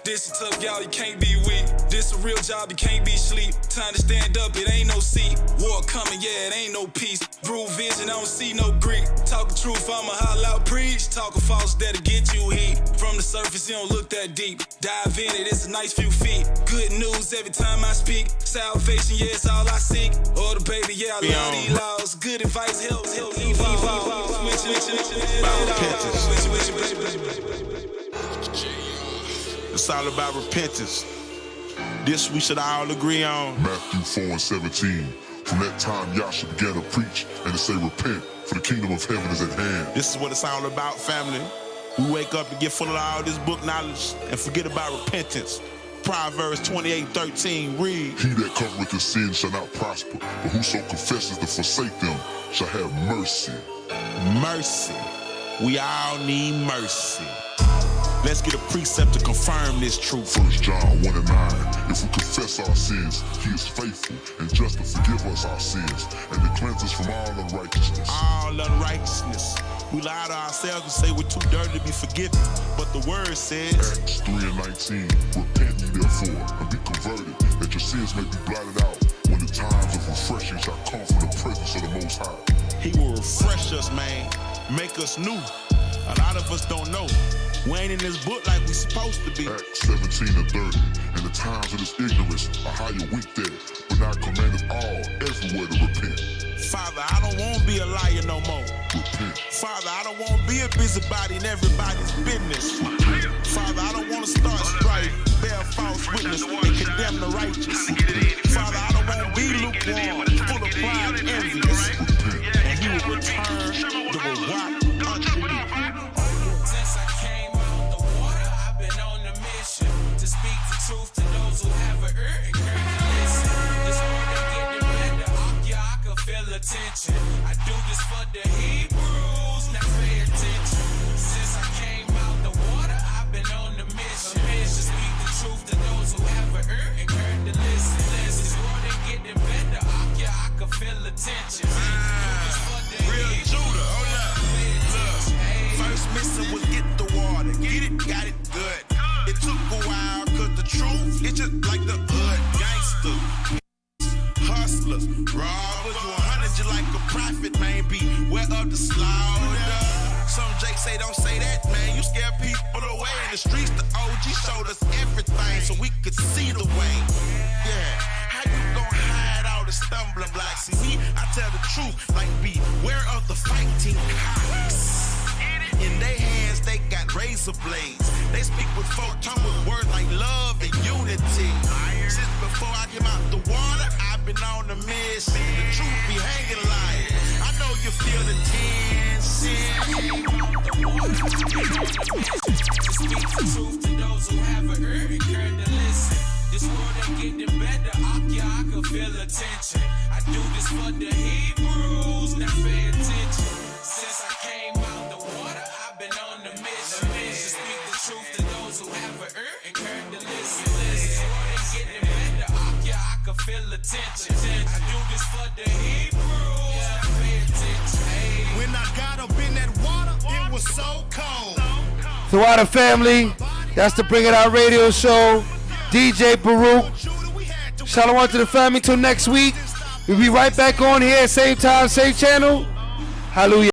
Speaker 21: This is tough, y'all, you can't be weak. This a real job, you can't be sleep. Time to stand up, it ain't no seat. War coming, yeah, it ain't no peace. Brew vision, I don't see no Greek. Talk the truth, I'ma holler out, preach. Talking false, that'll get you heat. From the surface, you don't look that deep. Dive in it, it's a nice few feet. Good news every time I speak. Salvation, yeah, it's all I seek. Oh, the baby, yeah, I love these laws. Good advice helps evolve.
Speaker 22: It's all about repentance. This we should all agree on.
Speaker 23: Matthew 4:17. From that time Yahshua began to preach and to say, repent, for the kingdom of heaven is at hand.
Speaker 22: This is what it's all about, family. We wake up and get full of all this book knowledge and forget about repentance. Proverbs 28:13, read.
Speaker 23: He that covereth his sins shall not prosper, but whoso confesses to forsake them shall have mercy.
Speaker 22: Mercy. We all need mercy. Let's get a precept to confirm this truth.
Speaker 23: 1 John 1:9. If we confess our sins, he is faithful and just to forgive us our sins and to cleanse us from all unrighteousness.
Speaker 22: All unrighteousness. We lie to ourselves and say we're too dirty to be forgiven. But the word says,
Speaker 23: Acts 3:19. Repent ye therefore and be converted, that your sins may be blotted out when the times of refreshing shall come from the presence of the Most High.
Speaker 22: He will refresh us, man. Make us new. A lot of us don't know. We ain't in this book like we supposed to be.
Speaker 23: Acts 17:30. And the times of this ignorance are how you weak there, but now commandeth all everywhere to repent.
Speaker 22: Father, I don't want to be a liar no more.
Speaker 23: Repent.
Speaker 22: Father, I don't want to be a busybody in everybody's business. Father, I don't want to start strife, bear false witness, and condemn the righteous. Father, I don't want to be lukewarm, full of pride and envious. And he will return the reward unto you.
Speaker 21: Since I came out the water, I've been on a mission to speak the truth to those who have an ear and care to listen. This world ain't getting better, I can feel attention. I do this for the Hebrews, now pay attention. Since I came out the water, I've been on a mission to speak the truth to those who have an ear and care to listen. This world ain't getting better, I can feel attention.
Speaker 22: Real Judah, hold up. First mission was get the water. Get it, got it good. It took a while, cause the truth, it's just like the hood gangster. of the slaughter. Some Jake say don't say that, man. You scare people away in the streets. The OG showed us everything so we could see the way. Yeah, how you gon' hide all the stumbling blocks? See me, I tell the truth, like beware of the fighting cocks. In their hands, they got razor blades. They speak with folk tongue with words like love and unity. Since before I came out the water, I've been on the mission. The truth be hanging light. I know you feel the tension.
Speaker 21: Speak the truth to those who haven't heard and care to listen. This world ain't getting better. I can feel attention. I do this for the Hebrews. Now pay attention. Since I came out the water, I've been on the mission. To speak the truth to those who haven't heard and care to listen. This world ain't getting better. I can feel attention. I do this for the Hebrews. Now pay attention.
Speaker 22: When I got up in that water, it was so cold.
Speaker 1: To all the family, that's the Bring It Out radio show. DJ Baruch. Shalom to the family till next week. We'll be right back on here, same time, same channel. Hallelujah.